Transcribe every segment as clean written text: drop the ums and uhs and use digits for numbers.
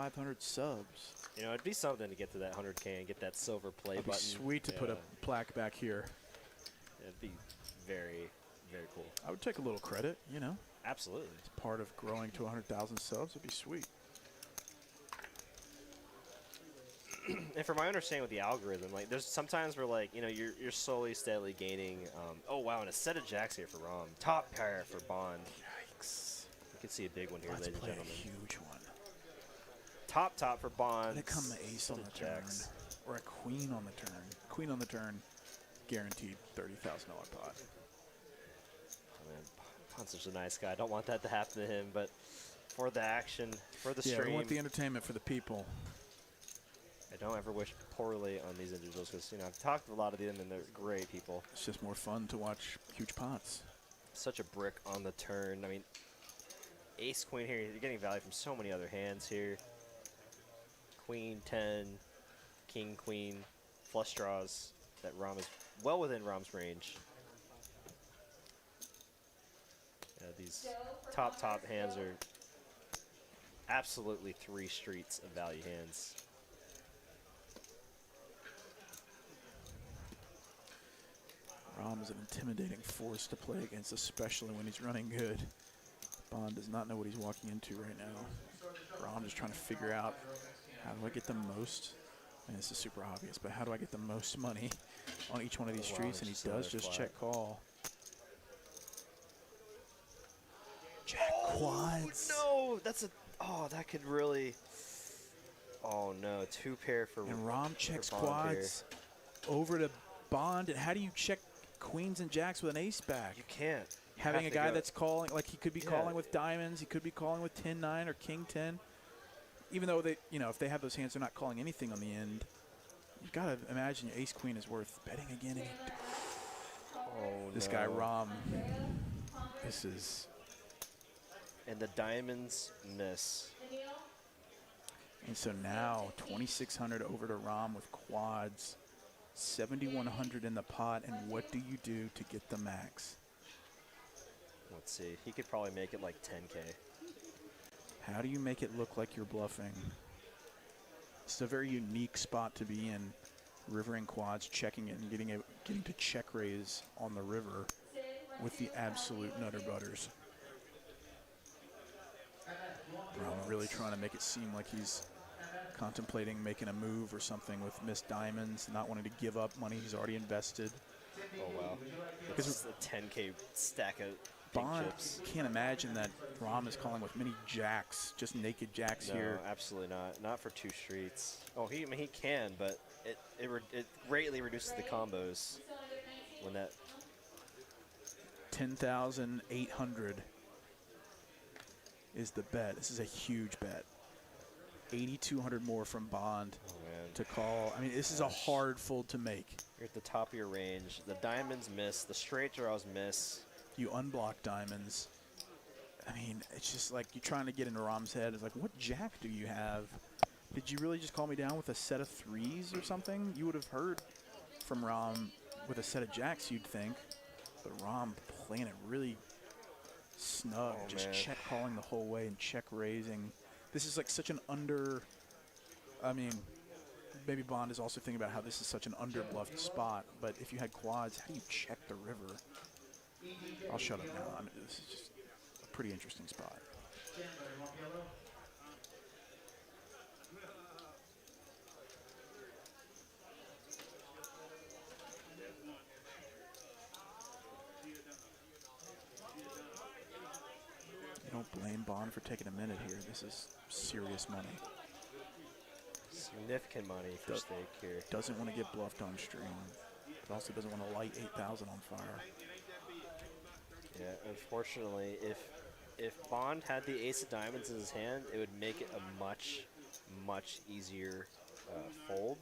500 subs. You know, it'd be something to get to that 100K and get that silver play It'd be button. sweet to put a plaque back here. It'd be very, very cool. I would take a little credit, you know. Absolutely. It's part of growing to 100,000 subs. It'd be sweet. And from my understanding with the algorithm, like there's sometimes where like, you know, you're slowly, steadily gaining. Oh wow, and a set of jacks here for Rom. Top pair for Bond. Yikes. You can see a big one here, Let's ladies and play a gentlemen. huge one. Top for Bond. Let it come the ace on the turn, or a queen on the turn. Queen on the turn, guaranteed $30,000 pot. Oh, man, Bond's such a nice guy. I don't want that to happen to him, but for the action, for the stream. Yeah, we want the entertainment for the people. I don't ever wish poorly on these individuals because, you know, I've talked to a lot of them and they're great people. It's just more fun to watch huge pots. Such a brick on the turn. I mean, ace, queen here, you're getting value from so many other hands here. Queen, 10, king, queen, flush draws. That Rom is well within Rom's range. Yeah, these top hands are absolutely 3 streets of value hands. Rom is an intimidating force to play against, especially when he's running good. Bond does not know what he's walking into right now. Rom just trying to figure out, how do I get the most, and this is super obvious, but how do I get the most money on each one of these streets? And he does just check call. Jack quads. No, that's a, oh, that could really, oh no, 2 pair for And Rom checks Bond quads over to Bond. And how do you check queens and jacks with an ace back? You can't. You Having a guy that's calling, like he could be calling with diamonds, he could be calling with 10-9 or king-10. Even though they, you know, if they have those hands, they're not calling anything on the end. You've got to imagine your ace-queen is worth betting again. And oh, this no. guy, Rom, this is... And the diamonds miss. And so now 2,600 over to Rom with quads, 7,100 in the pot, and what do you do to get the max? Let's see. He could probably make it like 10K. How do you make it look like you're bluffing? It's a very unique spot to be in, rivering quads, checking it, and getting to check raise on the river with the absolute nutter butters. Rom really trying to make it seem like he's contemplating making a move or something with missed diamonds, not wanting to give up money he's already invested. Oh, wow. Because it's a 10K stack of Bond chips. Can't imagine that Rom is calling with many jacks, just naked jacks here. No, absolutely not. Not for 2 streets. Oh, I mean, he can, but it greatly reduces the combos when that. 10,800 is the bet. This is a huge bet. 8,200 more from Bond to call. I mean, this is a hard fold to make. You're at the top of your range. The diamonds miss. The straight draws miss. You unblock diamonds. I mean, it's just like you're trying to get into Rom's head. It's like, what jack do you have? Did you really just call me down with a set of 3s or something? You would have heard from Rom with a set of jacks, you'd think. But Rom playing it really snug, just check calling the whole way and check raising. This is like such an under, I mean, maybe Bond is also thinking about how this is such an under-bluffed spot, but if you had quads, how do you check the river? I'll shut up now. I mean, this is just a pretty interesting spot. You don't blame Bond for taking a minute here. This is serious money. Significant money for stake here. Doesn't want to get bluffed on stream, but also doesn't want to light 8,000 on fire. Yeah, unfortunately, if Bond had the ace of diamonds in his hand, it would make it a much easier fold.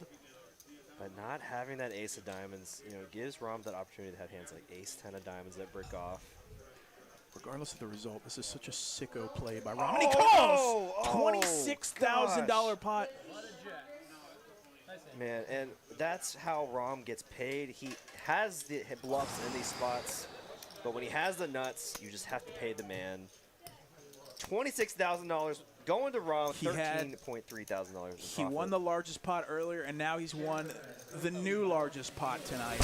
But not having that ace of diamonds, you know, gives Rom that opportunity to have hands like ace 10 of diamonds that brick off. Regardless of the result, this is such a sicko play by Rom. And he calls! $26,000 pot. Man, and that's how Rom gets paid. He has the bluffs in these spots, but when he has the nuts, you just have to pay the man. $26,000 going to Rom, He had- $13,300 in He profit. won the largest pot earlier, and now he's won the new largest pot tonight.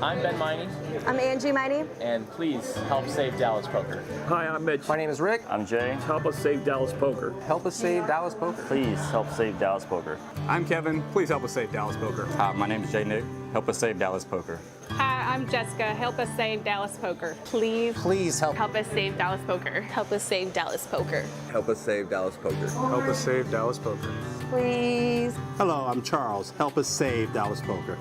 I'm Ben Miney, I'm Angie Miney. and please help save Dallas Poker. Hi, I'm Mitch. My name is Rick. I'm Jay. Help us save Dallas Poker. Help us save Dallas Poker. Please help save Dallas Poker. I'm Kevin. Please help us save Dallas Poker. My name is Jay Nick. Help us save Dallas Poker. Hi, I'm Jessica. Help us save Dallas Poker. Please Please help. help us save Dallas Poker. Help us save Dallas Poker. Help us save Dallas Poker. Help us save Dallas Poker. Please. Hello, I'm Charles. Help us save Dallas Poker.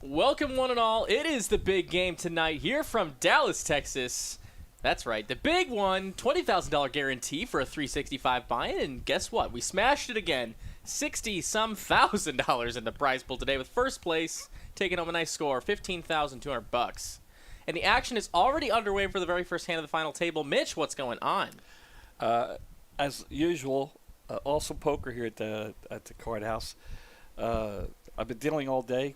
Welcome, one and all. It is the big game tonight here from Dallas, Texas. That's right, the big one, $20,000 guarantee for a 365 buy-in. And guess what? We smashed it again. $60-some thousand in the prize pool today with first place taking home a nice score, $15,200. And the action is already underway for the very first hand of the final table. Mitch, what's going on? As usual, awesome poker here at the card house. I've been dealing all day.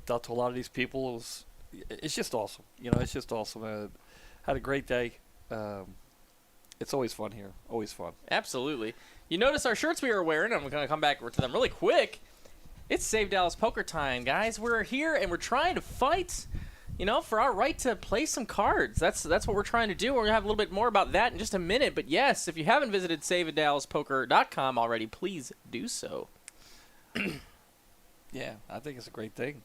Dealt to a lot of these people. It's just awesome. You know, it's just awesome. Had a great day. It's always fun here. Always fun. Absolutely. You notice our shirts we were wearing, and I'm going to come back to them really quick. It's Save Dallas Poker time, guys. We're here, and we're trying to fight, for our right to play some cards. That's what we're trying to do. We're going to have a little bit more about that in just a minute. But yes, if you haven't visited savedallaspodoker.com already, please do so. Yeah, I think it's a great thing.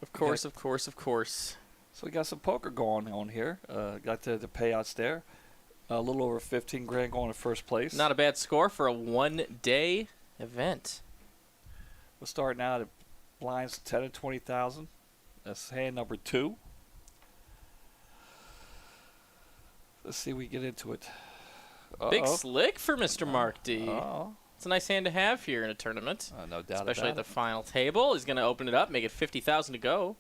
Of course, of course, of course. So we got some poker going on here. Got the payouts there. A little over 15 grand going to first place. Not a bad score for a one-day event. We're starting out at blinds 10 and 20,000. That's hand number 2. Let's see if we get into it. Big slick for Mr. Mark D. Oh, It's a nice hand to have here in a tournament. no doubt Especially at about the final table. He's going to open it up, make it 50,000 to go.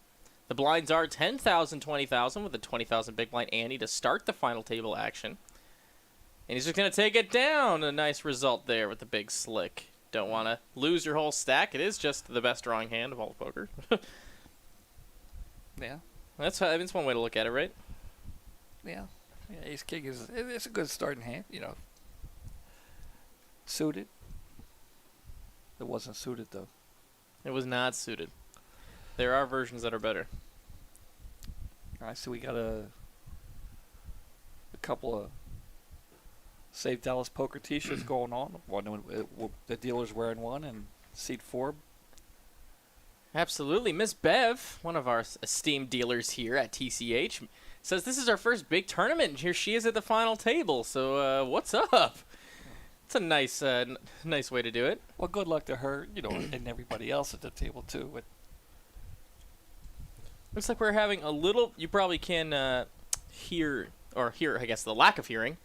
The blinds are 10,000, 20,000 with a 20,000 big blind ante to start the final table action. And he's just going to take it down. A nice result there with the big slick. Don't want to lose your whole stack. It is just the best drawing hand of all poker. Yeah. That's one way to look at it, right? Yeah. Ace King it's a good starting hand, Suited. It wasn't suited though. It was not suited. There are versions that are better. All right, so we got a couple of Save Dallas Poker T-shirts going on. The dealer's wearing one, and Seat 4. Absolutely. Miss Bev, one of our esteemed dealers here at TCH, says this is our first big tournament, and here she is at the final table. So what's up? It's a nice nice way to do it. Well, good luck to her, and everybody else at the table, too. But Looks like we're having a little, you probably can hear, I guess, the lack of hearing.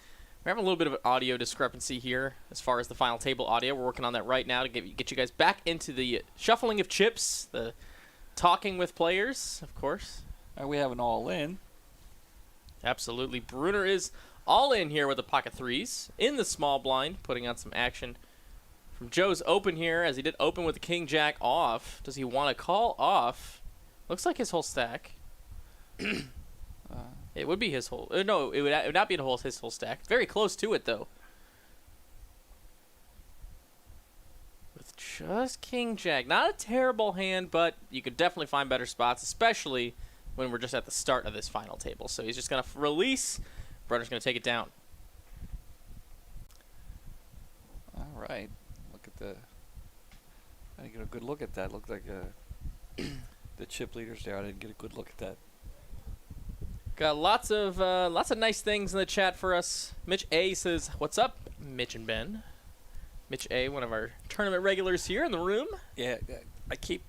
We're having a little bit of an audio discrepancy here as far as the final table audio. We're working on that right now to get you guys back into the shuffling of chips, the talking with players, of course. We have an all-in. Absolutely. Bruner is all in here with the pocket threes in the small blind, putting on some action from Joe's open here, as he did open with the king-jack off. Does he want to call off? Looks like his whole stack. It would be his whole. No, it would not be his whole stack. Very close to it, though. With just king jack. Not a terrible hand, but you could definitely find better spots, especially when we're just at the start of this final table. So he's just going to release. Brunner's going to take it down. All right. Look at the. I didn't get a good look at that. Looked like the chip leaders there. I didn't get a good look at that. Got lots of nice things in the chat for us. Mitch A says, "What's up, Mitch and Ben?" Mitch A, one of our tournament regulars here in the room. Yeah, I keep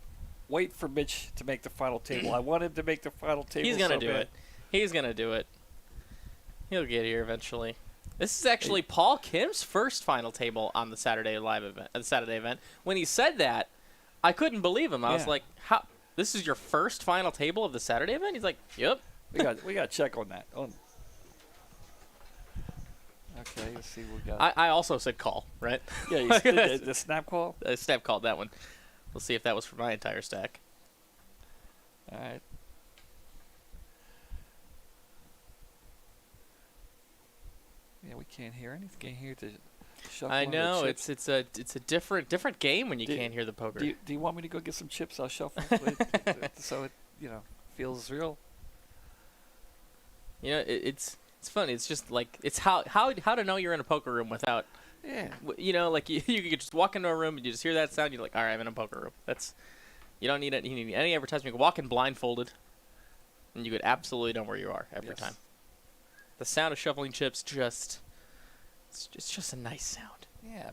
waiting for Mitch to make the final table. I want him to make the final table. He's gonna so do bad. it. He's gonna do it. He'll get here eventually. This is actually Paul Kim's first final table on the Saturday live event. The Saturday event. When he said that, I couldn't believe him. I was Yeah. like, "How? This is your first final table of the Saturday event?" He's like, "Yep." We got to check on that. Okay, let's see what we got. I also said call, right? Yeah, you said the snap call. I snap called that one. We'll see if that was for my entire stack. All right. Yeah, we can't hear anything. Can't hear the shuffling. I of the know chips. it's a different game when you can't hear the poker. Do you want me to go get some chips? I'll shuffle so it feels real. You know, it's funny. It's just like it's how to know you're in a poker room without. Yeah. You know, like you could just walk into a room and you just hear that sound. You're like, all right, I'm in a poker room. You don't need any advertisement. You can walk in blindfolded, and you could absolutely know where you are every time. The sound of shuffling chips it's just a nice sound. Yeah.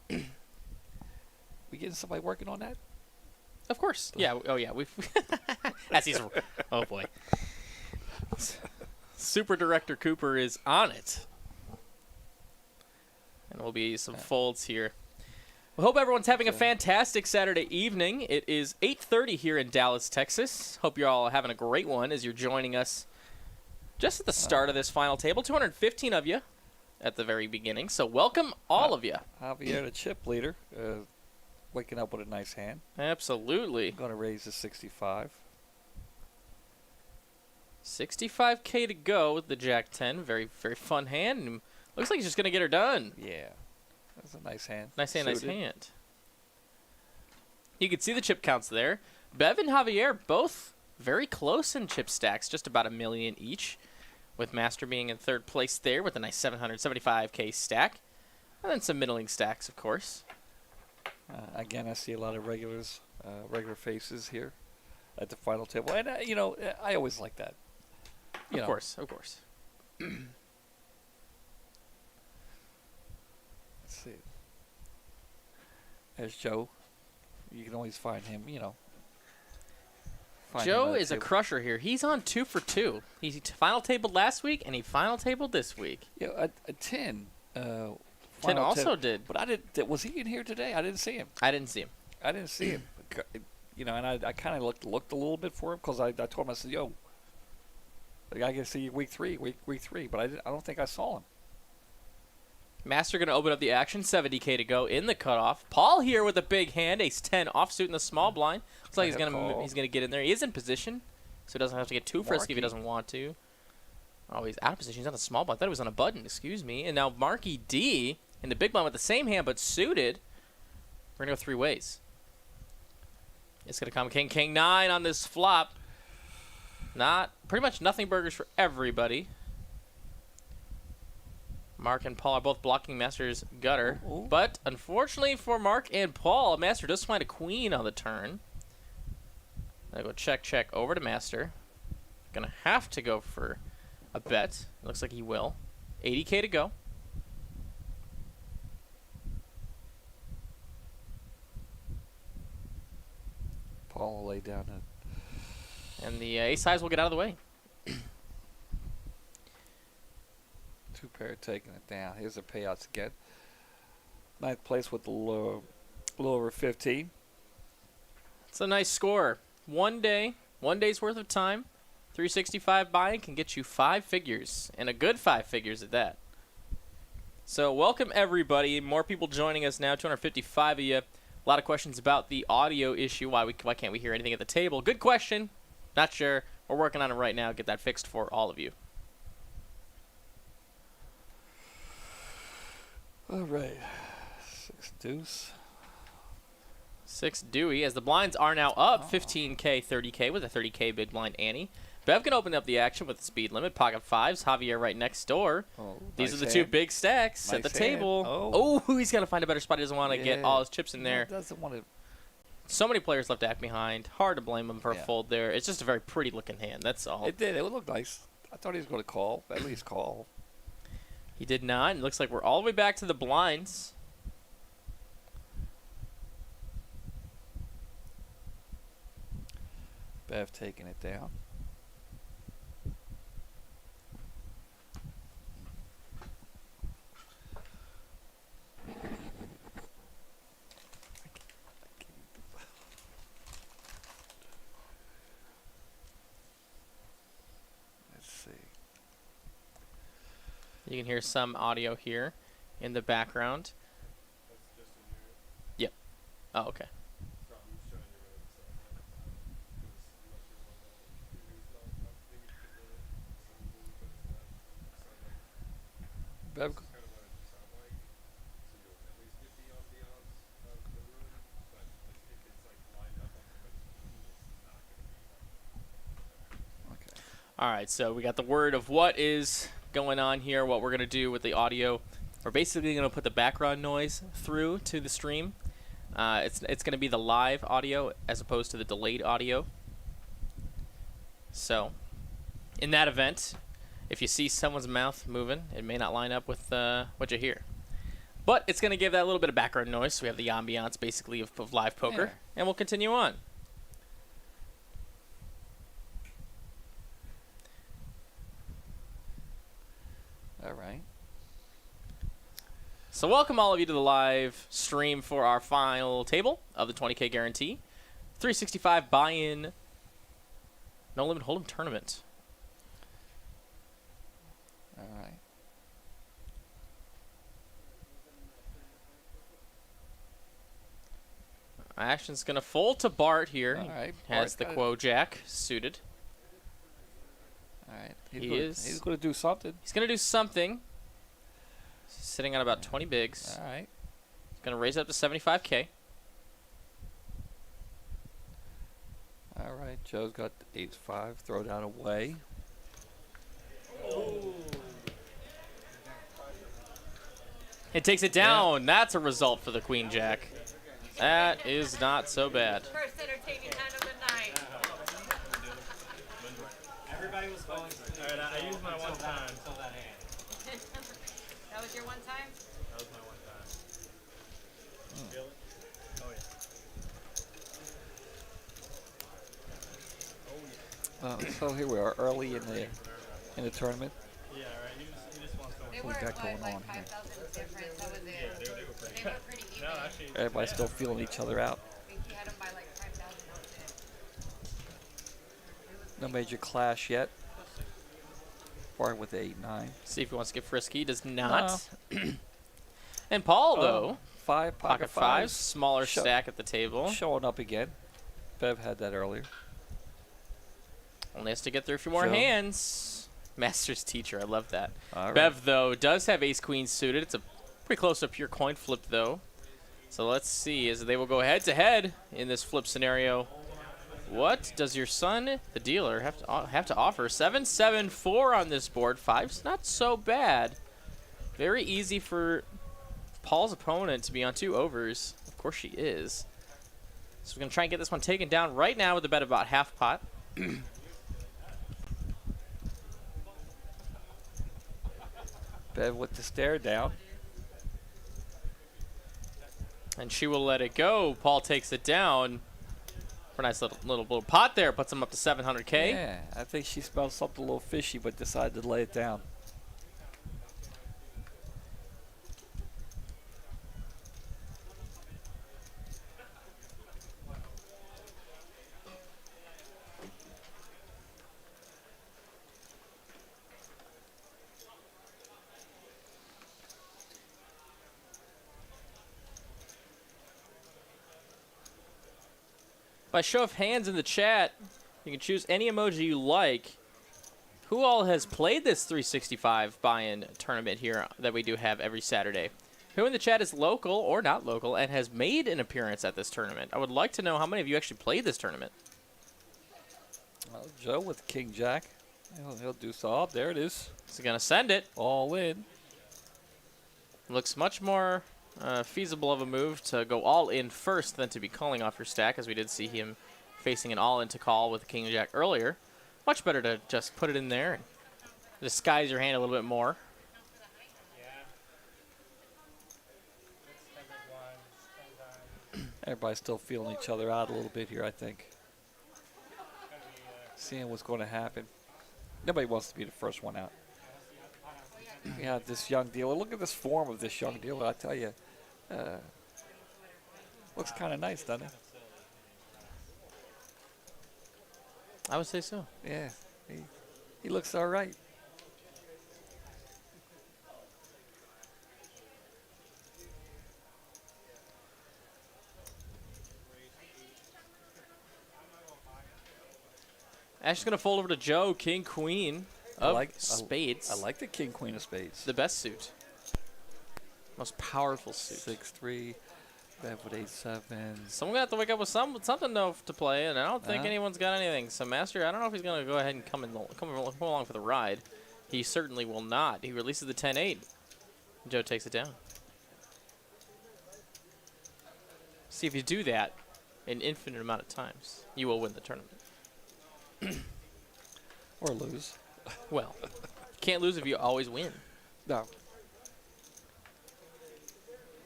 We getting somebody working on that? Of course. Yeah. Oh yeah. We've. As he's. Oh boy. Super Director Cooper is on it. And there'll be some folds here. We hope everyone's having a fantastic Saturday evening. It is 8:30 here in Dallas, Texas. Hope you're all having a great one as you're joining us just at the start of this final table. 215 of you at the very beginning. So welcome all of you. Javier, the chip leader, waking up with a nice hand. Absolutely. Going to raise to 65. 65K to go with the Jack 10. Very, very fun hand. And looks like he's just going to get her done. Yeah. That's a nice hand. Nice hand, Suited. nice hand. You can see the chip counts there. Bev and Javier both very close in chip stacks, just about 1 million each, with Master being in third place there with a nice 775K stack. And then some middling stacks, of course. Again, I see a lot of regular faces here at the final table. And, I always like that. Of course. Let's see. There's Joe. You can always find him, Joe is a crusher here. He's on 2 for 2. He final tabled last week, and he final tabled this week. Yeah, a 10. 10 also did. But I didn't. Was he in here today? I didn't see him. I didn't see him. And I kind of looked a little bit for him because I told him, I said, yo, I can see you week three, but I don't think I saw him. Master going to open up the action. 70K to go in the cutoff. Paul here with a big hand. Ace 10 offsuit in the small blind. Looks like he's gonna get in there. He is in position, so he doesn't have to get too frisky if he doesn't want to. Oh, he's out of position. He's on a small blind. I thought he was on a button. Excuse me. And now Marky D in the big blind with the same hand but suited. We're going to go 3 ways. It's going to come King 9 on this flop. Pretty much nothing burgers for everybody. Mark and Paul are both blocking Master's gutter. Ooh. But unfortunately for Mark and Paul, Master does find a queen on the turn. I go check over to Master. Gonna have to go for a bet. Looks like he will. 80K to go. Paul will lay down And the ace highs will get out of the way. 2 pair taking it down. Here's the payouts again. 9th place with a little over 15. It's a nice score. 1 day's worth of time. 365 buy-in can get you 5 figures, and a good 5 figures at that. So welcome everybody. More people joining us now. 255 of you. A lot of questions about the audio issue. Why can't we hear anything at the table? Good question. Not sure. We're working on it right now. Get that fixed for all of you. All right. 6 deuce. 6 Dewey, as the blinds are now up 15K, 30K with a 30K big blind Annie. Bev can open up the action with the speed limit. Pocket fives. Javier right next door. Oh, These nice are the two hand. big stacks at the Nice hand. table. Oh. He's got to find a better spot. He doesn't want to get all his chips in there. Doesn't want to. So many players left Act behind. Hard to blame him for a Yeah. fold there. It's just a very pretty looking hand. That's all. It did. It would look nice. I thought he was going to call. At least call. He did not. It looks like we're all the way back to the blinds. Bev taking it down. Let's see. You can hear some audio here in the background. Yep. Oh, okay. Bev. Okay. All right, so we got the word of what is going on here, what we're going to do with the audio. We're basically going to put the background noise through to the stream. It's going to be the live audio as opposed to the delayed audio. So, in that event, if you see someone's mouth moving, it may not line up with what you hear. But it's going to give that little bit of background noise, so we have the ambiance, basically, of live poker. Yeah. And we'll continue on. All right. So welcome all of you to the live stream for our final table of the 20K guarantee. 365 buy-in, no limit hold'em tournament. All right. Action's going to fold to Bart here. All right. Has Bart the got it. Quo Jack suited. All right. He's going to do something. He's going to do something. He's sitting on about 20 bigs. All right. He's going to raise it up to 75K. All right. Joe's got ace-5. Throw down away. It takes it down. That's a result for the Queen Jack. That is not so bad. First entertaining hand of the night. Everybody was going. All right, I used my one time. That was your one time? That was my one time. Feel it? Oh yeah. So here we are, early in the tournament. Yeah, right. You just want someone. They we were got going like on here? 5,000 difference. That was it. Yeah, they were pretty. They were pretty even. No, actually. Everybody's still feeling each other out. I think he had them by like 5,000. That was it. No major clash yet. Bart with 8-9. See if he wants to get frisky. He does not. And Paul, though, 5 pocket fives, smaller Show- stack at the table. Showing up again. Bev had that earlier. Only has to get through a few more Joe. hands. Master's teacher, I love that. All right. Bev, though, does have ace-queen suited. It's a pretty close to pure coin flip, though. So let's see as they will go head-to-head in this flip scenario. What does your son, the dealer, have to offer? 7-7-4 on this board. 5's not so bad. Very easy for Paul's opponent to be on 2 overs. Of course she is. So we're going to try and get this one taken down right now with a bet about half pot. Bev with the stare down. And she will let it go. Paul takes it down. For a nice little pot there. Puts him up to 700K. Yeah, I think she smelled something a little fishy, but decided to lay it down. By show of hands in the chat, you can choose any emoji you like. Who all has played this 365 buy-in tournament here that we do have every Saturday? Who in the chat is local or not local and has made an appearance at this tournament? I would like to know how many of you actually played this tournament. Well, Joe with King Jack. He'll do so. Oh, there it is. He's going to send it. All in. Looks much more feasible of a move to go all in first than to be calling off your stack, as we did see him facing an all in to call with the King Jack earlier. Much better to just put it in there and disguise your hand a little bit more. Everybody's still feeling each other out a little bit here, I think. Seeing what's going to happen. Nobody wants to be the first one out. Yeah, this young dealer. Look at this form of this young dealer. I tell you, looks kind of nice, doesn't it? I would say so. Yeah, he looks all right. Ash is going to fold over to Joe, King, Queen of spades. I like the King, Queen of spades. The best suit. Most powerful suit. 6-3, Bev with 8-7. Someone got to wake up with something though to play, and I don't think anyone's got anything. So Master, I don't know if he's going to go ahead and come along for the ride. He certainly will not. He releases the 10-8. Joe takes it down. See, if you do that an infinite amount of times, you will win the tournament. Or lose. Well, you can't lose if you always win. No.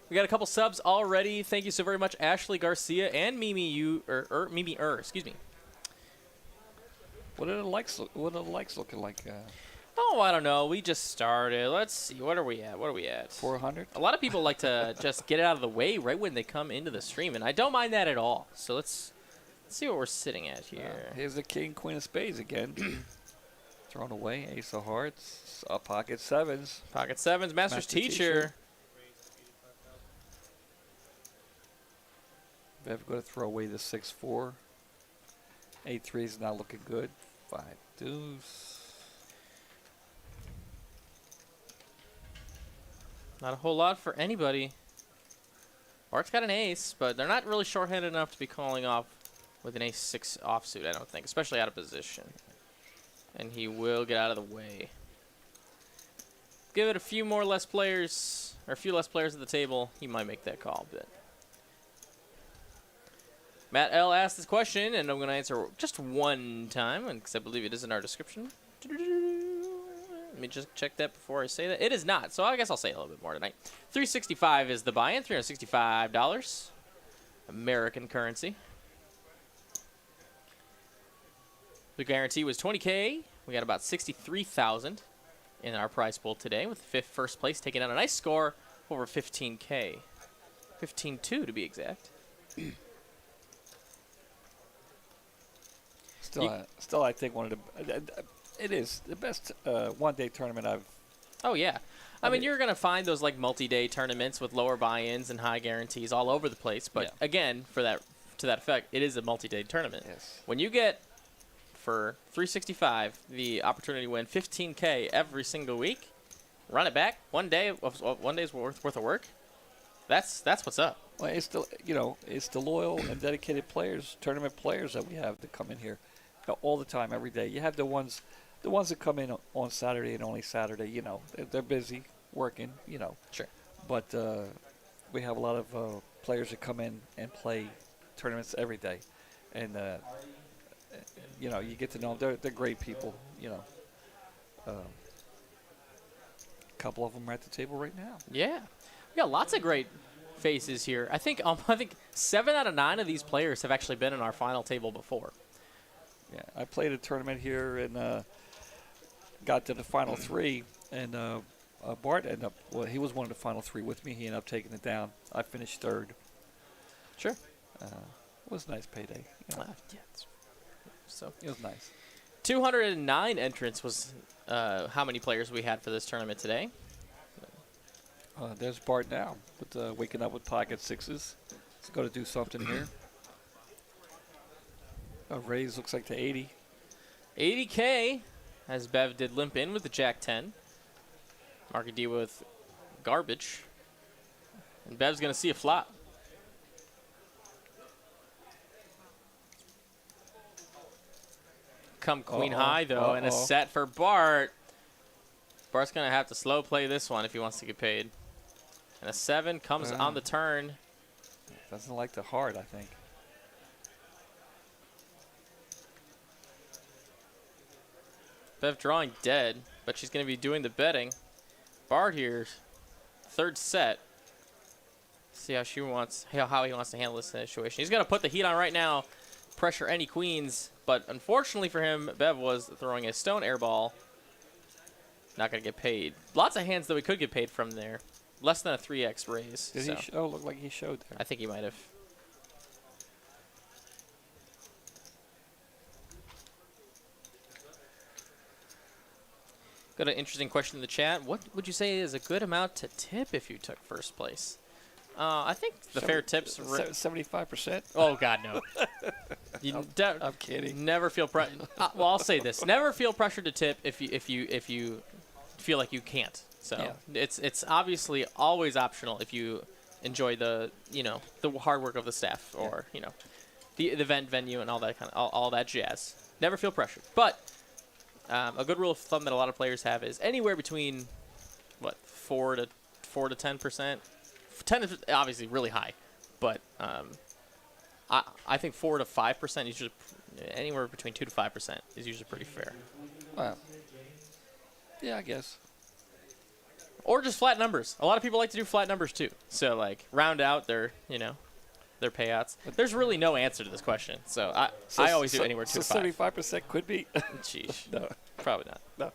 We got a couple subs already. Thank you so very much, Ashley Garcia and Mimi excuse me. What are the likes looking like? Oh, I don't know. We just started. Let's see. What are we at? 400? A lot of people like to just get it out of the way right when they come into the stream, and I don't mind that at all. So let's see what we're sitting at here. Here's the King, Queen of spades again. Thrown away. Ace of hearts. Pocket sevens. Pocket sevens. Master's teacher. Bev going to throw away the 6-4. 8-3 is not looking good. 5 deuce. Not a whole lot for anybody. Bart's got an ace, but they're not really short-handed enough to be calling off with an ace-6 offsuit, I don't think, especially out of position. And he will get out of the way. Give it a few less players at the table, he might make that call, but Matt L asked this question, and I'm going to answer just one time, because I believe it is in our description. Let me just check that before I say that. It is not, so I guess I'll say a little bit more tonight. $365 is the buy-in, $365. American currency. The guarantee was $20K. We got about $63,000 in our prize pool today, with the first place taking out a nice score over $15K. 15.2 to be exact. Still, I think one of the it is the best one-day tournament I've. Oh yeah, I mean you're gonna find those like multi-day tournaments with lower buy-ins and high guarantees all over the place. But again, to that effect, it is a multi-day tournament. Yes. When you get for $365 the opportunity to win $15K every single week, run it back one day's worth of work. That's what's up. Well, it's the loyal and dedicated players, tournament players that we have that come in here all the time, every day. You have the ones that come in on Saturday and only Saturday. They're busy working. Sure. But we have a lot of players that come in and play tournaments every day, and you get to know them. They're great people. A couple of them are at the table right now. Yeah, we got lots of great faces here. I think 7 out of 9 of these players have actually been in our final table before. Yeah, I played a tournament here and got to the final 3, and Bart ended up. Well, he was one of the final 3 with me. He ended up taking it down. I finished 3rd. Sure. It was a nice payday. Yeah, so it was nice. 209 entrants was how many players we had for this tournament today. There's Bart now, with waking up with pocket 6s. Let's go to do something here. Raise looks like to 80. 80K, as Bev did limp in with the Jack 10. Marky D with garbage. And Bev's going to see a flop. Come queen high, though, and a set for Bart. Bart's going to have to slow play this one if he wants to get paid. And a 7 comes on the turn. Doesn't like the heart, I think. Bev drawing dead, but she's going to be doing the betting. Bart here, third set. See how he wants to handle this situation. He's going to put the heat on right now, pressure any queens, but unfortunately for him, Bev was throwing a stone air ball. Not going to get paid. Lots of hands, though, he could get paid from there. Less than a 3x raise. Did he show? Looked like he showed there. I think he might have. Got an interesting question in the chat. What would you say is a good amount to tip if you took first place? I think the fair tips. 75%. Oh God, no. I'm kidding. Never feel well, I'll say this: never feel pressure to tip if you feel like you can't. So it's obviously always optional if you enjoy the the hard work of the staff or the event venue and all that all that jazz. Never feel pressured, but. A good rule of thumb that a lot of players have is anywhere between, 4 to 10%. 10 is obviously really high, but I think 4 to 5% usually, anywhere between 2 to 5% is usually pretty fair. Well, yeah, I guess. Or just flat numbers. A lot of people like to do flat numbers too. So like round out their their payouts. There's really no answer to this question, so I always do anywhere 2 to 5. 75% could be. Sheesh. No, probably not. No.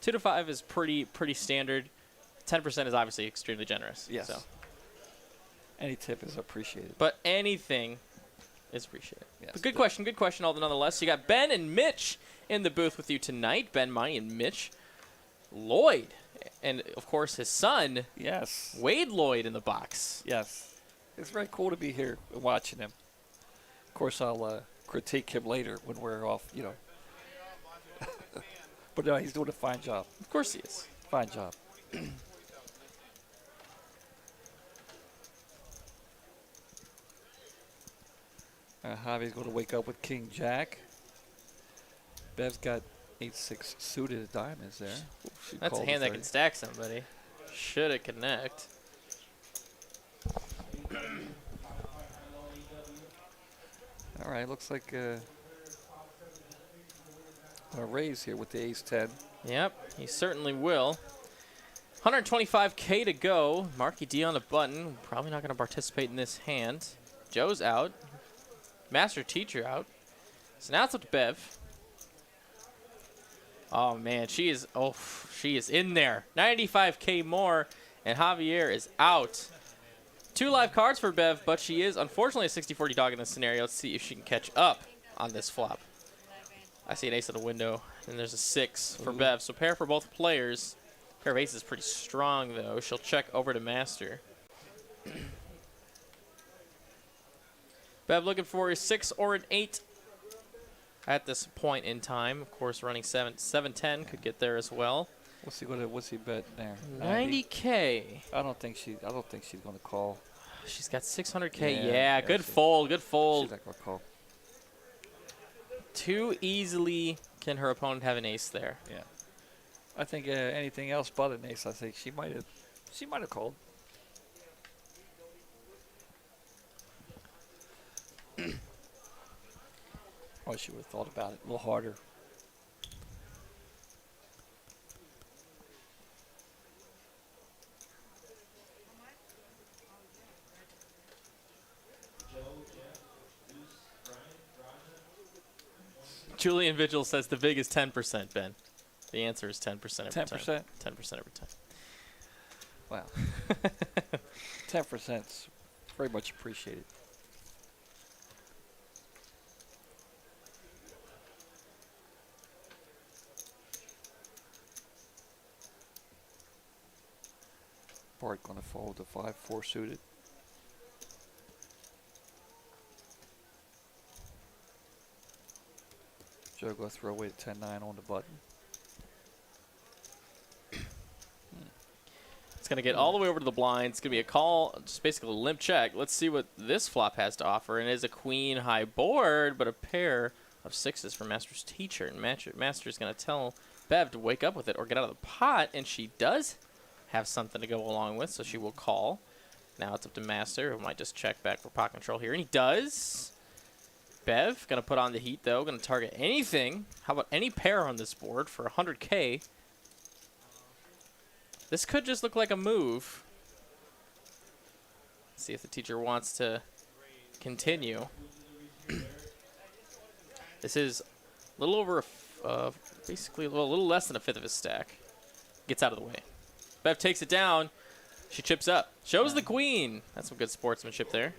2 to 5 is pretty standard. 10% is obviously extremely generous. Yes. So. Any tip is appreciated. But anything is appreciated. Yes, But good question, all nonetheless. You got Ben and Mitch in the booth with you tonight. Ben, Money, and Mitch. Lloyd, and of course his son. Yes. Wade Lloyd in the box. Yes. It's very cool to be here watching him. Of course, I'll critique him later when we're off, But no, he's doing a fine job. Of course he is. Fine job. Javi's going to wake up with King Jack. Bev's got 8-6 suited diamonds there. That's a hand that can stack somebody. Should it connect? All right, looks like a raise here with the ace-10. Yep, he certainly will. 125K to go. Marky D on the button. Probably not going to participate in this hand. Joe's out. Master Teacher out. So now it's up to Bev. Oh, man, she is in there. 95K more, and Javier is out. 2 live cards for Bev, but she is unfortunately a 60-40 dog in this scenario. Let's see if she can catch up on this flop. I see an ace at the window, and there's a 6 for Bev. So pair for both players. Pair of aces is pretty strong, though. She'll check over to Master. Bev looking for a 6 or an 8 at this point in time. Of course, running 7-10 could get there as well. What's he bet there? 90K. I don't think she's going to call. She's got 600K. Yeah, good fold. Good fold. She's not going to call. Too easily can her opponent have an ace there. Yeah. I think anything else but an ace. I think she might have called. Oh, she would have thought about it a little harder. Julian Vigil says the vig is 10%, Ben. The answer is 10% every time. 10%? 10% every time. Wow. 10% is very much appreciated. Bart going to fold the 5-4 suited. Joe going to throw away the 10-9 on the button. going to get all the way over to the blind. It's going to be a call, just basically a limp check. Let's see what this flop has to offer. And it is a queen high board, but a pair of sixes for Master's Teacher. And Master's going to tell Bev to wake up with it or get out of the pot, and she does have something to go along with, so she will call. Now it's up to Master, who might just check back for pot control here, and he does. Bev going to put on the heat, though, going to target anything. How about any pair on this board for 100K? This could just look like a move. Let's see if the teacher wants to continue. This is a little over, basically a little less than a fifth of his stack. Gets out of the way. Bev takes it down. She chips up. Shows the queen. That's some good sportsmanship there.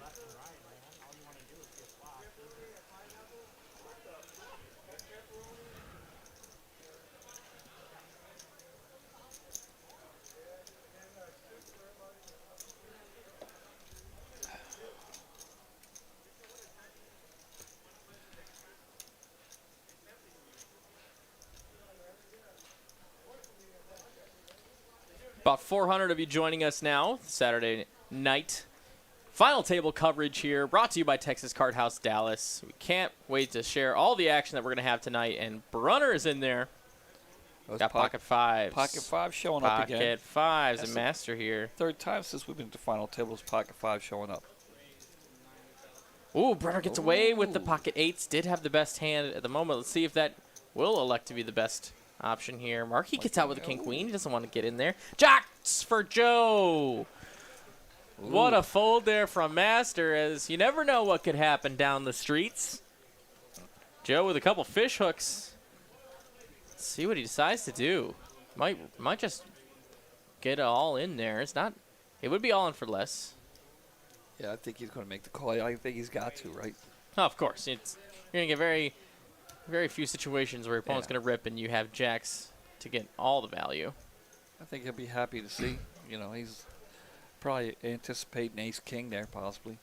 About 400 of you joining us now, Saturday night. Final table coverage here, brought to you by Texas Card House Dallas. We can't wait to share all the action that we're going to have tonight, and Brunner is in there. Got pocket fives. Pocket five showing up again. Pocket fives, That's and Master here. Third time since we've been to final tables, pocket five showing up. Ooh, Brunner gets away with the pocket eights. Did have the best hand at the moment. Let's see if that will elect to be the best option here. Markey gets out with a king queen. He doesn't want to get in there. Jacks for Joe. Ooh. What a fold there from Master, as you never know what could happen down the streets. Joe with a couple fish hooks. Let's see what he decides to do. Might just get it all in there. It's not. It would be all in for less. Yeah, I think he's going to make the call. I think he's got to, right? Oh, of course. You're going to get very few situations where your opponent's going to rip and you have jacks to get all the value. I think he'll be happy to see. You know, he's probably anticipating ace-king there, possibly.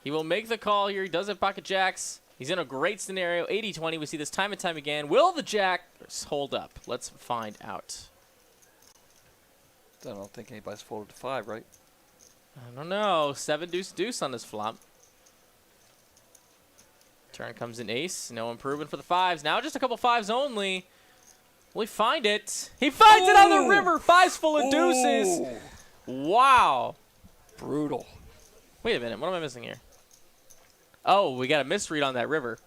He will make the call here. He does have pocket jacks. He's in a great scenario. 80-20. We see this time and time again. Will the jack hold up? Let's find out. I don't think anybody's folded to five, right? I don't know. 7 deuce deuce on this flop. Turn comes in ace. No improvement for the fives. Now just a couple fives only. Will he find it? He finds it on the river. Fives full of deuces. Wow. Brutal. Wait a minute. What am I missing here? Oh, we got a misread on that river.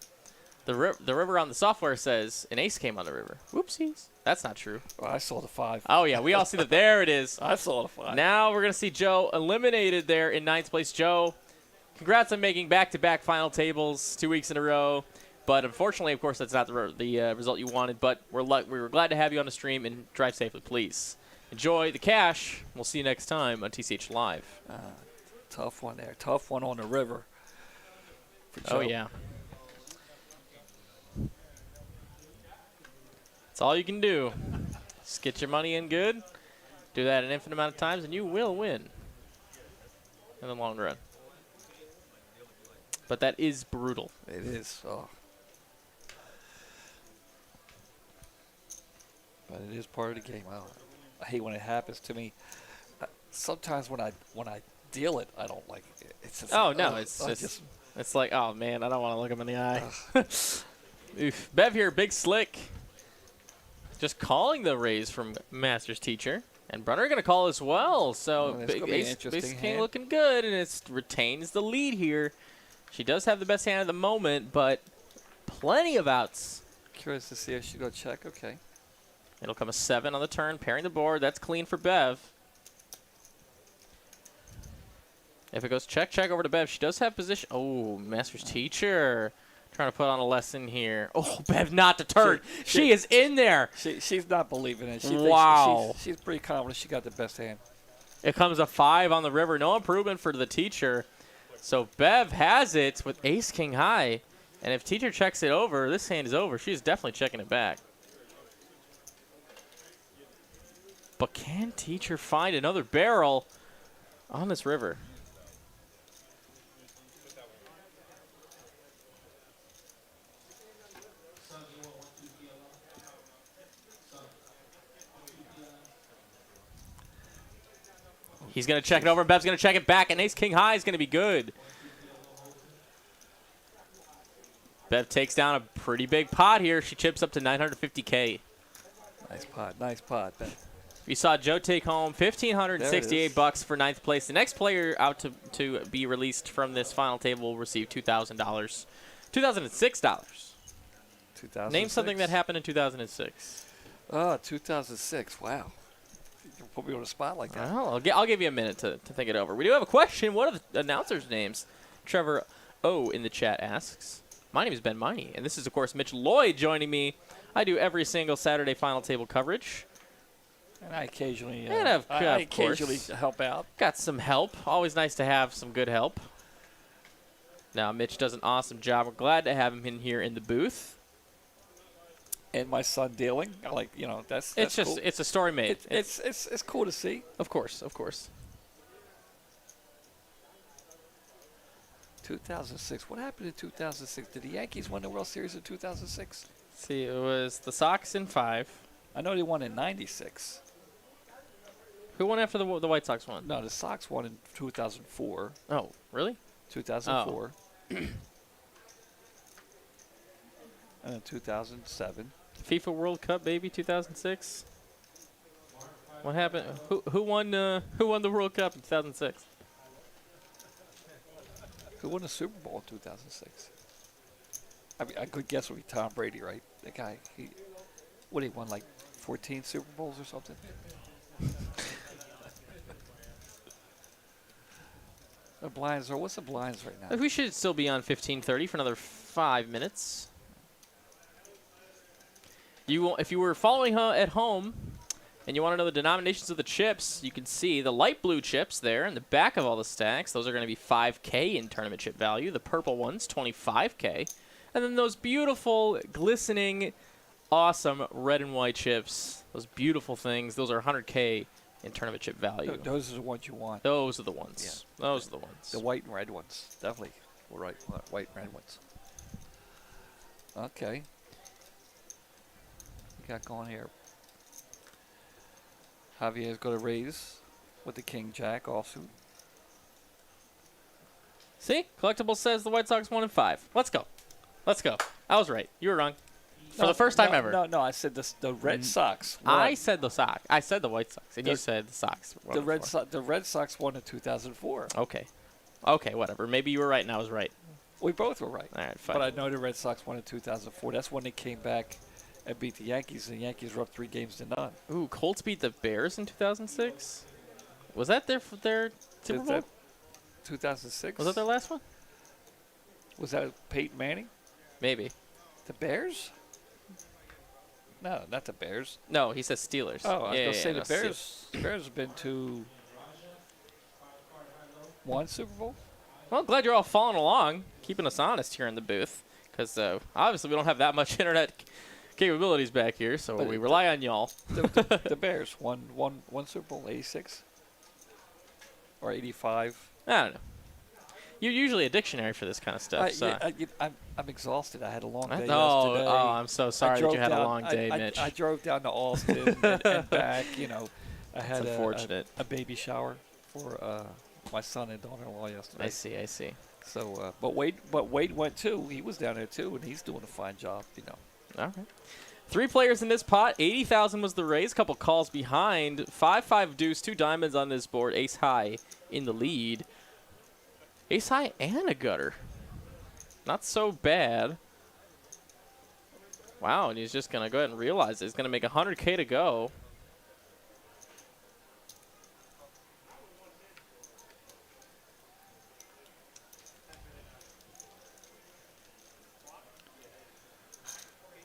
The river on the software says an ace came on the river. Whoopsies. That's not true. Well, I saw the five. Oh, yeah. We all see that. There it is. I saw the five. Now we're going to see Joe eliminated there in 9th place. Joe, congrats on making back-to-back final tables 2 weeks in a row. But unfortunately, of course, that's not the result you wanted. But we were glad to have you on the stream, and drive safely, please. Enjoy the cash. We'll see you next time on TCH Live. Tough one there. Tough one on the river. Oh, yeah. That's all you can do. Just get your money in good. Do that an infinite amount of times, and you will win in the long run. But that is brutal. It is. Oh. But it is part of the game. I hate when it happens to me. Sometimes when I deal it, I don't like it. It's just, it's like, oh man, I don't want to look him in the eye. Oof. Bev here, big slick. Just calling the raise from Master's Teacher. And Brunner going to call as well. So big ace king looking good, and it retains the lead here. She does have the best hand at the moment, but plenty of outs. Curious to see if she go check. Okay. It'll come a 7 on the turn, pairing the board. That's clean for Bev. If it goes check over to Bev, she does have position. Oh, Master's Teacher. Trying to put on a lesson here. Oh, Bev not deterred. She is in there. She's not believing it. Wow. She's pretty confident she got the best hand. It comes a 5 on the river. No improvement for the teacher. So Bev has it with ace king high. And if teacher checks it over, this hand is over. She's definitely checking it back. But can teacher find another barrel on this river? He's going to check it over, and Bev's going to check it back, and ace-king high is going to be good. Bev takes down a pretty big pot here. She chips up to 950K. Nice pot, Bev. We saw Joe take home $1,568 for 9th place. The next player out to be released from this final table will receive $2,000. $2,006. Name something that happened in 2006. 2006. Wow. You put me on a spot like that. Well, I'll give you a minute to think it over. We do have a question. What are the announcers' names? Trevor O in the chat asks. My name is Ben Miney, and this is, of course, Mitch Lloyd joining me. I do every single Saturday final table coverage. And I occasionally, of occasionally course, help out. Got some help. Always nice to have some good help. Now, Mitch does an awesome job. We're glad to have him in here in the booth. And my son dealing, that's It's just cool. it's a story made. It's cool to see. Of course, of course. 2006. What happened in 2006? Did the Yankees win the World Series in 2006? See, it was the Sox in 5. I know they won in 96. Who won after the White Sox won? No, the Sox won in 2004. Oh, really? 2004. And then 2007. FIFA World Cup, baby, 2006. What happened? Who won the World Cup in 2006? Who won the Super Bowl in 2006? I mean, a good guess would be Tom Brady, right? The guy, he won like 14 Super Bowls or something? The blinds are, what's the blinds right now? We should still be on 15:30 for another 5 minutes. If you were following at home and you want to know the denominations of the chips, you can see the light blue chips there in the back of all the stacks. Those are going to be 5K in tournament chip value. The purple ones, 25K. And then those beautiful, glistening, awesome red and white chips, those beautiful things, those are 100K in tournament chip value. Those are the ones you want. Those are the ones. Yeah. Those are the ones. The white and red ones. Definitely. Right. White and red ones. Okay. We got going here. Javier's going to raise with the King Jack offsuit. See? Collectible says the White Sox won in 5. Let's go. Let's go. I was right. You were wrong. For the first time ever. No, I said the Red Sox won. I said the Sox. I said the White Sox, and you said the Sox. The Red Sox won in 2004. Okay. Okay, whatever. Maybe you were right and I was right. We both were right. All right, fine. But I know the Red Sox won in 2004. That's when they came back and beat the Yankees, and the Yankees were up 3-0. Ooh, Colts beat the Bears in 2006? Was that their Super Bowl? 2006? Was that their last one? Was that Peyton Manning? Maybe. The Bears? No, not the Bears. No, he says Steelers. Oh, I was going to say no, the Bears. The Bears have been to one Super Bowl? Well, I'm glad you're all following along, keeping us honest here in the booth, because obviously we don't have that much internet capabilities back here, so we rely on y'all. The Bears won Super Bowl, 86 or 85. I don't know. You're usually a dictionary for this kind of stuff. I'm exhausted. I had a long day yesterday. Oh, I'm so sorry that you had a long day, Mitch. I drove down to Austin and back. I had unfortunate. A baby shower for my son and daughter-in-law yesterday. I see. So, but Wade went too. He was down there too, and he's doing a fine job. Okay. 3 players in this pot. 80,000 was the raise. Couple calls behind. 5-5 deuce. 2 diamonds on this board. Ace high in the lead. Ace high and a gutter. Not so bad. Wow, and he's just going to go ahead and realize it. He's going to make 100K to go.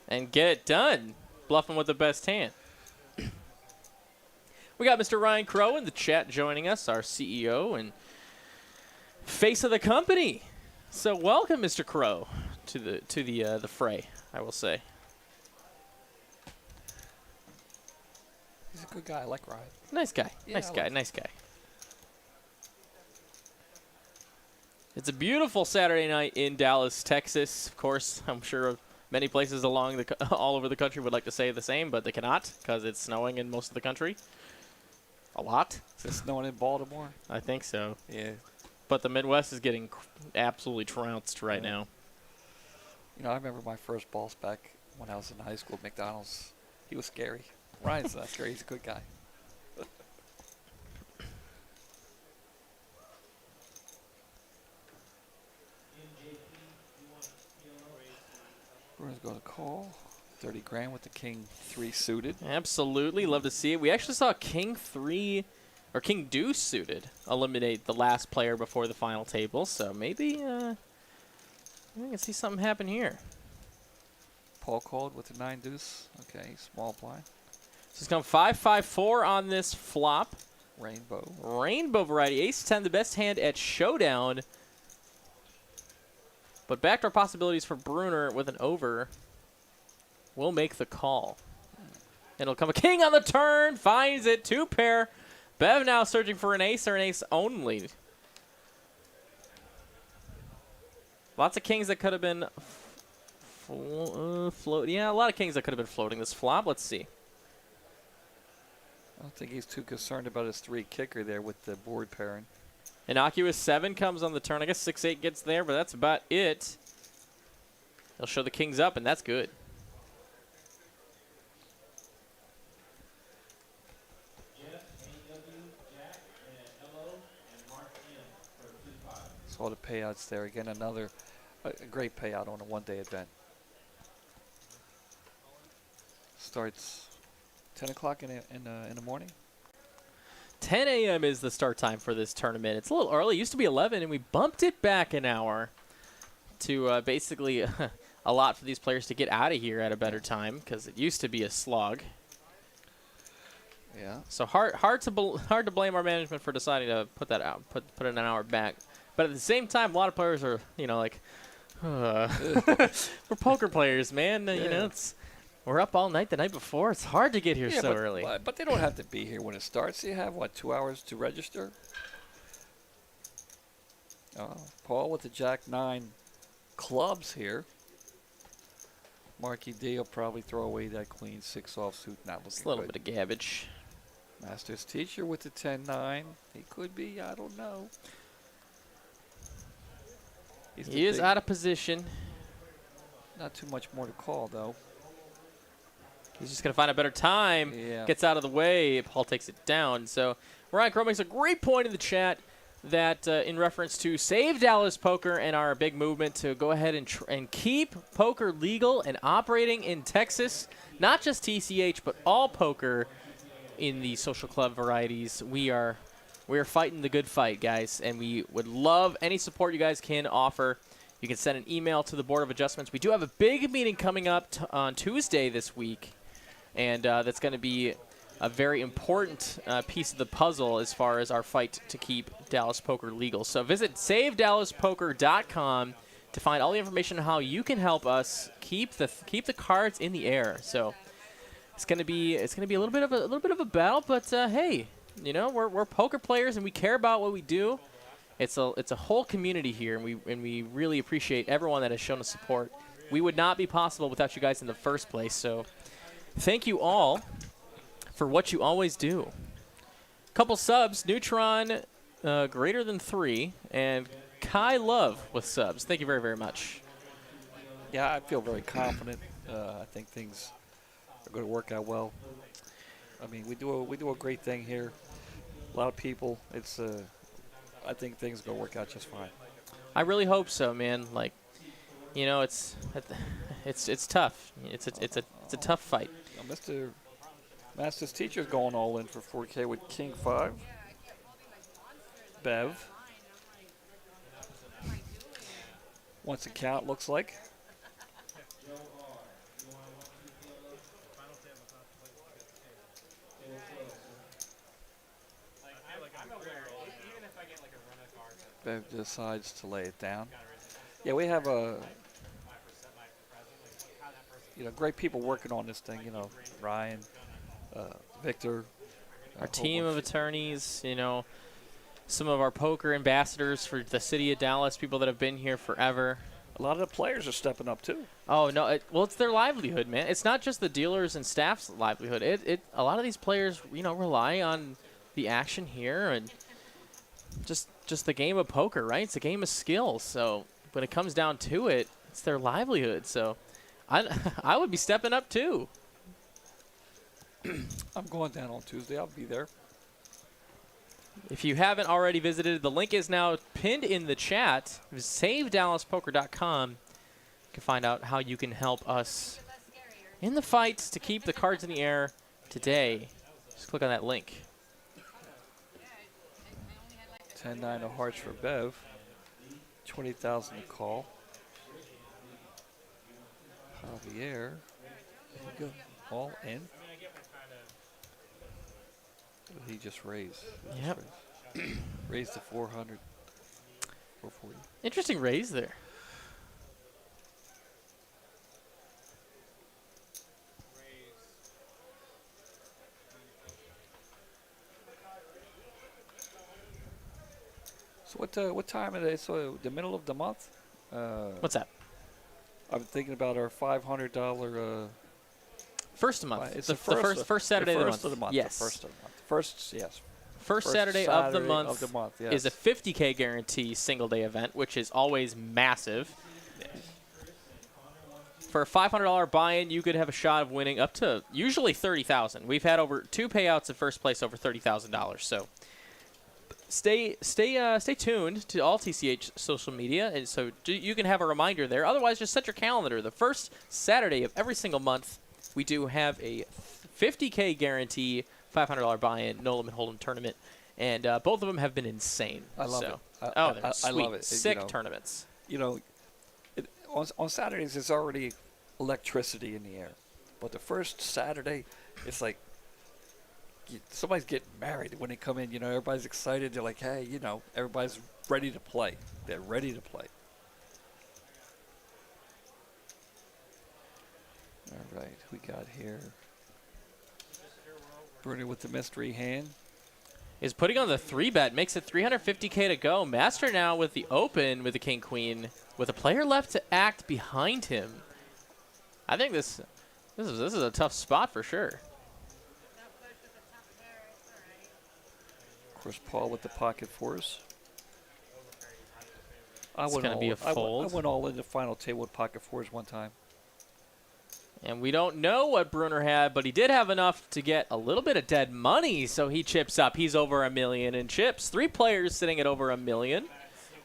And get it done. Bluffing with the best hand. We got Mr. Ryan Crow in the chat joining us, our CEO and face of the company. So welcome, Mr. Crow, to the fray, I will say. He's a good guy. I like Ryan. Nice guy. Yeah, Nice guy. It's a beautiful Saturday night in Dallas, Texas. Of course, I'm sure many places all over the country would like to say the same, but they cannot because it's snowing in most of the country. A lot? Is it snowing in Baltimore? I think so. Yeah. But the Midwest is getting absolutely trounced right now. You know, I remember my first boss back when I was in high school at McDonald's. He was scary. Ryan's not scary. He's a good guy. Bruno's going to call. 30 grand with the King 3 suited. Absolutely. Love to see it. We actually saw King 3 or King Deuce suited eliminate the last player before the final table. So maybe we can see something happen here. Paul called with the 9 deuce. Okay, small blind. So it's gone 5-5-4 on this flop. Rainbow. Rainbow variety. Ace-10, the best hand at Showdown. But backdoor possibilities for Bruner with an over. Will make the call. And it'll come a king on the turn. Finds it. 2 pair. Bev now searching for an ace or an ace only. Lots of kings that could have been floating. Yeah, a lot of kings that could have been floating this flop. Let's see. I don't think he's too concerned about his 3 kicker there with the board pairing. Innocuous 7 comes on the turn. I guess 6-8 gets there, but that's about it. He'll show the kings up, and that's good. Saw the payouts there. Again, another a great payout on a one-day event. Starts 10 o'clock in the morning. 10 a.m. is the start time for this tournament. It's a little early. It used to be 11, and we bumped it back an hour to basically a lot for these players to get out of here at a better time because it used to be a slog. Yeah. So hard to blame our management for deciding to put that out, put it an hour back. But at the same time, a lot of players are, like, we're poker players, man. You know, we're up all night the night before. It's hard to get here so early. But they don't have to be here when it starts. You have, 2 hours to register? Oh, Paul with the Jack-9 clubs here. Marky D will probably throw away that Queen 6 offsuit. Not looking It's a little good. bit of garbage. Master's teacher with the 10-9. He could be, I don't know. He is out of position. Not too much more to call, though. He's just going to find a better time. Yeah. Gets out of the way. Paul takes it down. So Ryan Crow makes a great point in the chat that in reference to Save Dallas Poker and our big movement to go ahead and keep poker legal and operating in Texas. Not just TCH, but all poker in the social club varieties. We are fighting the good fight, guys, and we would love any support you guys can offer. You can send an email to the Board of Adjustments. We do have a big meeting coming up on Tuesday this week, and that's going to be a very important piece of the puzzle as far as our fight to keep Dallas Poker legal. So visit SaveDallasPoker.com to find all the information on how you can help us keep the cards in the air. So it's going to be a little bit of a battle, but hey. We're poker players and we care about what we do. It's a whole community here, and we really appreciate everyone that has shown us support. We would not be possible without you guys in the first place. So thank you all for what you always do. Couple subs, Neutron greater than 3, and Kai Love with subs. Thank you very, very much. Yeah, I feel very confident. I think things are going to work out well. I mean, we do a great thing here. A lot of people. I think things are going to work out just fine. I really hope so, man. Like, it's tough. It's a tough fight. Mr. Master's teacher's going all in for 4K with King 5. Bev. Wants to count, looks like. Bev decides to lay it down. Yeah, we have great people working on this thing. Ryan, Victor, our team of attorneys. Some of our poker ambassadors for the city of Dallas, people that have been here forever. A lot of the players are stepping up too. Oh no! It's their livelihood, man. It's not just the dealers and staff's livelihood. A lot of these players, rely on the action here, and just the game of poker, right? It's a game of skill. So when it comes down to it, it's their livelihood. So I would be stepping up too. I'm going down on Tuesday. I'll be there. If you haven't already visited, the link is now pinned in the chat. SaveDallasPoker.com. You can find out how you can help us in the fights to keep the cards in the air today. Just click on that link. 10-9 of hearts for Bev. 20,000 to call. Javier. There you go. All in. He just raised. Yep. Raised to 400. 440. Interesting raise there. So what time is it? So the middle of the month? What's that? I'm thinking about our $500. First of the month. It's the first Saturday the of first the month. of the month. Yes. The first of the month. First, yes. First Saturday of the Saturday month, yes. is a 50K guarantee single day event, which is always massive. For a $500 buy-in, you could have a shot of winning up to usually $30,000. We've had over 2 payouts at first place over $30,000. So stay tuned to all TCH social media, and so you can have a reminder there. Otherwise, just set your calendar. The first Saturday of every single month, we do have a 50K guarantee, $500 buy-in, no limit hold'em tournament, and both of them have been insane. I love so. it. They're I love it. Sick tournaments. You know, on Saturdays there's already electricity in the air, but the first Saturday, it's like somebody's getting married when they come in. You know, everybody's excited. They're like, hey, you know, everybody's ready to play. They're ready to play. All right, we got here. Bruner with the mystery hand. Is putting on the 3-bet, makes it 350K to go. Master now with the open with the king-queen, with a player left to act behind him. I think this is a tough spot for sure. Of course, Paul with the pocket fours. It's going to be a fold. I went all in the final table with pocket fours one time. And we don't know what Bruner had, but he did have enough to get a little bit of dead money, so he chips up. He's over $1 million in chips. 3 players sitting at over $1 million.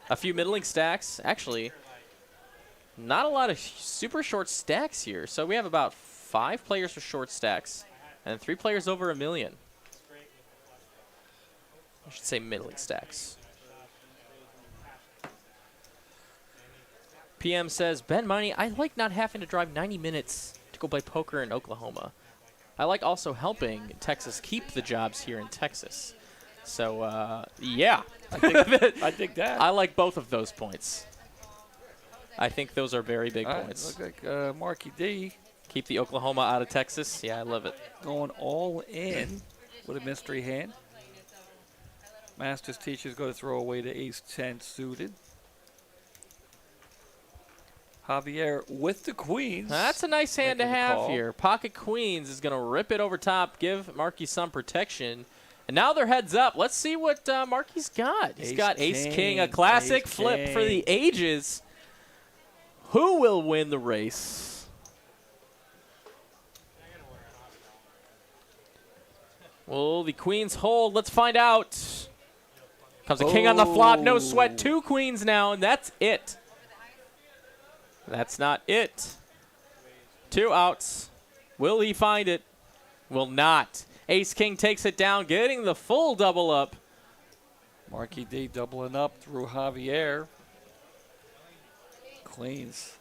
A few middling stacks. Actually, not a lot of super short stacks here. So we have about 5 players for short stacks and 3 players over $1 million. I should say middling stacks. PM says, Ben Money, I like not having to drive 90 minutes to go play poker in Oklahoma. I like also helping Texas keep the jobs here in Texas. So, yeah. I think that. I like both of those points. I think those are very big points. Look like Marky D. Keep the Oklahoma out of Texas. Yeah, I love it. Going all in with a mystery hand. Masters teacher's going to throw away the ace-10 suited. Javier with the queens. That's a nice hand to have here. Pocket queens is going to rip it over top, give Marky some protection. And now they're heads up. Let's see what Marky's got. He's got ace-king, a classic flip for the ages. Who will win the race? Will the queens hold? Let's find out. Comes a king on the flop. No sweat. 2 queens now, and that's it. That's not it. 2 outs. Will he find it? Will not. Ace-king takes it down, getting the full double up. Marky D doubling up through Javier. Queens.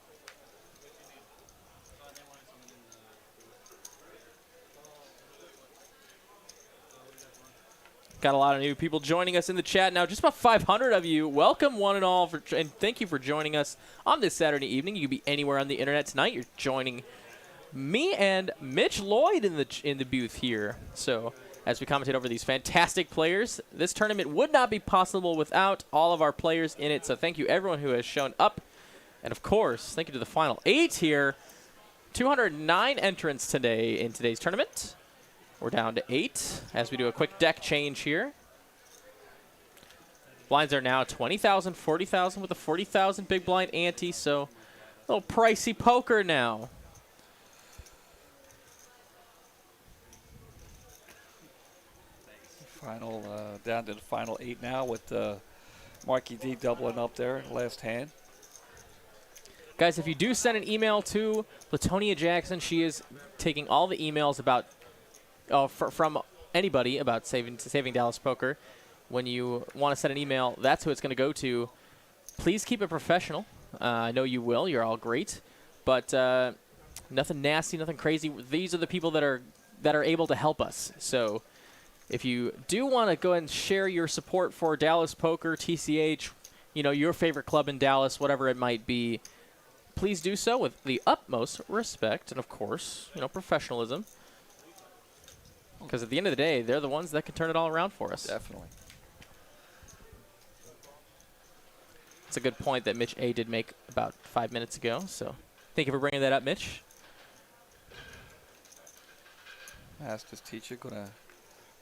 Got a lot of new people joining us in the chat now. Just about 500 of you. Welcome, one and all, and thank you for joining us on this Saturday evening. You can be anywhere on the internet tonight. You're joining me and Mitch Lloyd in the booth here. So as we commentate over these fantastic players, this tournament would not be possible without all of our players in it. So thank you, everyone who has shown up. And, of course, thank you to the final 8 here. 209 entrants today in today's tournament. We're down to 8 as we do a quick deck change here. Blinds are now 20,000, 40,000 with a 40,000 big blind ante, so a little pricey poker now. Final, down to the final 8 now with Marky D doubling up there in the last hand. Guys, if you do send an email to Latonia Jackson, she is taking all the emails about from anybody about saving Dallas Poker. When you want to send an email, that's who it's going to go to. Please keep it professional. I know you will. You're all great. But nothing nasty, nothing crazy. These are the people that are able to help us. So if you do want to go and share your support for Dallas Poker, TCH, your favorite club in Dallas, whatever it might be, please do so with the utmost respect and, of course, professionalism. Because at the end of the day, they're the ones that can turn it all around for us. Definitely. It's a good point that Mitch A. did make about 5 minutes ago. So thank you for bringing that up, Mitch. Master's teacher going to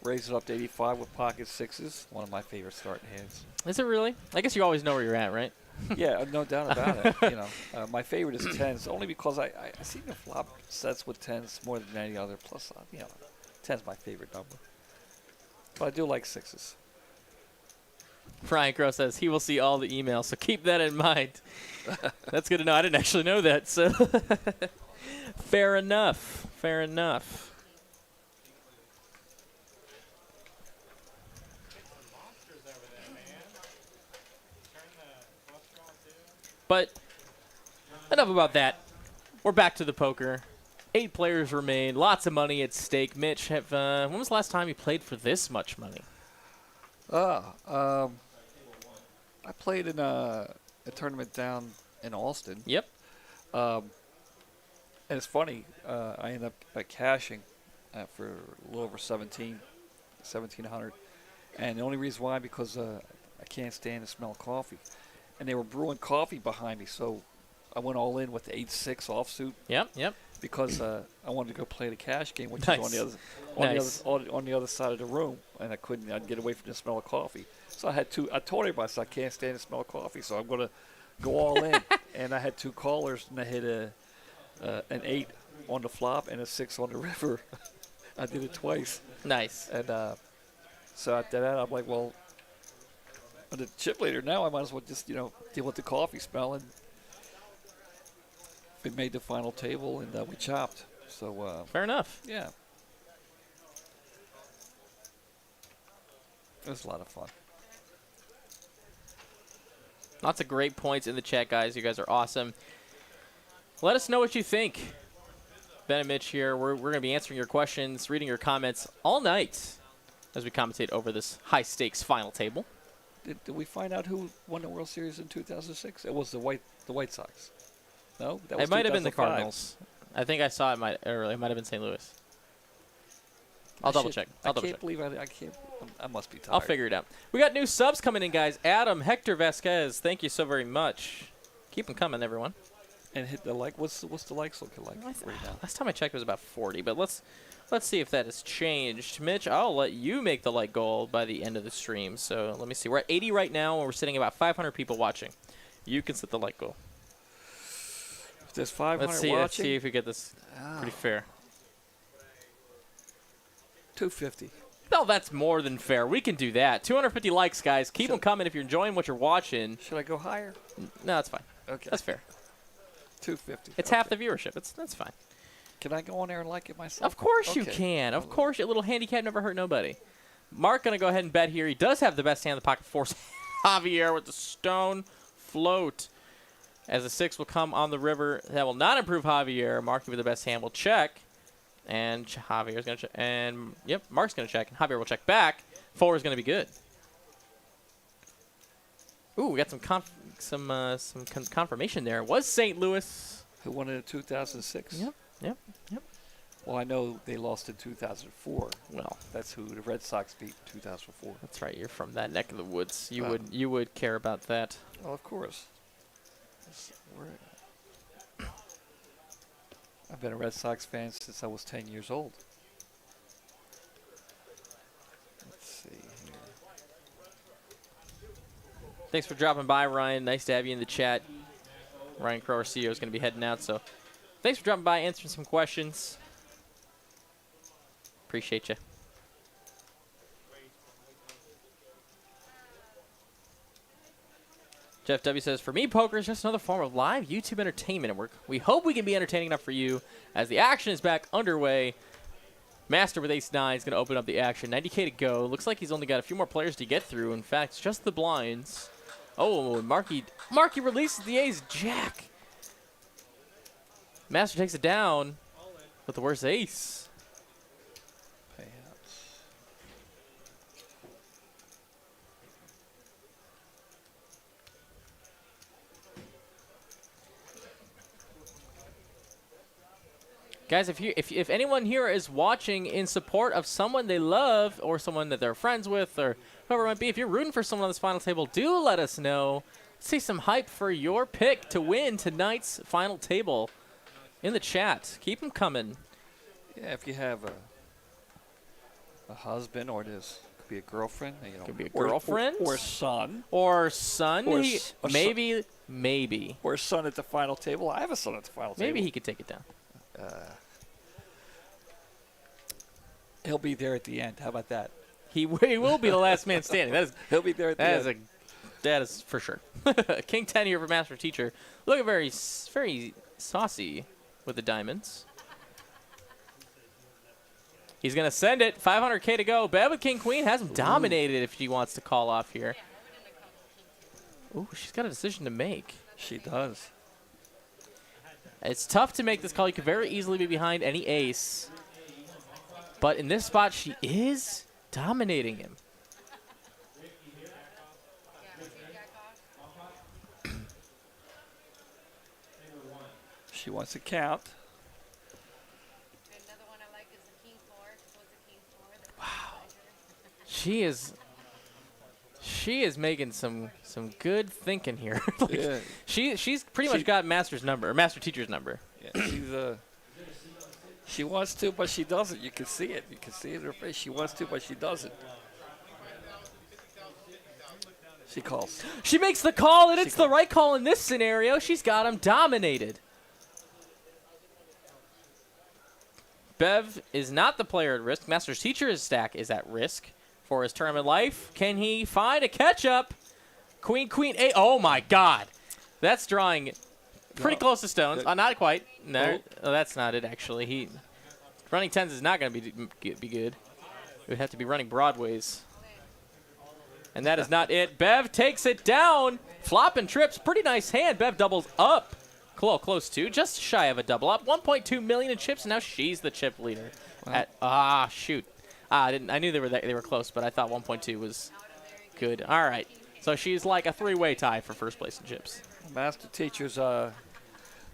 raise it up to 85 with pocket sixes. One of my favorite starting hands. Is it really? I guess you always know where you're at, right? Yeah, no doubt about it. My favorite is tens, only because I seem to flop sets with tens more than any other. Plus, ten's my favorite number. But I do like sixes. Brian Crow says he will see all the emails, so keep that in mind. That's good to know. I didn't actually know that, so fair enough. Fair enough. But enough about that. We're back to the poker. 8 players remain. Lots of money at stake. Mitch, when was the last time you played for this much money? I played in a tournament down in Austin. Yep. And it's funny. I ended up cashing for a little over 1,700. And the only reason why, because I can't stand the smell of coffee. And they were brewing coffee behind me, so I went all in with the 8-6 offsuit. Yep. Because I wanted to go play the cash game, which Nice. is on the other side of the room, and I'd get away from the smell of coffee. So I told everybody, I can't stand the smell of coffee, so I'm going to go all in. And I had 2 callers, and I hit an 8 on the flop and a 6 on the river. I did it twice. Nice. And so after that, I'm like, well, on the chip later now, I might as well just, deal with the coffee smell. And we made the final table, and we chopped. So fair enough. Yeah. It was a lot of fun. Lots of great points in the chat, guys. You guys are awesome. Let us know what you think. Ben and Mitch here. We're going to be answering your questions, reading your comments all night as we commentate over this high-stakes final table. Did we find out who won the World Series in 2006? It was the White Sox. No, that was it might have been the 2005. Cardinals. I think I saw it it might have been St. Louis. I'll double check. I can't believe I can't. I must be tired. I'll figure it out. We got new subs coming in, guys. Adam, Hector Vasquez, thank you so very much. Keep them coming, everyone. And hit the like. What's the likes looking like right now? Last time I checked, it was about 40. But let's see if that has changed. Mitch, I'll let you make the like goal by the end of the stream. So let me see. We're at 80 right now, and we're sitting about 500 people watching. You can set the like goal. If there's 500 Let's watching. Let's see if we get this pretty fair. 250. No, that's more than fair. We can do that. 250 likes, guys. Keep them coming if you're enjoying what you're watching. Should I go higher? No, that's fine. Okay. That's fair. 250. It's half the viewership. That's fine. Can I go on there and like it myself? Of course you can. Of course. Your little handicap never hurt nobody. Mark going to go ahead and bet here. He does have the best hand in the pocket. Force Javier with the stone float. As a 6 will come on the river. That will not improve Javier. Mark with the best hand will check. And Javier's going to check. And, yep, Mark's going to check. And Javier will check back. 4 is going to be good. Ooh, we got some confirmation there. It was St. Louis. Who won it in 2006? Yep. Well, I know they lost in 2004. Well, that's who the Red Sox beat in 2004. That's right. You're from that neck of the woods. You would care about that. Well, of course. I've been a Red Sox fan since I was 10 years old. Thanks for dropping by, Ryan. Nice to have you in the chat. Ryan Crow, our CEO, is going to be heading out, so thanks for dropping by, answering some questions. Appreciate you. Jeff W. says, for me, poker is just another form of live YouTube entertainment. And we hope we can be entertaining enough for you as the action is back underway. Master with ace-9 is going to open up the action. 90K to go. Looks like he's only got a few more players to get through. In fact, it's just the blinds. Oh, Marky releases the ace-jack. Master takes it down with the worst ace. Payouts. Guys, if anyone here is watching in support of someone they love or someone that they're friends with or whoever it might be, if you're rooting for someone on this final table, do let us know. Let's see some hype for your pick to win tonight's final table in the chat. Keep them coming. Yeah, if you have a husband, or this could be a girlfriend, you know, Could be a girlfriend. or son, Or son. Or He- s- or maybe. or a son at the final table. I have a son at the final table. Maybe he could take it down. He'll be there at the end. How about that? He will be the last man standing. He'll be there at the end. That is for sure. King 10 here for Master Teacher. Looking very saucy with the diamonds. He's going to send it. 500K to go. Bev with King Queen has him dominated if she wants to call off here. Ooh, she's got a decision to make. She does. It's tough to make this call. You could very easily be behind any ace. But in this spot, she is dominating him. She wants to count. She is making some good thinking here. Like, Yeah. she's pretty much got Master's number, or Master Teacher's number. Yeah, she wants to, but she doesn't. You can see it. You can see it in her face. She wants to, but she doesn't. She calls. She makes the call, and it's the right call in this scenario. She's got him dominated. Bev is not the player at risk. Master's Teacher's stack is at risk for his tournament life. Can he find a catch-up? Queen, 8. Oh, my God. That's drawing pretty close to stones. Not quite. No, that's not it, actually. Running 10s is not going to be good. It would have to be running broadways. And that is not it. Bev takes it down. Flop and trips. Pretty nice hand. Bev doubles up. Close to. Just shy of a double up. 1.2 million in chips, and now she's the chip leader. Wow. Shoot. I knew they were close, but I thought 1.2 was good. All right. So she's like a three-way tie for first place in chips. Master Teacher's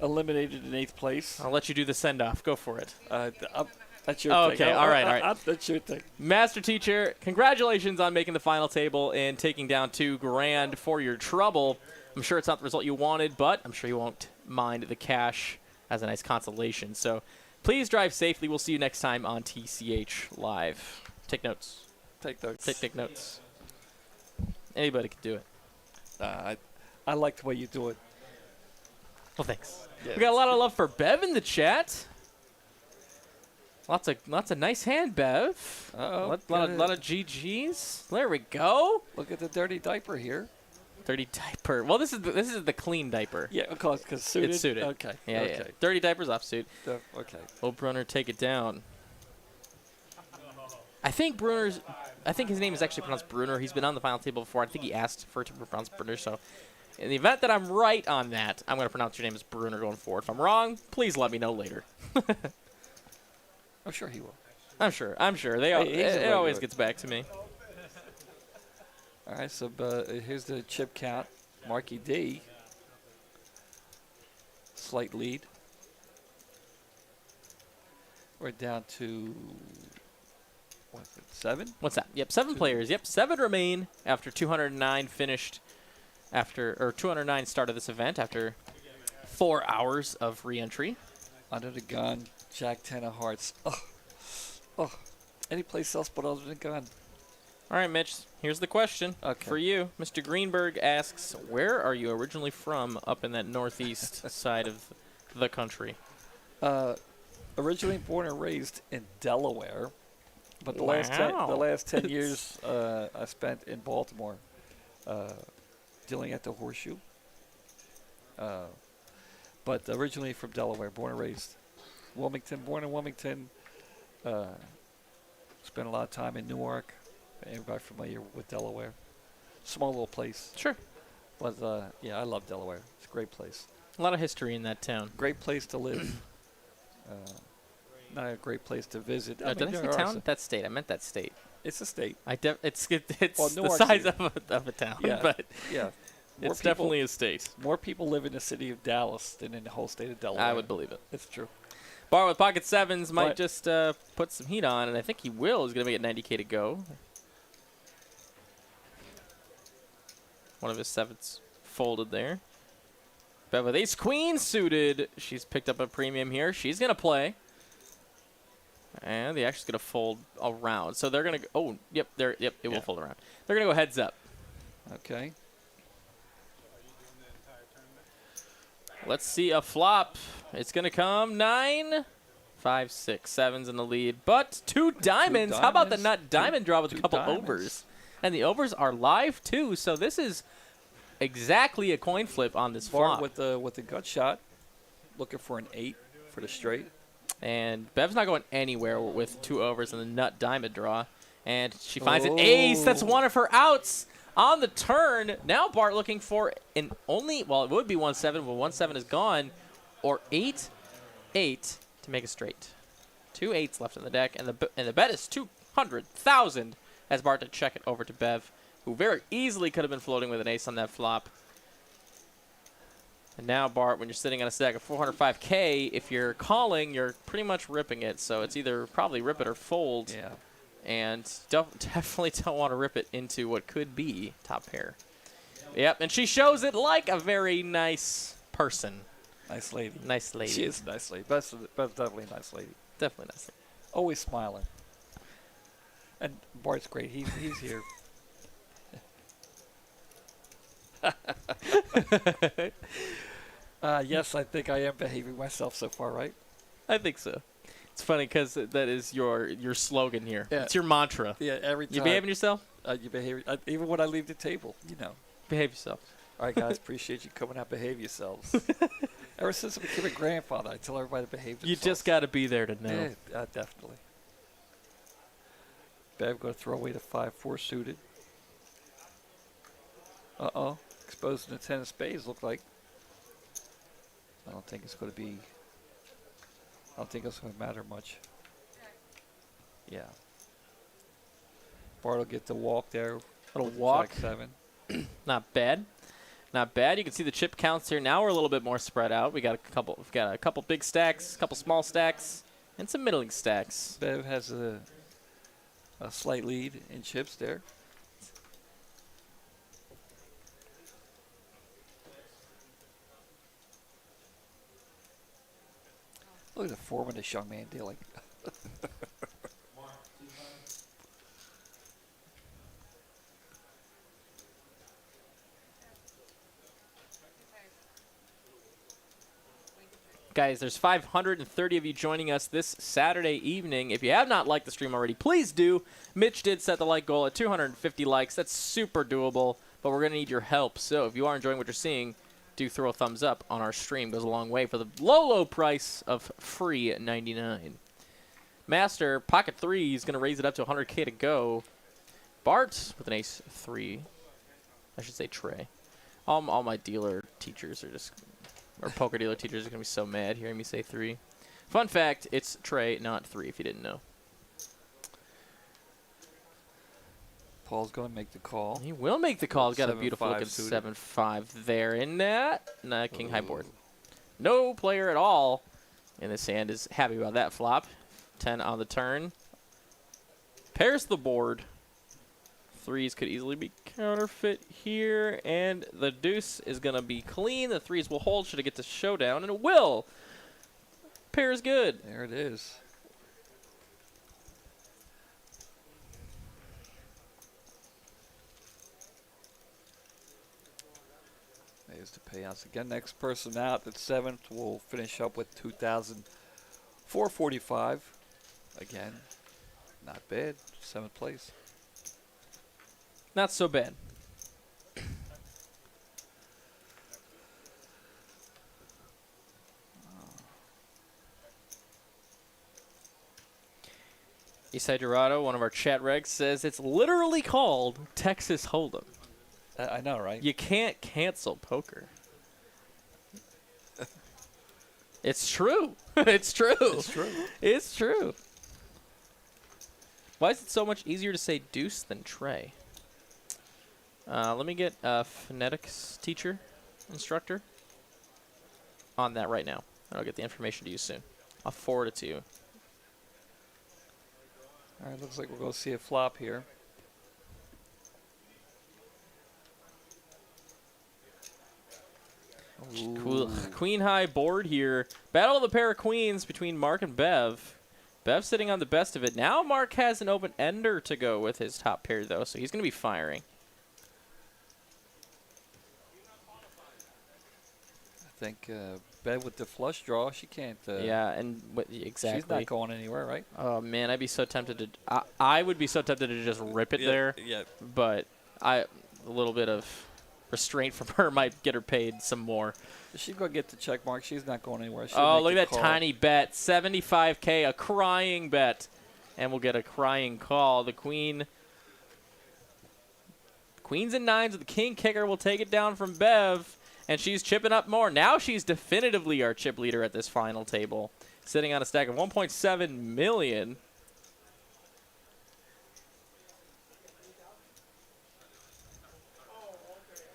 eliminated in 8th place. I'll let you do the send-off. Go for it. That's your thing. Okay, all right. That's your thing. Master Teacher, congratulations on making the final table and taking down $2 grand for your trouble. I'm sure it's not the result you wanted, but I'm sure you won't mind the cash as a nice consolation. So please drive safely. We'll see you next time on TCH Live. Take notes. Take notes. Take notes. Anybody can do it. I like the way you do it. Well, thanks. Yeah. We got a lot of love for Bev in the chat. Lots of nice hand, Bev. Uh-oh. Lot of GGs. There we go. Look at the dirty diaper here. Dirty diaper. Well, this is the clean diaper. Yeah, because suited. It's suited. Okay. Yeah, okay. yeah. Dirty diaper's off suit. Okay. Will Brunner take it down? I think his name is actually pronounced Brunner. He's been on the final table before. I think he asked for it to be pronounced Brunner. So, in the event that I'm right on that, I'm going to pronounce your name as Brunner going forward. If I'm wrong, please let me know later. I'm sure he will. I'm sure. It always gets back to me. All right, so here's the chip count. Marky D. Slight lead. We're down to, what's it, 7? What's that? Yep, 7 players. Yep, 7 remain after 209 finished or 209 started this event after 4 hours of re-entry. Under the gun, Jack 10 of hearts. Oh. Any place else but under the gun. All right, Mitch, here's the question for you. Mr. Greenberg asks, where are you originally from up in that northeast side of the country? Originally born and raised in Delaware, but the last 10 years I spent in Baltimore, dealing at the Horseshoe. But originally from Delaware, born and raised. Wilmington, born in Wilmington. Spent a lot of time in Newark. Everybody familiar with Delaware? Small little place. Sure. But yeah, I love Delaware. It's a great place. A lot of history in that town. Great place to live. Not a great place to visit. Did I say town? That state. I meant that state. It's a state. It's well, the size of a town. Yeah. But yeah. It's definitely a state. More people live in the city of Dallas than in the whole state of Delaware. I would believe it. It's true. Bar with pocket sevens might just put some heat on, and I think he will. He's going to make it 90K to go. One of his sevens folded there. Bev with ace queen suited. She's picked up a premium here. She's going to play. And the action's going to fold around. So they're going to go. Oh, yep, it will fold around. They're going to go heads up. Okay. Let's see a flop. It's going to come 9, 5, 6, 7's in the lead. But two diamonds. How about the nut diamond draw with a couple overs? And the overs are live, too. So this is exactly a coin flip on this flop. With the gut shot, looking for an 8 for the straight. And Bev's not going anywhere with two overs and the nut diamond draw. And she finds an ace. That's one of her outs on the turn. Now Bart looking for an only, well, it would be 1-7, but 1-7 is gone. Or 8-8 to make a straight. 2 8s left in the deck. And the bet is 200,000 as Bart to check it over to Bev, who very easily could have been floating with an ace on that flop. And now, Bart, when you're sitting on a stack of 405K, if you're calling, you're pretty much ripping it. So it's either probably rip it or fold. Yeah. And definitely don't want to rip it into what could be top pair. Yep, and she shows it like a very nice person. Nice lady. Nice lady. She is a nice lady. Bev's definitely a nice lady. Definitely nice lady. Always smiling. And Bart's great. He's here. Yes, I think I am behaving myself so far, right? I think so. It's funny because that is your slogan here. Yeah. It's your mantra. Yeah, every time. You behaving yourself? You behave. Even when I leave the table, you know. Behave yourself. All right, guys. Appreciate you coming out. Behave yourselves. Ever since I became a grandfather, I tell everybody to behave themselves. You just got to be there to know. Yeah, definitely. Bev going to throw away the 5-4 suited. Uh-oh. Exposing the 10 of spades, look like. I don't think it's going to be... I don't think it's going to matter much. Yeah. Bart will get the walk there. Little walk. Jack 7. Not bad. Not bad. You can see the chip counts here. Now we're a little bit more spread out. We've got a couple big stacks, a couple small stacks, and some middling stacks. Bev has a slight lead in chips there. Look at the form of this young man dealing. Guys, there's 530 of you joining us this Saturday evening. If you have not liked the stream already, please do. Mitch did set the like goal at 250 likes. That's super doable, but we're going to need your help. So if you are enjoying what you're seeing, do throw a thumbs up on our stream. Goes a long way for the low price of free at $99. Master, pocket 3 is going to raise it up to 100K to go. Bart with an ace 3. I should say Trey. All my dealer teachers are just... Or poker dealer teachers are going to be so mad hearing me say 3. Fun fact, it's Trey, not 3, if you didn't know. Paul's going to make the call. He will make the call. He's got a beautiful looking suited. 7-5 there in that. King high board. No player at all in this hand is happy about that flop. 10 on the turn. Pairs the board. 3s could easily be counterfeit here, and the deuce is going to be clean. The 3s will hold should it get to showdown, and it will. Pair is good. There it is. Here's the payouts again. Next person out at 7th will finish up with 2,445. Again, not bad. 7th place. Not so bad. Eastside Dorado, one of our chat regs, says it's literally called Texas Hold'em. I know, right? You can't cancel poker. It's true. It's true. It's true. It's true. Why is it so much easier to say deuce than tray? Let me get a phonetics teacher, instructor on that right now. And I'll get the information to you soon. I'll forward it to you. All right, looks like we're going to see a flop here. Cool. Queen high board here. Battle of the pair of queens between Mark and Bev. Bev sitting on the best of it. Now Mark has an open ender to go with his top pair, though, so he's going to be firing. I think Bev with the flush draw, she can't. Yeah, and exactly. She's not going anywhere, right? Oh man, I'd be so tempted to. I would be so tempted to just rip it there. Yeah. But a little bit of restraint from her might get her paid some more. She's going to get the check mark. She's not going anywhere. Oh, look at that tiny bet. 75K, a crying bet. And we'll get a crying call. The queens and nines with the king kicker will take it down from Bev. And she's chipping up more. Now she's definitively our chip leader at this final table. Sitting on a stack of 1.7 million.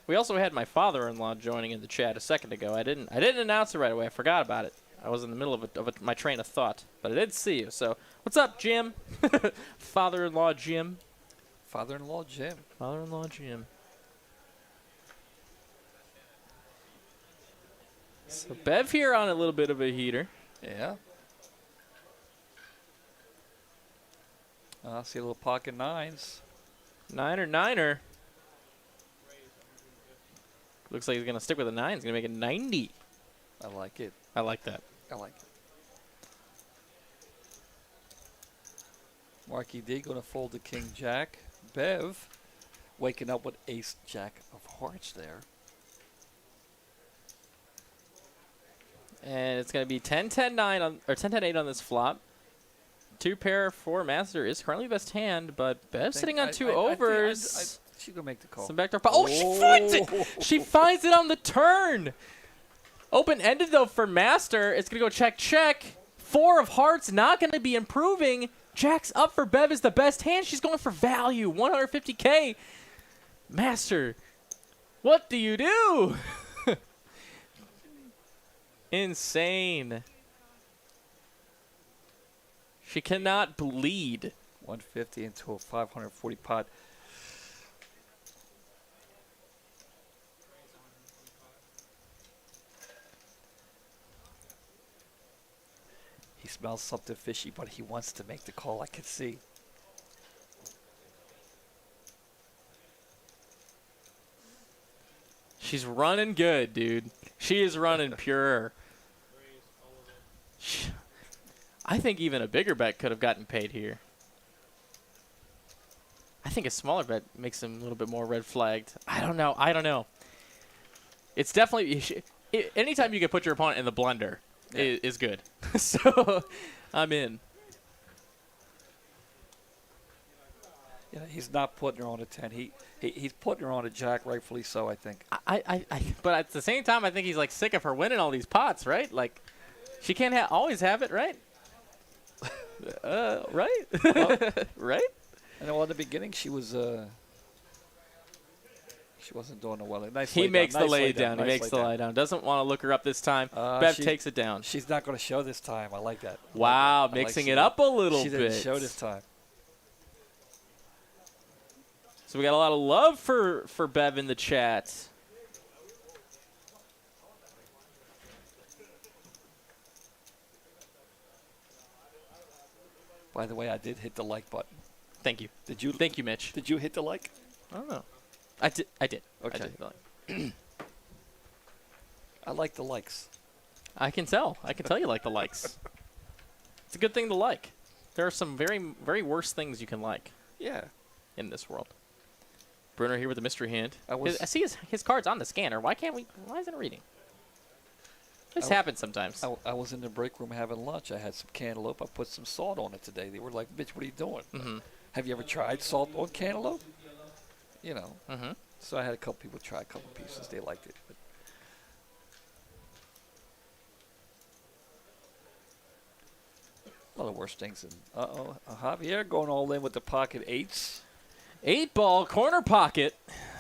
We also had my father-in-law joining in the chat a second ago. I didn't announce it right away. I forgot about it. I was in the middle of my train of thought, but I did see you. So, what's up, Jim? Father-in-law Jim. Father-in-law Jim. Father-in-law Jim. So Bev here on a little bit of a heater. Yeah. I see a little pocket nines. Niner. Looks like he's going to stick with a 9. He's going to make it 90. I like it. I like that. I like it. Marky D going to fold the king jack. Bev waking up with ace jack of hearts there. And it's going to be 10-10-9 on or 10-10-8 on this flop. 2 pair 4 master is currently best hand, but Bev's sitting on 2 overs. She's going to make the call. Some backdoor. Oh, she finds it! She finds it on the turn. Open-ended, though, for master. It's going to go check. 4 of hearts, not going to be improving. Jack's up for Bev is the best hand. She's going for value, 150K. Master, what do you do? Insane. She cannot bleed. 150 into a 540 pot. He smells something fishy, but he wants to make the call, I can see. She's running good, dude. She is running pure. I think even a bigger bet could have gotten paid here. I think a smaller bet makes him a little bit more red flagged. I don't know. It's definitely... anytime you can put your opponent in the blender is good. So, I'm in. Yeah, he's not putting her on a 10. He's putting her on a jack, rightfully so, I think. But at the same time, I think he's like sick of her winning all these pots, right? Like, she can't always have it, right? Right? Well, right? And well, in the beginning, she was she wasn't doing it well. Nice he makes the lay down. down. He makes the lay down. Doesn't want to look her up this time. Bev takes it down. She's not going to show this time. I like that. Wow, mixing it up a little bit. She didn't show this time. So we got a lot of love for Bev in the chat. By the way, I did hit the like button. Thank you. Did you? Thank you, Mitch. Did you hit the like? I don't know. I did. Okay. I did hit the like. I like the likes. I can tell. I can tell you like the likes. It's a good thing to like. There are some very, very worse things you can like Yeah. in this world. Bruner here with the mystery hand. I see his card's on the scanner. Why can't we? Why isn't it reading? This happens sometimes. I was in the break room having lunch. I had some cantaloupe. I put some salt on it today. They were like, "Bitch, what are you doing? Mm-hmm. Have you ever tried salt on cantaloupe?" You know. Mm-hmm. So I had a couple people try a couple pieces. They liked it. But one of the worst things. Javier going all in with the pocket eights. 8-ball corner pocket.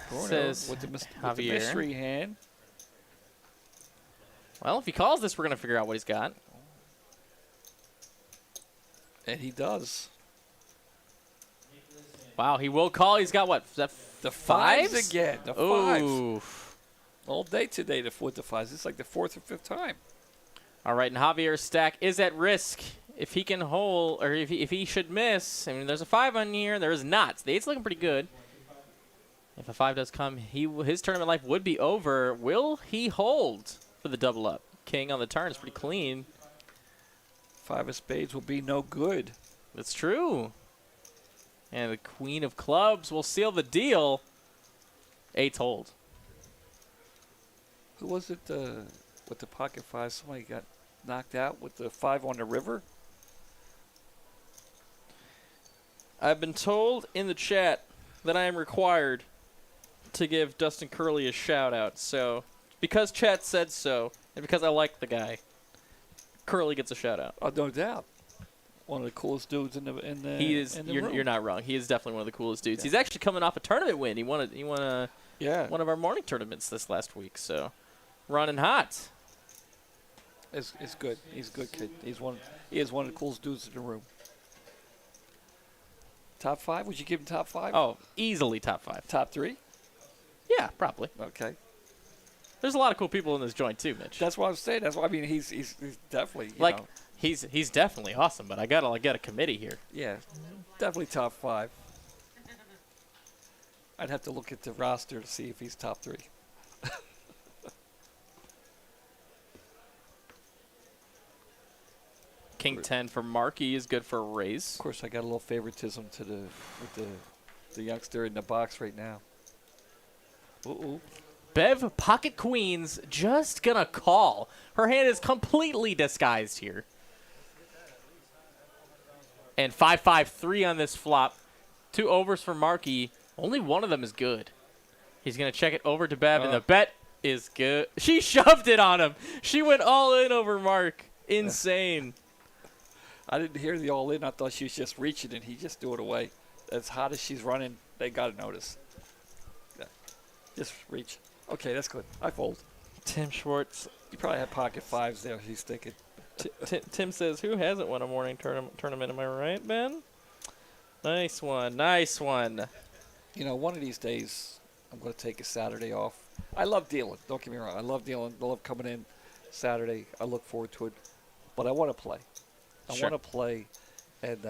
Corner Says with the Javier. mystery hand. Well, if he calls this, we're gonna figure out what he's got. And he does. Wow, he will call. He's got what? Is that The fives fives again. The Ooh. fives. All day today with the fives. It's like the fourth or fifth time. All right, and Javier's stack is at risk. If he can hold, or if he should miss, I mean, there's a 5 on here. There is not. The 8's looking pretty good. If a 5 does come, his tournament life would be over. Will he hold for the double up? King on the turn is pretty clean. 5 of spades will be no good. That's true. And the queen of clubs will seal the deal. 8's hold. Who was it with the pocket 5? Somebody got knocked out with the 5 on the river? I've been told in the chat that I am required to give Dustin Curley a shout out. So, because chat said so, and because I like the guy, Curley gets a shout out. Oh, no doubt. One of the coolest dudes in the He is. in the You're, room. you're not wrong. He is definitely one of the coolest dudes. Yeah. He's actually coming off a tournament win. He won Yeah. one of our morning tournaments this last week. So, running hot. It's good. He's a good kid. He is one of the coolest dudes in the room. Top 5? Would you give him top 5? Oh, easily top 5. Top 3? Yeah, probably. Okay. There's a lot of cool people in this joint too, Mitch. That's what I'm saying. That's what I mean. He's definitely like know, he's definitely awesome, but I gotta get a committee here. yeah, definitely top 5. I'd have to look at the roster to see if he's top 3. King 10 for Markey is good for a raise. Of course, I got a little favoritism to with the youngster in the box right now. Uh-oh. Bev pocket queens just gonna call. Her hand is completely disguised here. And 5-5-3 on this flop. 2 overs for Markey. Only one of them is good. He's gonna check it over to Bev, and the bet is good. She shoved it on him. She went all in over Mark. Insane. I didn't hear the all in. I thought she was just reaching, and he just threw it away. As hot as she's running, they got to notice. Yeah. Just reach. Okay, that's good. I fold. Tim Schwartz. You probably had pocket 5s there, he's thinking. Tim says, who hasn't won a morning tournament? Am I right, Ben? Nice one. Nice one. You know, one of these days, I'm going to take a Saturday off. I love dealing. Don't get me wrong. I love dealing. I love coming in Saturday. I look forward to it. But I want to play. I Sure. want to play, and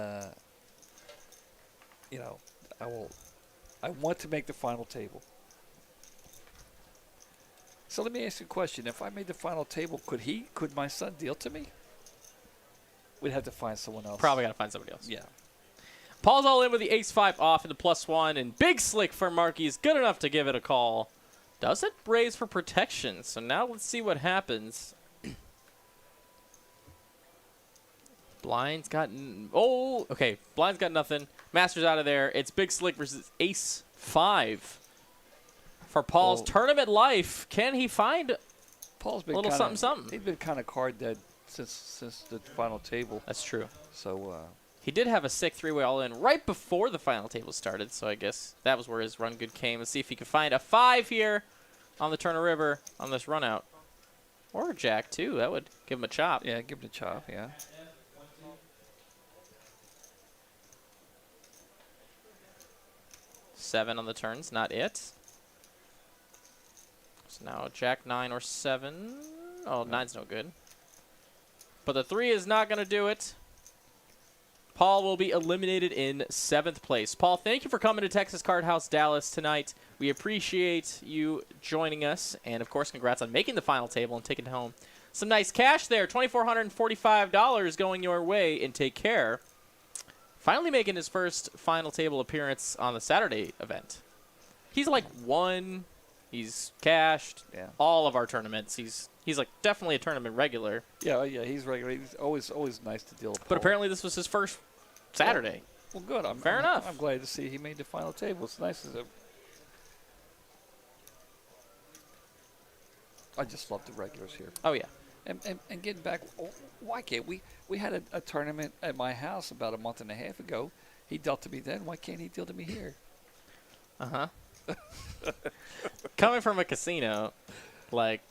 you know, I want to make the final table. So let me ask you a question: if I made the final table, could my son deal to me? We'd have to find someone else. Probably got to find somebody else. Yeah. Paul's all in with the ace-5 off into +1, and big slick for Markey is good enough to give it a call. Does it raise for protection? So now let's see what happens. Blind's got okay. Blind's got nothing. Master's out of there. It's big slick versus ace-5 for Paul's tournament life. Can he find Paul's been a little something? He's been kind of card dead since the final table. That's true. So he did have a sick 3-way all in right before the final table started. So I guess that was where his run good came. Let's see if he can find a 5 here on the Turner River on this run out, or a jack too. That would give him a chop. yeah, give him a chop. Yeah. Seven on the turns, not it. So now jack 9 or 7. Oh, 9's no good. But the 3 is not going to do it. Paul will be eliminated in 7th place. Paul, thank you for coming to Texas Card House Dallas tonight. We appreciate you joining us. And, of course, congrats on making the final table and taking home some nice cash there. $2,445 going your way, and take care. Finally making his first final table appearance on the Saturday event. He's like won. He's cashed all of our tournaments. He's like definitely a tournament regular. Yeah, he's regular. He's always nice to deal with. But apparently this was his first Saturday. Well, good. Fair enough. I'm glad to see he made the final table. It's nice as a. I just love the regulars here. Oh yeah. And getting back, why can't we had a tournament at my house about a month and a half ago. He dealt to me then. Why can't he deal to me here? Uh-huh. Coming from a casino, like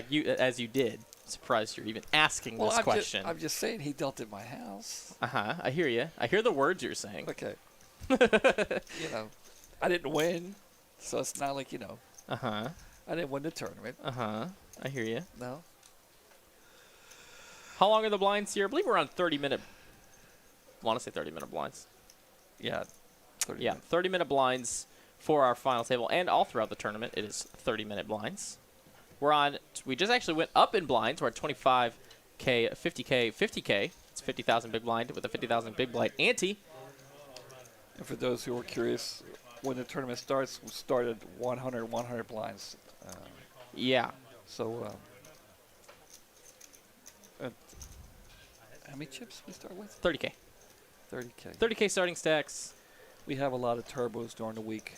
you as you did, surprised you're even asking this question. I'm just saying he dealt at my house. Uh-huh. I hear you. I hear the words you're saying. Okay. I didn't win, so it's not like, Uh-huh. I didn't win the tournament. Uh-huh. I hear you. No. How long are the blinds here? I believe we're on 30-minute. I want to say 30-minute blinds. Yeah. 30 Yeah, 30-minute blinds for our final table, and all throughout the tournament, it is 30-minute blinds. We just actually went up in blinds. We're at 25K, 50K, 50K. It's 50,000 big blind with a 50,000 big blind ante. And for those who are curious, when the tournament starts, we started 100 blinds. Yeah. So, how many chips we start with? 30K. 30K. 30K starting stacks. We have a lot of turbos during the week.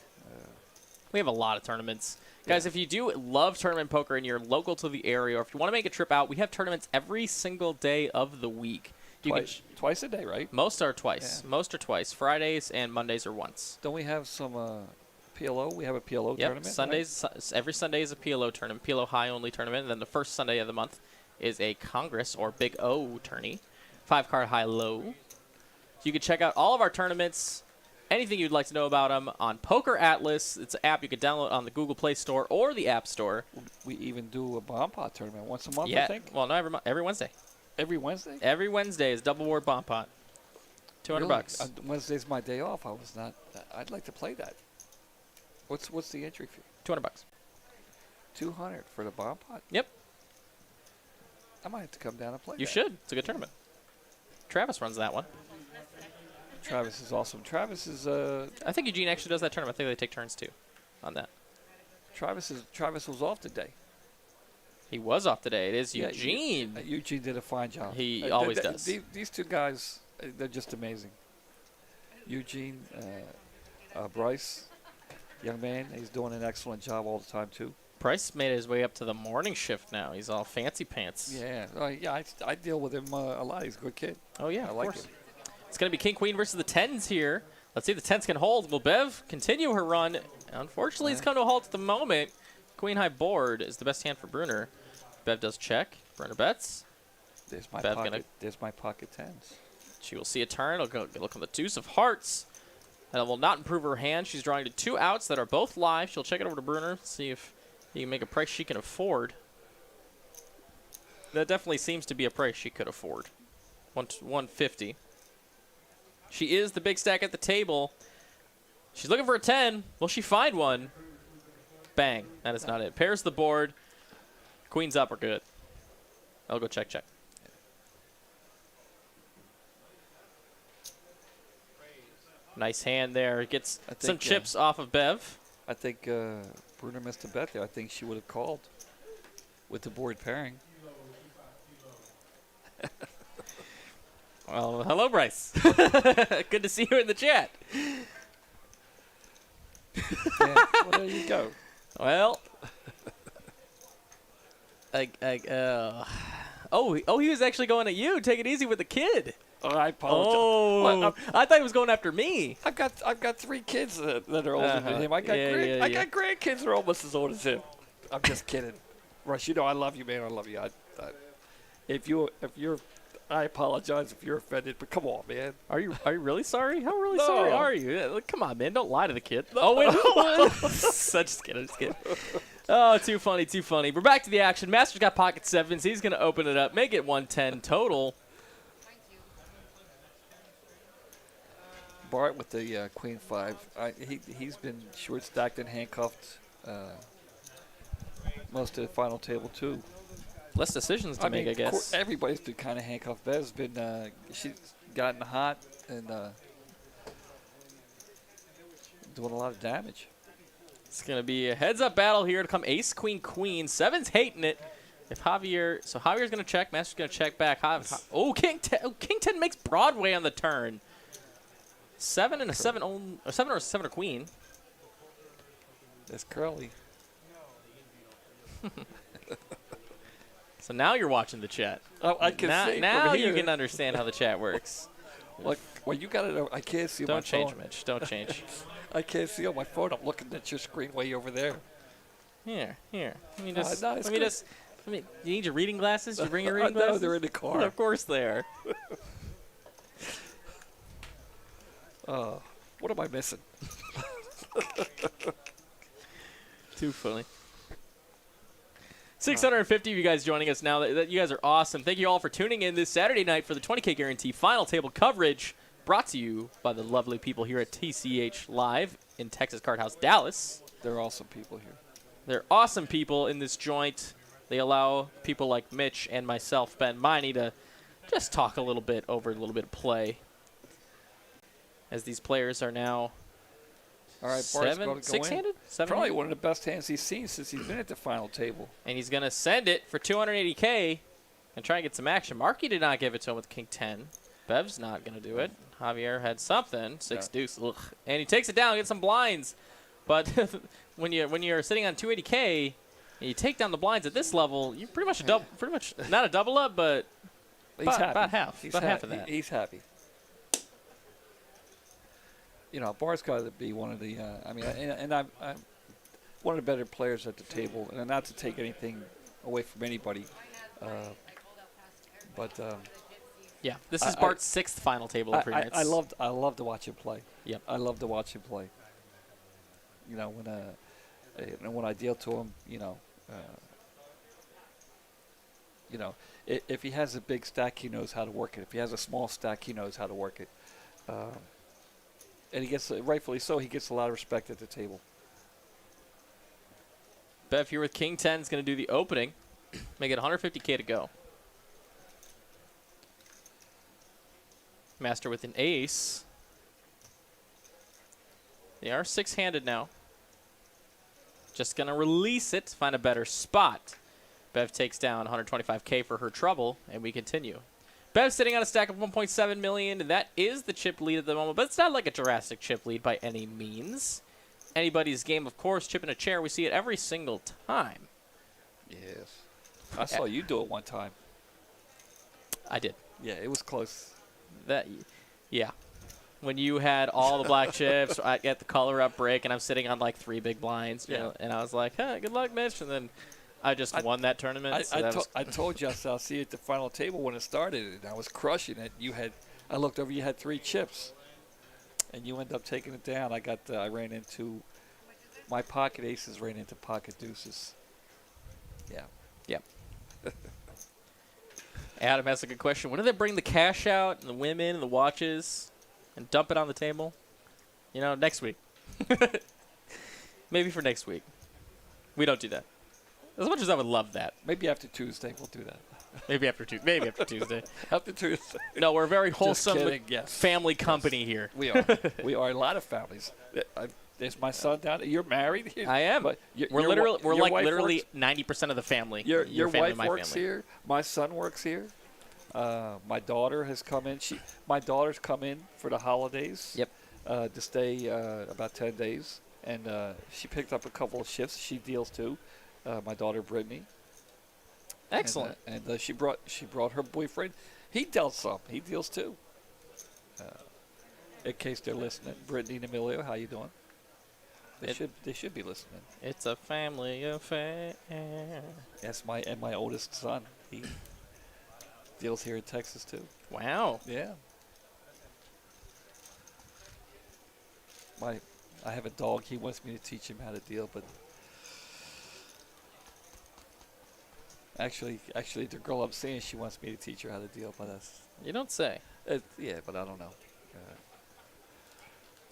We have a lot of tournaments. Guys, if you do love tournament poker and you're local to the area, or if you want to make a trip out, we have tournaments every single day of the week. Twice a day, right? Most are twice. Yeah. Most are twice. Fridays and Mondays are once. Don't we have some PLO? We have a PLO tournament? Sundays. Right? Every Sunday is a PLO tournament, PLO high-only tournament. And then the first Sunday of the month is a Congress or Big O tourney, 5-card high-low. You can check out all of our tournaments, anything you'd like to know about them, on Poker Atlas. It's an app you can download on the Google Play Store or the App Store. We even do a bomb pot tournament once a month, I think? Well, no, every Wednesday. Every Wednesday? Every Wednesday is double ward bomb pot. $200. Wednesday's my day off. I'd like to play that. What's the entry fee? $200. $200 for the bomb pot? Yep. I might have to come down and play. You should. It's a good tournament. Travis runs that one. Travis is awesome. Travis is I think Eugene actually does that tournament. I think they take turns too on that. Travis was off today. He was off today. It is Eugene. Eugene did a fine job. He always does. These two guys, they're just amazing. Eugene, Bryce, young man, he's doing an excellent job all the time too. Bryce made his way up to the morning shift now. He's all fancy pants. Yeah, I deal with him a lot. He's a good kid. Oh yeah, I like him. It's going to be King Queen versus the 10s here. Let's see if the 10s can hold. Will Bev continue her run? Unfortunately, it's come to a halt at the moment. Queen high board is the best hand for Bruner. Bev does check. Bruner bets. There's my pocket tens. She will see a turn. It'll go look on the deuce of hearts. And it will not improve her hand. She's drawing to two outs that are both live. She'll check it over to Bruner, see if he can make a price she can afford. That definitely seems to be a price she could afford. 150. She is the big stack at the table. She's looking for a 10. Will she find one? Bang. That is not it. Pairs the board. Queen's up. We're good. I'll go check. Nice hand there. Gets some chips off of Bev. I think Bruner missed a bet there. I think she would have called with the board pairing. Well, hello, Bryce. Good to see you in the chat. Yeah, well, there you go. Well, he was actually going at you. Take it easy with the kid. Oh, I apologize. Oh, well, I thought he was going after me. I've got 3 kids that are older than him. I got grandkids that are almost as old as him. I'm just kidding, Russ. You know I love you, man. I love you. I apologize if you're offended, but come on, man. Are you really sorry? How really sorry are you? Yeah, look, come on, man. Don't lie to the kid. No. Oh, wait. Just kidding. Oh, too funny. We're back to the action. Master's got pocket sevens. He's going to open it up, make it 110 total. Bart with the Queen 5. He's been short stacked and handcuffed most of the final table too. Less decisions to make, I guess. Everybody's been kind of handcuffed. Bev's been she's gotten hot and doing a lot of damage. It's going to be a heads-up battle here to come ace, queen, queen. Seven's hating it. If Javier, so Javier's going to check. Master's going to check back. King 10. Oh, King 10 makes Broadway on the turn. 7 and a 7. A 7 or a 7 or queen. That's curly. So now you're watching the chat. Oh, I can see now from you here. can understand how the chat works. Look, well, you got it. I can't see. Don't my change, phone. Mitch. Don't change. I can't see on my phone. I'm looking at your screen way over there. Here. Let me No, just. no, let it's me good. just. You need your reading glasses? You bring your reading No, glasses? they're in the car. Of course they are. What am I missing? Too funny. 650 of you guys joining us now. You guys are awesome. Thank you all for tuning in this Saturday night for the 20K Guarantee final table coverage brought to you by the lovely people here at TCH Live in Texas Card House, Dallas. There are awesome people here. They're awesome people in this joint. They allow people like Mitch and myself, Ben Miney, to just talk a little bit over a little bit of play. As these players are now All right, Bart's going to go six-handed? in. Probably one of the best hands he's seen since he's been at the final table. And he's going to send it for 280K and try and get some action. Markey did not give it to him with King 10. Bev's not going to do it. Javier had something. 6 deuce. Ugh. And he takes it down, gets some blinds. But when you're sitting on 280K and you take down the blinds at this level, you're pretty much not a double up, but about half. About half of that. He's happy. You know, Bart's got to be one of the. I'm one of the better players at the table, and not to take anything away from anybody, but yeah, this is Bart's 6th final table appearance. I love to watch him play. Yep. I love to watch him play. You know, when I deal to him, if he has a big stack, he knows how to work it. If he has a small stack, he knows how to work it. And he gets, rightfully so, he gets a lot of respect at the table. Bev here with King 10 is going to do the opening. Make it 150K to go. Master with an ace. They are 6-handed now. Just going to release it, find a better spot. Bev takes down 125K for her trouble, and we continue. Bev sitting on a stack of 1.7 million, and that is the chip lead at the moment, but it's not like a Jurassic chip lead by any means. Anybody's game, of course, chip in a chair. We see it every single time. Yes. I saw you do it one time. I did. Yeah, it was close. Yeah. When you had all the black chips, I get the color up break, and I'm sitting on like 3 big blinds, you know, and I was like, good luck, Mitch, and then I just won that tournament. I told you I'll see you at the final table when it started, and I was crushing it. I looked over, you had 3 chips, and you ended up taking it down. I ran into my pocket aces, ran into pocket deuces. Yeah. Yep. Adam has a good question. When do they bring the cash out and the women and the watches and dump it on the table? You know, next week. Maybe for next week. We don't do that. As much as I would love that. Maybe after Tuesday we'll do that. Maybe after Tuesday. After Tuesday. No, we're a very wholesome yes. family company here. We are. We are a lot of families. There's my son down there. You're married. I am. But We're literally 90% of the family. Your family, wife my works family. here. My son works here. My daughter has come in. My daughter's come in for the holidays. Yep. To stay about 10 days, and she picked up a couple of shifts. She deals too. My daughter Brittany. Excellent. And she brought her boyfriend. He dealt some. He deals too. In case they're listening, Brittany and Emilio, how you doing? They should be listening. It's a family affair. Yes, my oldest son. He deals here in Texas too. Wow. Yeah. I have a dog. He wants me to teach him how to deal, but actually, the girl I'm seeing, she wants me to teach her how to deal. But that's You don't say. yeah, but I don't know.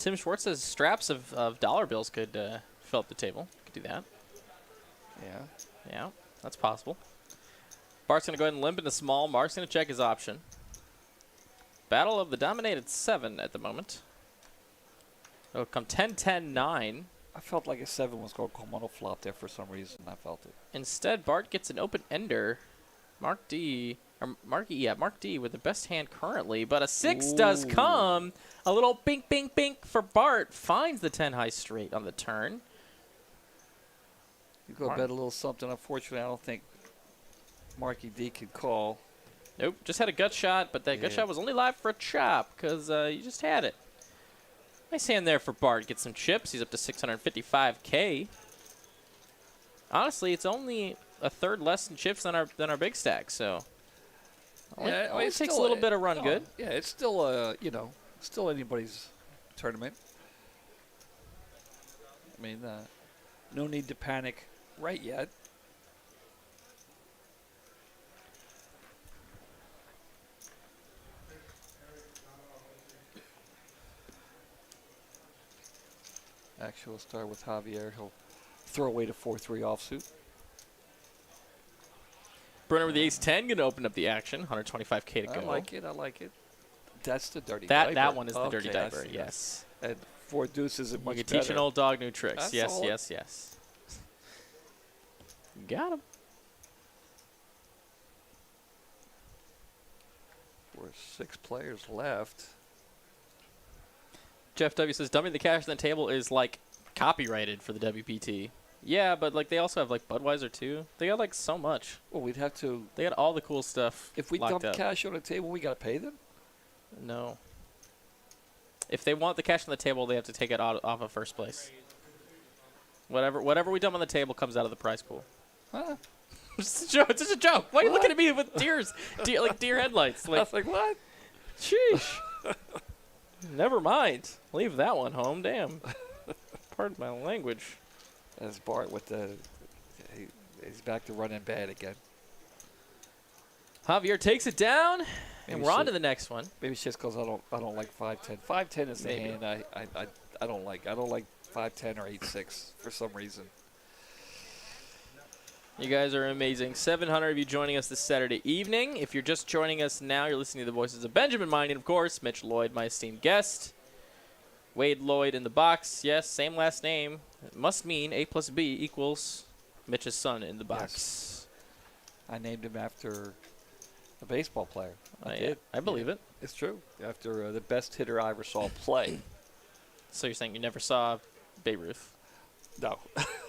Tim Schwartz says straps of dollar bills could fill up the table. Could do that. Yeah. Yeah, that's possible. Bart's going to go ahead and limp into small. Mark's going to check his option. Battle of the dominated 7 at the moment. It'll come 10-10-9. I felt like a 7 was going to come on a flop there for some reason. I felt it. Instead, Bart gets an open ender. Mark D with the best hand currently, but a 6 does come. A little bink, bink, bink for Bart. Finds the 10 high straight on the turn. You go bet a little something. Unfortunately, I don't think Marky D could call. Nope, just had a gut shot, but that gut shot was only live for a chop because you just had it. Nice hand there for Bart. Gets some chips. He's up to 655K. Honestly, it's only a third less in chips than our big stack, so only takes a little bit of run good. Yeah, it's still still anybody's tournament. I mean, no need to panic right yet. Actually, we'll start with Javier. He'll throw away the 4-3 offsuit. Brunner with the ace-10 going to open up the action. 125K to go. I like it. That's the dirty diver. diver. That one is the dirty diver, yes. And 4 deuces is much You better. can teach an old dog new tricks. That's Yes. Got him. We're 6 players left. Jeff W says, dumping the cash on the table is like copyrighted for the WPT. Yeah, but like they also have like Budweiser too. They got like so much. Well, we'd have to. They got all the cool stuff. If we dump cash on the table, we got to pay them? No. If they want the cash on the table, they have to take it off of first place. Whatever we dump on the table comes out of the prize pool. Huh? It's just a joke. Why are you looking at me with deer headlights? I was like, what? Sheesh. Never mind. Leave that one home. Damn. Pardon my language. That's Bart with the. He's back to running bad again. Javier takes it down, and we're on to the next one. Maybe it's just because I don't like 5-10. 5-10 is the hand I don't like. I don't like 5-10 or 8-6 for some reason. You guys are amazing. 700 of you joining us this Saturday evening. If you're just joining us now, you're listening to the voices of Benjamin Miney, and of course, Mitch Lloyd, my esteemed guest. Wade Lloyd in the box. Yes, same last name. It must mean A plus B equals Mitch's son in the box. Yes. I named him after a baseball player. I did. I believe it. It's true. After the best hitter I ever saw play. So you're saying you never saw Babe Ruth? No.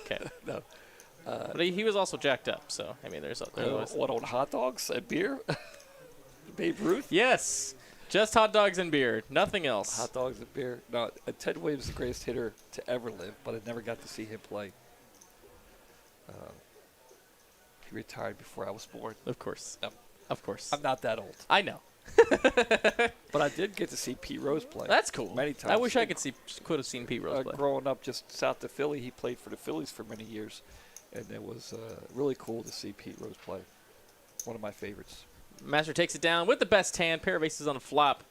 Okay. No. But he was also jacked up, so, I mean, there's what, on hot dogs and beer? Babe Ruth? Yes. Just hot dogs and beer. Nothing else. Hot dogs and beer. No, Ted Williams is the greatest hitter to ever live, but I never got to see him play. He retired before I was born. Of course. No. Of course. I'm not that old. I know. But I did get to see Pete Rose play. That's cool. Many times. I wish I could have seen Pete Rose play. Growing up just south of Philly, he played for the Phillies for many years. And it was really cool to see Pete Rose play. One of my favorites. Master takes it down with the best hand. Pair of aces on a flop.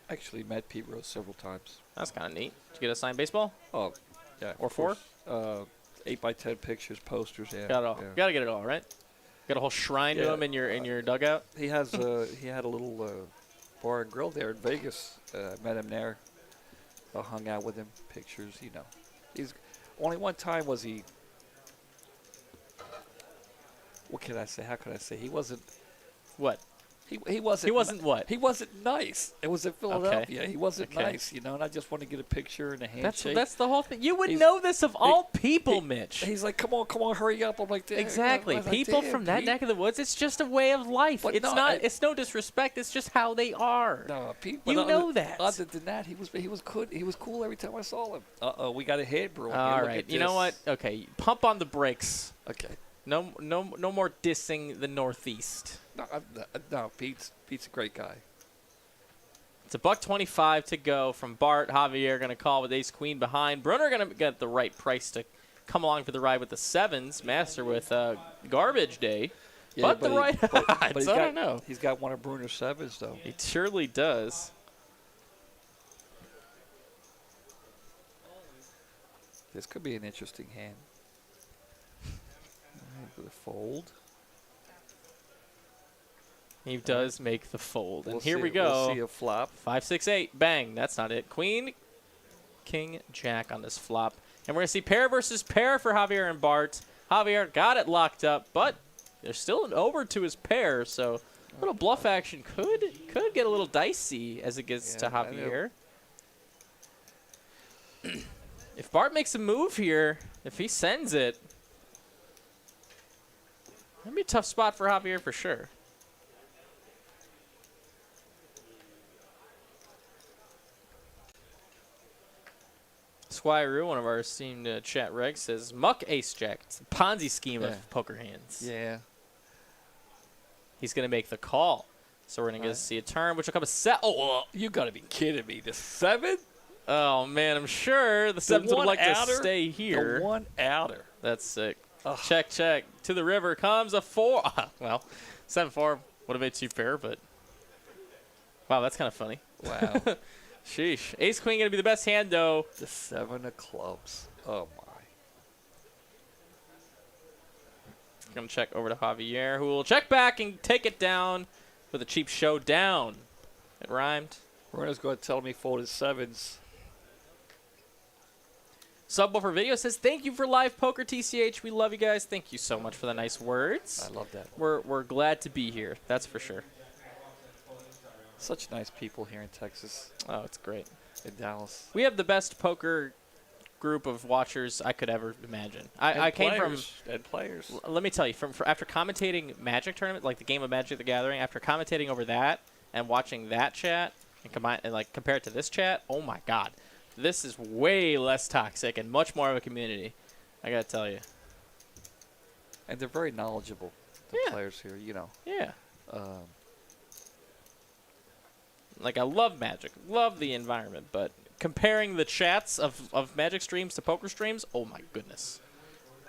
Actually met Pete Rose several times. That's kind of neat. Did you get a signed baseball? Oh, yeah. Or 4? 8x10 pictures, posters, yeah. Got it all. Yeah. Got to get it all, right? Got a whole shrine to him in your dugout? He has he had a little bar and grill there in Vegas. Met him there. Hung out with him. Pictures, He's only one time was he. What can I say? How can I say? He wasn't. What? He wasn't. He wasn't what? He wasn't nice. It was in Philadelphia. Okay. He wasn't Okay. nice, and I just want to get a picture and a handshake. That's the whole thing. You would know this of all people, Mitch. He's like, come on, hurry up. I'm like, damn. Exactly. I was like, People damn, from that Pete. neck of the woods, it's just a way of life. But It's no, not. It's no disrespect. It's just how they are. No, Pete. You know that. Other than that, he was good. He was cool every time I saw him. We got a head brewing. All Look right. at You know what? this. Okay. Pump on the brakes. Okay. No more dissing the Northeast. No, Pete's a great guy. It's $1.25 to go from Bart. Javier going to call with ace queen behind. Brunner going to get the right price to come along for the ride with the 7s. Master with garbage day. Yeah, but the right odds. I don't know. He's got one of Bruner's 7s though. He surely does. This could be an interesting hand. With a fold. He does make the fold. And We'll here see- we go. We'll see a flop. 5, 6, 8. Bang. That's not it. Queen, king, jack on this flop. And we're going to see pair versus pair for Javier and Bart. Javier got it locked up, but there's still an over to his pair, so a little bluff action could get a little dicey as it gets to Yeah, I know. Javier. If Bart makes a move here, if he sends it, that'd be a tough spot for Javier for sure. Squire, one of our esteemed chat regs, says, Muck Ace Jack. It's a Ponzi scheme Yeah. of poker hands. Yeah. He's going to make the call. So we're going to get to see a turn, which will come a set. Oh, You got to be kidding me. The 7? oh, man, I'm sure the sevens would one like outer? to stay here. The 1 outer. That's sick. Ugh. Check, check. To the river comes a 4. Well, 7-4 would have made 2 fair, but wow, that's kind of funny. Wow. Sheesh. Ace Queen going to be the best hand, though. The 7 of clubs. Oh, my. Going to check over to Javier, who will check back and take it down with a cheap showdown. It rhymed. Rena's going to tell me folded 7s. Subwoofer Video says, thank you for live poker, TCH. We love you guys. Thank you so much for the nice words. I love that. We're glad to be here. That's for sure. Such nice people here in Texas, Oh, it's great. in Dallas. We have the best poker group of watchers I could ever imagine. I came from. And players. Let me tell you, from after commentating Magic tournament, like the game of Magic the Gathering, after commentating over that and watching that chat and like compare it to this chat, oh my God, this is way less toxic and much more of a community. I gotta tell you. And they're very knowledgeable, the Yeah. players here, you know. Yeah. Um, Like, I love Magic, love the environment, but comparing the chats of Magic streams to poker streams, oh my goodness.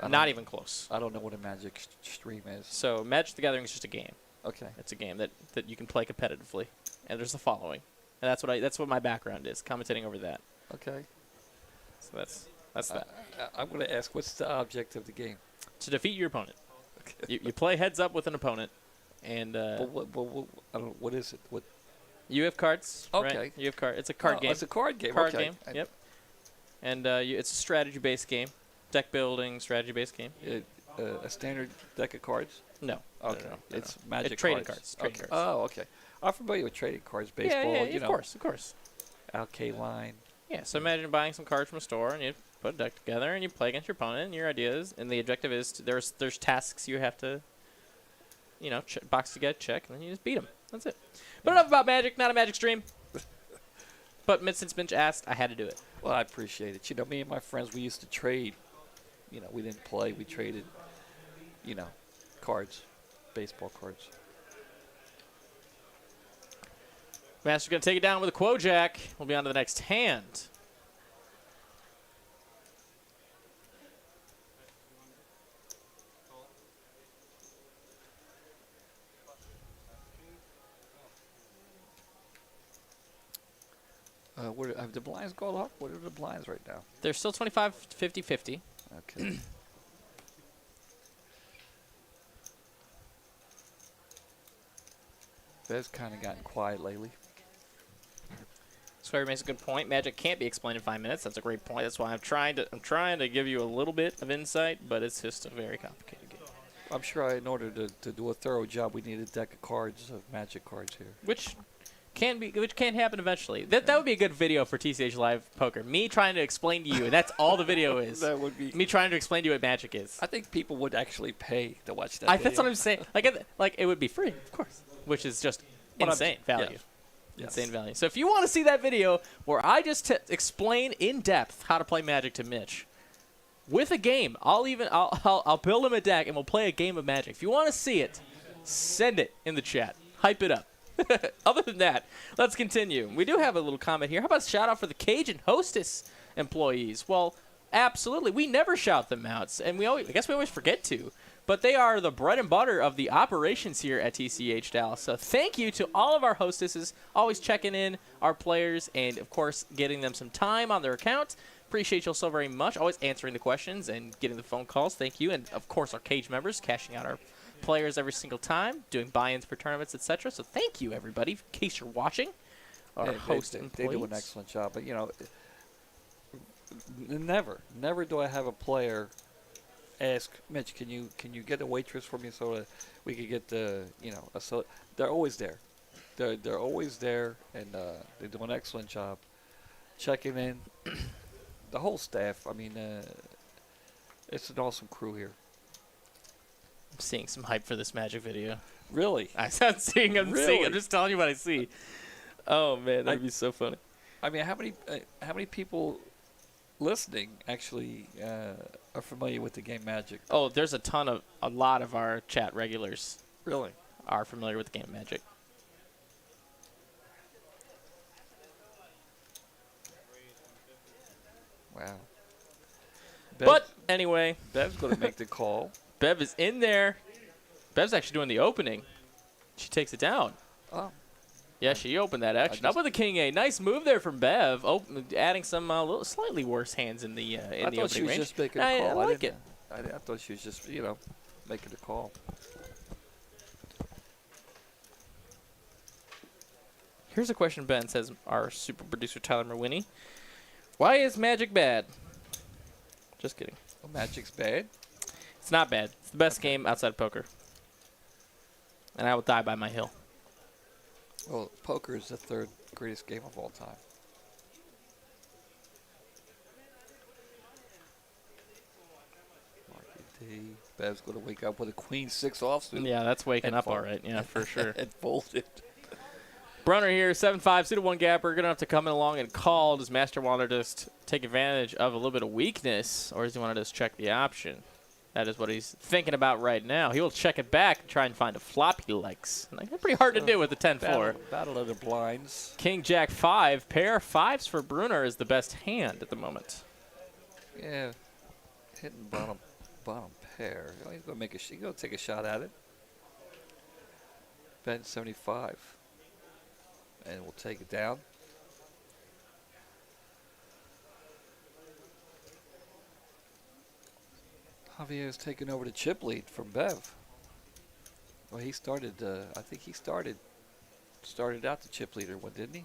Not even close. I don't know what a Magic stream is. So Magic the Gathering is just a game. Okay. It's a game that you can play competitively, and there's the following, and that's what my background is, commentating over that. Okay. So that's that. I'm going to ask, what's the object of the game? To defeat your opponent, you play heads up with an opponent, and But I don't know, what is it? What? you have cards. Okay. Right? You have card. It's a card game. It's a card game. Card okay. game. Yep. And it's a strategy-based game, deck building, strategy-based game. A standard deck of cards? No. Okay. No. It's Magic trading cards. cards. Trading Okay. cards. Oh, okay. I'm familiar with trading cards, baseball, yeah, you of know. course. Alk line. Yeah, so imagine buying some cards from a store, and you put a deck together, and you play against your opponent, and your ideas, and the objective is there's tasks you have to, box together, check, and then you just beat them. That's it. But enough about Magic, not a Magic stream. But since Mitch asked, I had to do it. Well, I appreciate it. You know, me and my friends, we used to trade. You know, we didn't play. We traded, cards, baseball cards. Master's going to take it down with a Quo Jack. We'll be on to the next hand. Have the blinds gone up? What are the blinds right now? They're still 25, 50, 50. Okay. That's kind of gotten quiet lately. Square makes a good point. Magic can't be explained in 5 minutes. That's a great point. That's why I'm trying to give you a little bit of insight, but it's just a very complicated game. I'm sure in order to do a thorough job, we need a deck of cards, of Magic cards here. Which can happen eventually. That would be a good video for TCH Live Poker. Me trying to explain to you, and that's all the video is. That would be. Me trying to explain to you what Magic is. I think people would actually pay to watch that. That's video. what I'm saying. Like it would be free, of course, which is just insane value. Yes. Insane value. So if you want to see that video where I just explain in depth how to play Magic to Mitch with a game, I'll build him a deck and we'll play a game of Magic. If you want to see it, send it in the chat. Hype it up. Other than that, let's continue. We do have a little comment here. How about a shout out for the Cajun Hostess employees? Well, absolutely. We never shout them out, and I guess we always forget to. But they are the bread and butter of the operations here at TCH Dallas. So thank you to all of our hostesses, always checking in our players and, of course, getting them some time on their account. Appreciate you so very much. Always answering the questions and getting the phone calls. Thank you. And, of course, our cage members cashing out our players every single time, doing buy-ins for tournaments, etc. So thank you, everybody, in case you're watching. Our host They do an excellent job. But, you know, never do I have a player ask, Mitch, can you get a waitress for me so that we could get the, so they're always there. They're always there, and they do an excellent job checking in. The whole staff, I mean, it's an awesome crew here. I'm seeing some hype for this Magic video. Really? I'm seeing. I'm just telling you what I see. Oh man, that'd be so funny. I mean, how many people listening actually are familiar with the game Magic? Oh, there's a lot of our chat regulars. Really? Are familiar with the game Magic. Wow. But anyway, Bev's going to make the call. Bev is in there. Bev's actually doing the opening. She takes it down. Oh. Yeah, she opened that action. Up with the King A. Nice move there from Bev. Adding some little slightly worse hands in the opening range. I thought she was just making a call. I like it. I thought she was just, making a call. Here's a question Ben says, our super producer Tyler Merwini. Why is Magic bad? Just kidding. Oh, Magic's bad? It's not bad. It's the best game outside of poker. And I will die by my hill. Well, poker is the third greatest game of all time. Marky D. Bev's going to wake up with a Queen 6 offsuit. Yeah, that's waking up all right. Yeah, for sure. And folded. Brunner here, 7-5, suited 1 gapper. Going to have to come in along and call. Does Master want to just take advantage of a little bit of weakness, or does he want to just check the option? That is what he's thinking about right now. He will check it back and try and find a flop he likes. Like, that's pretty hard to do with the 10-4. Battle of the blinds. King, Jack, 5. Pair 5s for Brunner is the best hand at the moment. Yeah. Hitting bottom pair. He's going to take a shot at it. Bet 75. And we'll take it down. Javier's taking over the chip lead from Bev. Well, he started. I think he started out the chip leader one, didn't he?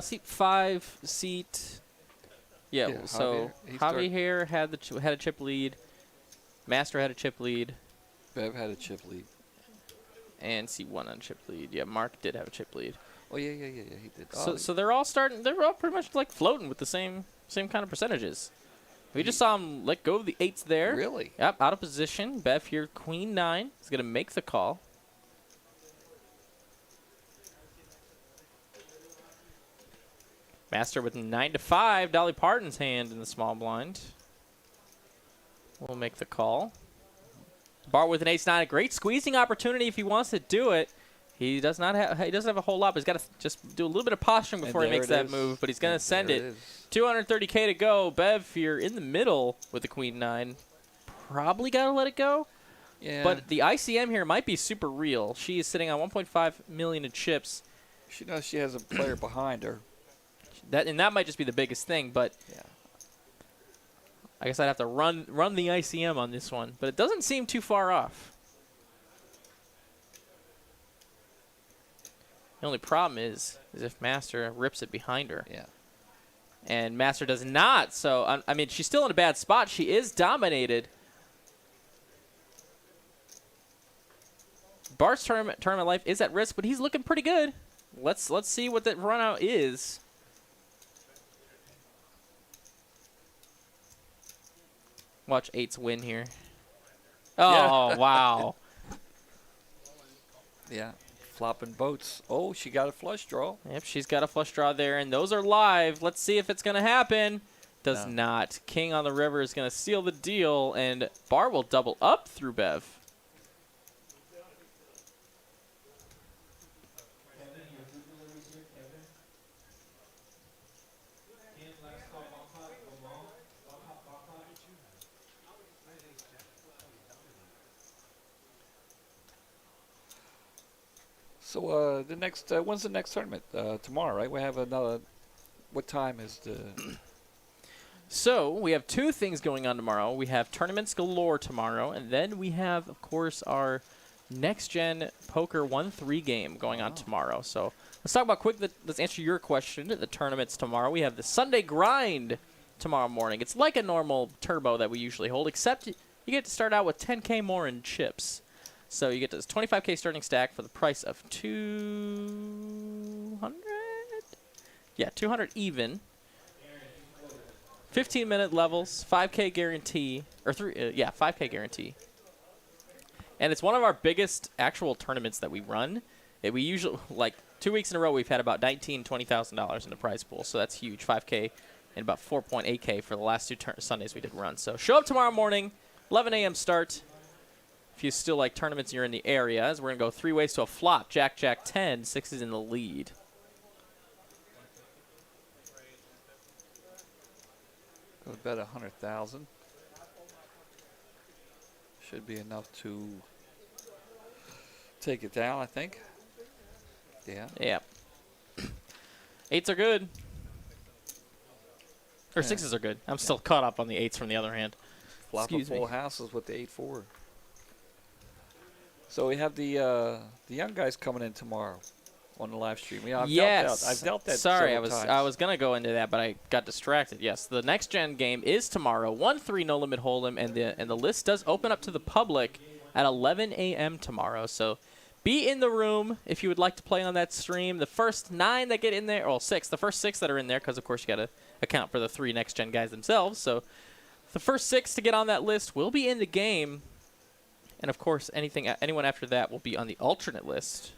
Seat 5, seat. Yeah. Yeah, So Javier had a chip lead. Master had a chip lead. Bev had a chip lead. And seat 1 on chip lead. Yeah, Mark did have a chip lead. Oh yeah, he did. So they're all starting. They're all pretty much like floating with the same kind of percentages. We just saw him let go of the 8s there. Really? Yep, out of position. Bev here, Queen 9 is going to make the call. Master with 9-5. Dolly Parton's hand in the small blind. We'll make the call. Bar with an ace-9. A great squeezing opportunity if he wants to do it. He doesn't have a whole lot, but he's got to just do a little bit of posturing before he makes that move. But he's going to send it. 230K to go. Bev, you're in the middle with the Queen 9. Probably got to let it go. Yeah. But the ICM here might be super real. She is sitting on 1.5 million in chips. She knows she has a player behind her. That might just be the biggest thing. But yeah. I guess I'd have to run the ICM on this one. But it doesn't seem too far off. The only problem is if Master rips it behind her. Yeah. And Master does not. So, I mean, she's still in a bad spot. She is dominated. Bart's tournament life is at risk, but he's looking pretty good. Let's see what that run out is. Watch 8s win here. Oh, yeah. Wow. Yeah. Flopping boats. Oh, she got a flush draw. Yep, she's got a flush draw there, and those are live. Let's see if it's going to happen. Does not. King on the river is going to seal the deal, and Bar will double up through Bev. So the next, when's the next tournament? Tomorrow, right? We have another What time is the? So we have two things going on tomorrow. We have tournaments galore tomorrow, and then we have, of course, our next-gen poker 1-3 game going on tomorrow. So let's talk about let's answer your question. The tournaments tomorrow. We have the Sunday grind tomorrow morning. It's like a normal turbo that we usually hold, except you get to start out with 10K more in chips. So you get this 25K starting stack for the price of 200. Yeah, 200 even. 15-minute levels, 5K guarantee, or 5K guarantee. And it's one of our biggest actual tournaments that we run. We usually, like 2 weeks in a row, we've had about $19,000, $20,000 in the prize pool. So that's huge, 5K and about 4.8K for the last two Sundays we did run. So show up tomorrow morning, 11 a.m. start. If you still like tournaments and you're in the area, as we're going to go 3 ways to a flop. Jack, Jack, 10, 6 is in the lead. Go to bet 100,000. Should be enough to take it down, I think. Yeah. Yeah. 8s are good. Or Yeah. 6s are good. I'm still caught up on the 8s from the other hand. Flop of Excuse me. full houses with the 8-4. So we have the young guys coming in tomorrow on the live stream. Yeah, I've dealt that. Sorry, several times. I was gonna go into that, but I got distracted. Yes, the next gen game is tomorrow. 1-3 no limit hold'em, and the list does open up to the public at 11 a.m. tomorrow. So be in the room if you would like to play on that stream. The first 9 that get in there, or 6, the first 6 that are in there, because of course you got to account for the 3 next gen guys themselves. So the first 6 to get on that list will be in the game, and of course anyone after that will be on the alternate list.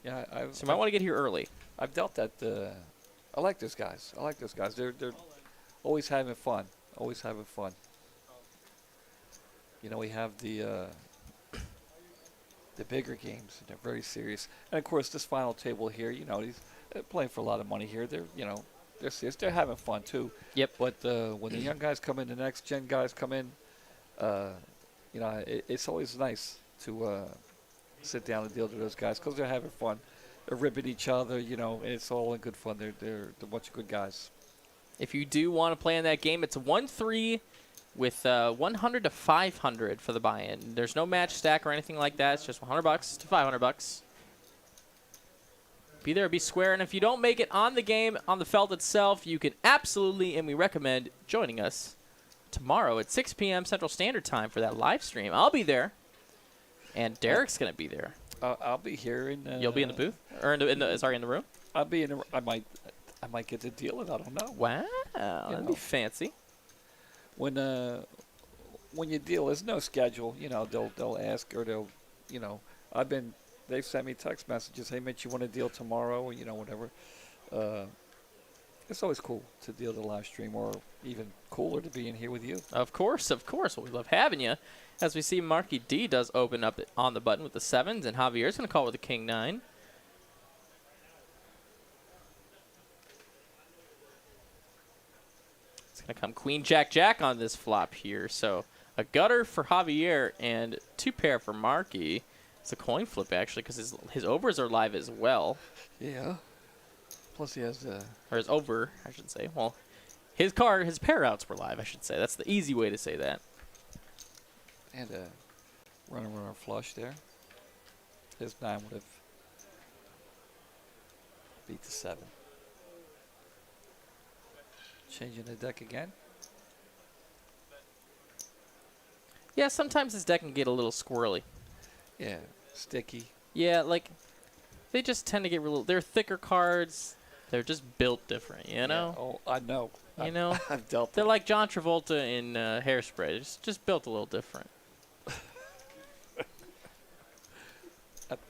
Yeah, So you might want to get here early. I've dealt that. I like those guys. They're always having fun. Always having fun. You know, we have the bigger games, and they're very serious. And of course, this final table here, you know, they're playing for a lot of money here. They're serious. They're having fun too. Yep. But when the young guys come in, the next gen guys come in, you know, it's always nice to sit down and deal with those guys because they're having fun. They're ribbing each other, you know, and it's all in good fun. They're a bunch of good guys. If you do want to play in that game, it's a 1-3 with 100 to 500 for the buy-in. There's no match stack or anything like that. It's just $100 to $500. Be there, be square. And if you don't make it on the game, on the felt itself, you can absolutely, and we recommend, joining us tomorrow at 6 p.m. Central Standard Time for that live stream. I'll be there. And Derek's going to be there. I'll be here in. You'll be in the booth, or in the room. I'll be in. I might get to deal it. I don't know. Wow, that'd be fancy. When you deal, there's no schedule. You know, they'll ask or they'll, you know, they've sent me text messages. Hey, Mitch, you want to deal tomorrow? Or, you know, whatever. It's always cool to deal the live stream, or even cooler to be in here with you. Of course. Well, we love having you. As we see, Marky D does open up on the button with the 7s, and Javier's going to call with the King 9. It's going to come Queen Jack Jack on this flop here. So a gutter for Javier and 2 pair for Marky. It's a coin flip, actually, because his overs are live as well. Yeah. Plus he has or his over, I should say. Well, his pair outs were live, I should say. That's the easy way to say that. and a runner flush there. His 9 would have beat the 7. Changing the deck again. Yeah, sometimes this deck can get a little squirrely. Yeah, sticky. Yeah, like, they just tend to get they're thicker cards. They're just built different, you know? Yeah. Oh, I know. You know? I've dealt They're like John Travolta in Hairspray. It's just built a little different.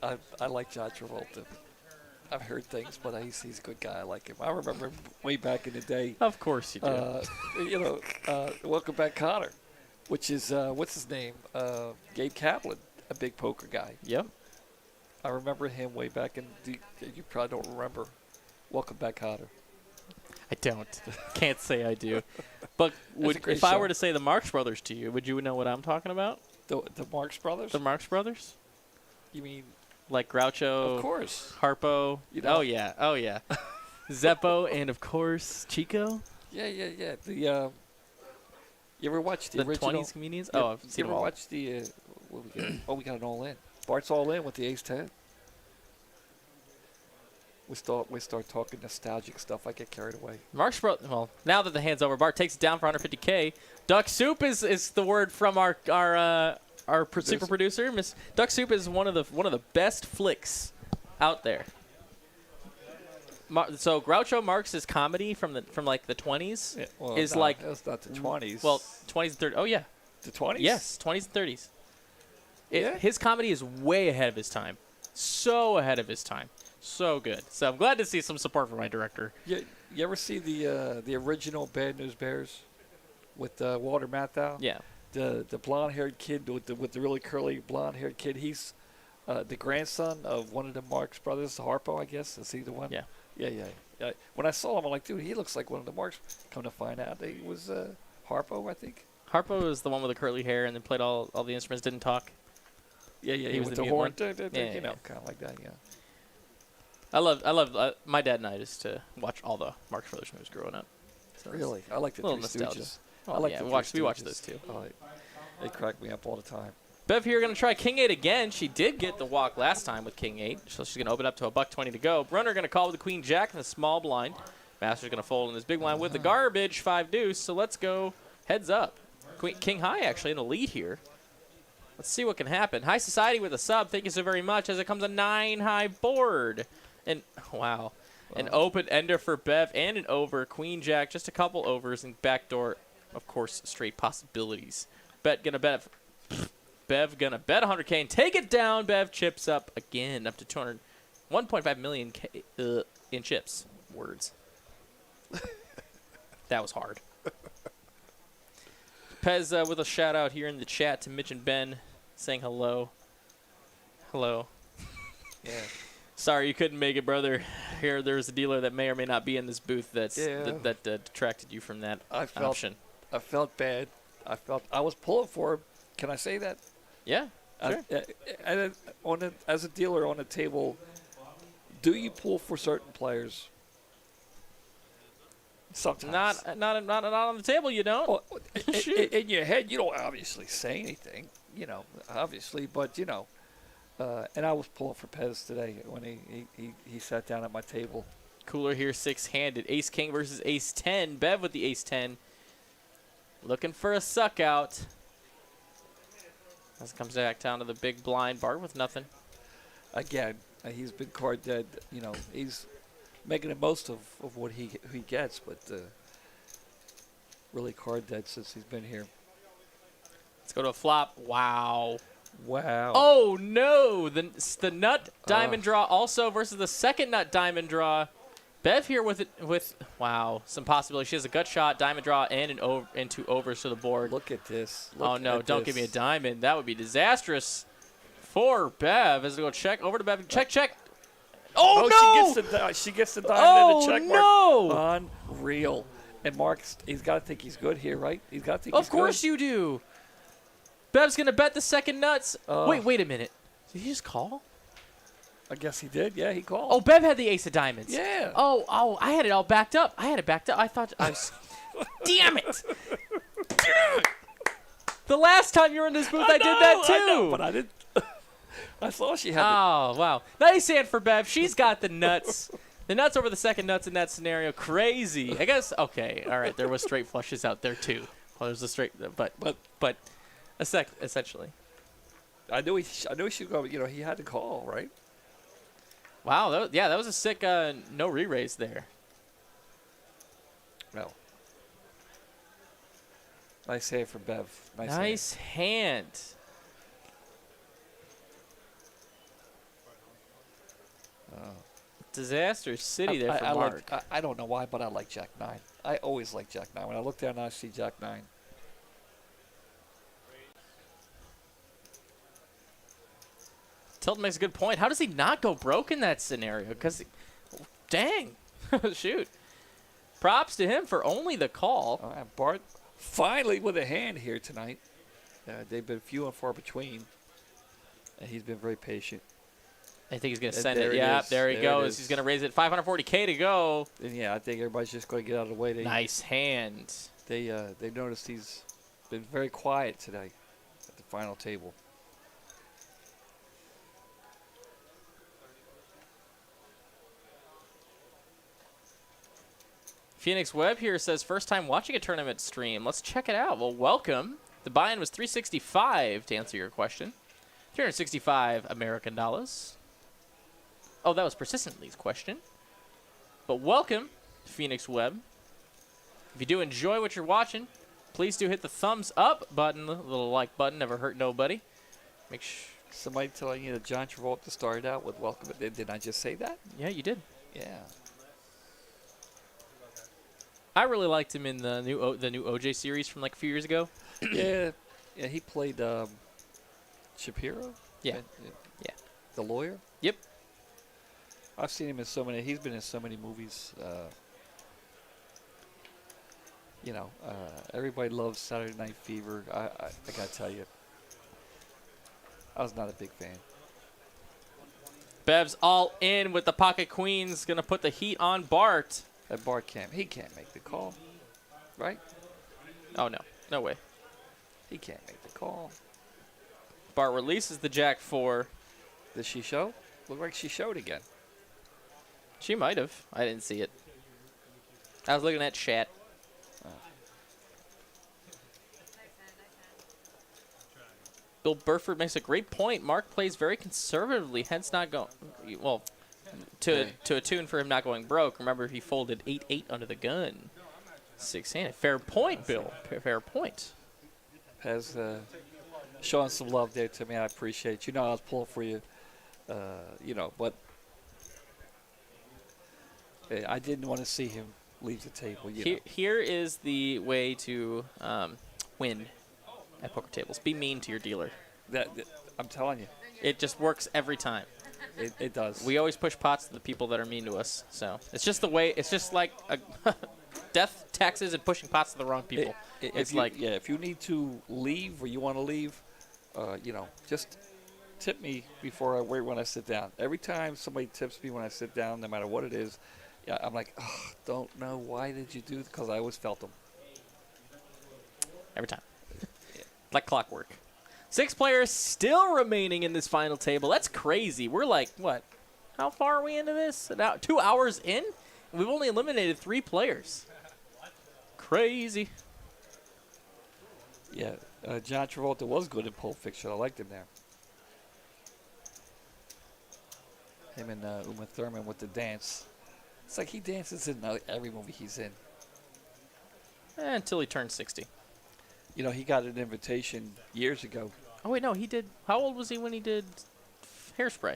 I like John Travolta. I've heard things, but he's a good guy. I like him. I remember him way back in the day. Of course you do. You know, Welcome Back, Connor, which is, what's his name? Gabe Kaplan, a big poker guy. Yep. I remember him way back in you probably don't remember Welcome Back, Connor. I don't. Can't say I do. But if I were to say the Marx Brothers to you, would you know what I'm talking about? The Marx Brothers? The Marx Brothers? You mean? Like Groucho? Of course. Harpo? You know, Oh, yeah. Zeppo, and of course Chico. Yeah. The you ever watch the The original 20s comedians? Yeah, Oh, I've seen you them ever all. watch the? What we got? Oh, we got an all in. Bart's all in with the ace 10. We start talking nostalgic stuff. I get carried away. Mark's well, now that the hand's over, Bart takes it down for 150K. Duck Soup is the word from our super producer. Miss Duck Soup is one of the best flicks out there. So Groucho Marx's comedy from like the 20s Yeah, well, is no, like that's not the 20s. well 20s and 30s. Oh yeah, the 20s. yes, 20s and 30s. Yeah. His comedy is way ahead of his time. So ahead of his time. So good. So I'm glad to see some support from my director. You ever see the original Bad News Bears with Walter Matthau? Yeah. The blonde-haired kid with the really curly blonde-haired kid. He's the grandson of one of the Marx brothers, Harpo, I guess. Is he the one? Yeah. Yeah. When I saw him, I'm like, dude, he looks like one of the Marx. Come to find out, he was Harpo, I think. Harpo is the one with the curly hair and then played all the instruments, didn't talk. Yeah. He was with the the mute horn, one. Yeah, you know, yeah. kind of like that. Yeah. I love my dad and I used to watch all the Marx Brothers movies growing up. So it's Really, I like the a little Three nostalgia. Stooges. Well, I like yeah, the we Three watched Stooges. those too. Oh, they crack me up all the time. Bev here going to try King 8 again. She did get the walk last time with King 8, so she's going to open up to a $1.20 to go. Runner going to call with the Queen Jack in the small blind. Master's going to fold in this big blind with the garbage 5 deuce. So let's go heads up. King High actually in the lead here. Let's see what can happen. High Society with a sub. Thank you so very much. As it comes a 9 high board. And wow. An open ender for Bev and an over. Queen Jack, just a couple overs and backdoor, of course, straight possibilities. Bev gonna bet 100K and take it down. Bev chips up again, up to 1.5 million in chips. Words. That was hard. Pez with a shout out here in the chat to Mitch and Ben, saying hello. Hello. Yeah. Sorry you couldn't make it, brother. Here, there's a dealer that may or may not be in this booth that detracted you from that option. I felt bad. I was pulling for him. Can I say that? Yeah, sure. As a dealer on the table, do you pull for certain players? Sometimes. Not on the table, you don't. Well, in your head, you don't obviously say anything, obviously, but and I was pulling for Pez today when he sat down at my table. Cooler here, 6-handed. Ace King versus Ace 10. Bev with the Ace 10. Looking for a suck out. As it comes back down to the big blind. Bart with nothing. Again, he's been card dead. He's making the most of what he gets, but really card dead since he's been here. Let's go to a flop. Wow. Oh no! The nut diamond draw also versus the second nut diamond draw. Bev here with some possibilities. She has a gut shot, diamond draw, and two overs to the board. Look at this. Don't give me a diamond. That would be disastrous for Bev. As we go check over to Bev. Check. Oh no! She gets the diamond and the check mark. No! Unreal. And Mark's, he's got to think he's good here, right? He's got to think Of course you do. Bev's going to bet the second nuts. Wait a minute. Did he just call? I guess he did. Yeah, he called. Oh, Bev had the ace of diamonds. Yeah. Oh, I had it all backed up. I thought I was... Damn it. The last time you were in this booth, I did that too. I know, but I didn't. I saw she had Oh, wow. Nice hand for Bev. She's got the nuts. The nuts over the second nuts in that scenario. Crazy. I guess, okay. All right. There was straight flushes out there too. Well, there's a straight, but essentially. I knew he should go. He had to call, right? Wow. That was a sick no re-raise there. Well. Nice hand for Bev. Nice hand. Disaster City there for Mark. I don't know why, but I like Jack 9. I always like Jack 9. When I look down, I see Jack 9. Tilton makes a good point. How does he not go broke in that scenario? Because, dang. Shoot. Props to him for only the call. Bart finally with a hand here tonight. They've been few and far between. And he's been very patient. I think he's going to And send there it. it Yeah, is. there he There it goes. is. He's going to raise it. 540K to go. And yeah, I think everybody's just going to get out of the way. Nice hand. They noticed he's been very quiet today at the final table. Phoenix Webb here says, first time watching a tournament stream. Let's check it out. Well, welcome. The buy-in was $365 to answer your question. 365 American dollars. Oh, that was Persistently's question. But welcome, Phoenix Webb. If you do enjoy what you're watching, please do hit the thumbs up button. The little like button never hurt nobody. Make sure. Somebody telling you that John Travolta started out with welcome. Did I just say that? Yeah, you did. Yeah. I really liked him in the new OJ series from like a few years ago. Yeah. Yeah, he played Shapiro? Yeah. Yeah. The lawyer? Yep. I've seen him in so many. He's been in so many movies. Everybody loves Saturday Night Fever. I gotta tell you, I was not a big fan. Bev's all in with the pocket queens. Gonna put the heat on Bart. That Bart can't make the call, right? Oh no, no way. He can't make the call. Bart releases the Jack 4. Did she show? Looked like she showed again. She might have. I didn't see it. I was looking at chat. Bill Burford makes a great point. Mark plays very conservatively, hence not going. Well, to a tune for him not going broke. Remember, he folded 8-8 under the gun. 6-handed. Fair point, Bill. Fair point. Has showing some love there to me. I appreciate. You know, I was pulling for you. But I didn't want to see him leave the table. Here is the way to win at poker tables. Be mean to your dealer. I'm telling you. It just works every time. It does. We always push pots to the people that are mean to us. So it's just the way. It's just like death, taxes, and pushing pots to the wrong people. If you need to leave or you want to leave, just tip me before I wait when I sit down. Every time somebody tips me when I sit down, no matter what it is, I'm like, oh, don't know why did you do it? Because I always felt them. Every time. Like clockwork. 6 players still remaining in this final table. That's crazy. We're like, what? How far are we into this? Now, 2 hours in? We've only eliminated 3 players. Crazy. Yeah, John Travolta was good in Pulp Fiction. I liked him there. Him and Uma Thurman with the dance. It's like he dances in every movie he's in. Until he turned 60. You know, he got an invitation years ago. Oh, wait, no, he did. How old was he when he did Hairspray?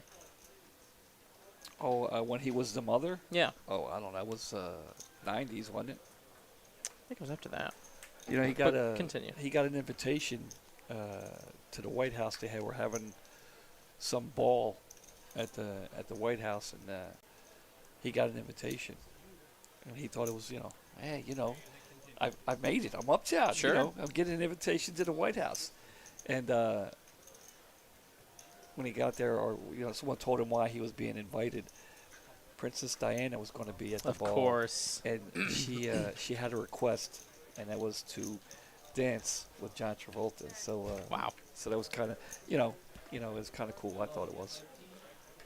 Oh, when he was the mother? Yeah. Oh, I don't know. It was 90s, wasn't it? I think it was after that. You know, he got continue. He got an invitation to the White House. They were having some ball at the White House, and he got an invitation, and he thought it was, hey, I've made it. I'm uptown. Sure. I'm getting an invitation to the White House, and when he got there, or someone told him why he was being invited. Princess Diana was going to be at the ball. Of course. And she had a request, and that was to dance with John Travolta. So wow. So that was kind of, it was kind of cool. I thought it was.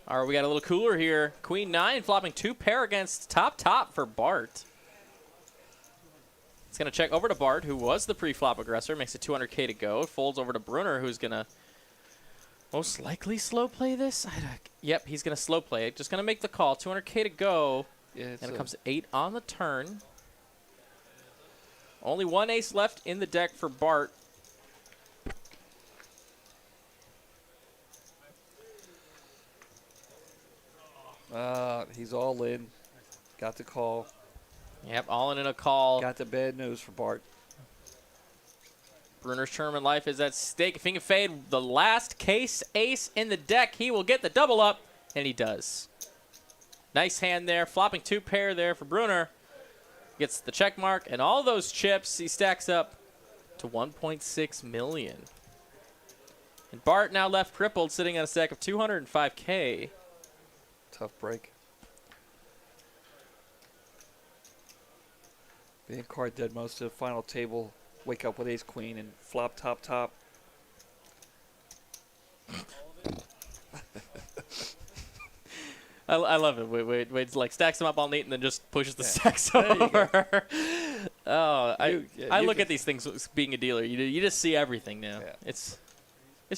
All right, we got a little cooler here. Queen 9 flopping 2 pair against top for Bart. It's going to check over to Bart, who was the pre-flop aggressor. Makes it 200K to go. It folds over to Brunner, who's going to most likely slow play this. Yep, he's going to slow play it. Just going to make the call. 200K to go. Yeah, and it comes to 8 on the turn. Only 1 ace left in the deck for Bart. He's all in. Got the call. Yep, all in a call. Got the bad news for Bart. Brunner's tournament life is at stake. If he can fade the last case ace in the deck, he will get the double up, and he does. Nice hand there. Flopping 2 pair there for Brunner. Gets the check mark, and all those chips, he stacks up to 1.6 million. And Bart now left crippled, sitting on a stack of 205K. Tough break. Being card dead most of the final table. Wake up with ace queen and flop top top. I love it. Wait, like stacks them up all neat and then just pushes the stacks There you go. over. Oh, I you look can- at these things as being a dealer. You just see everything now. Yeah. It's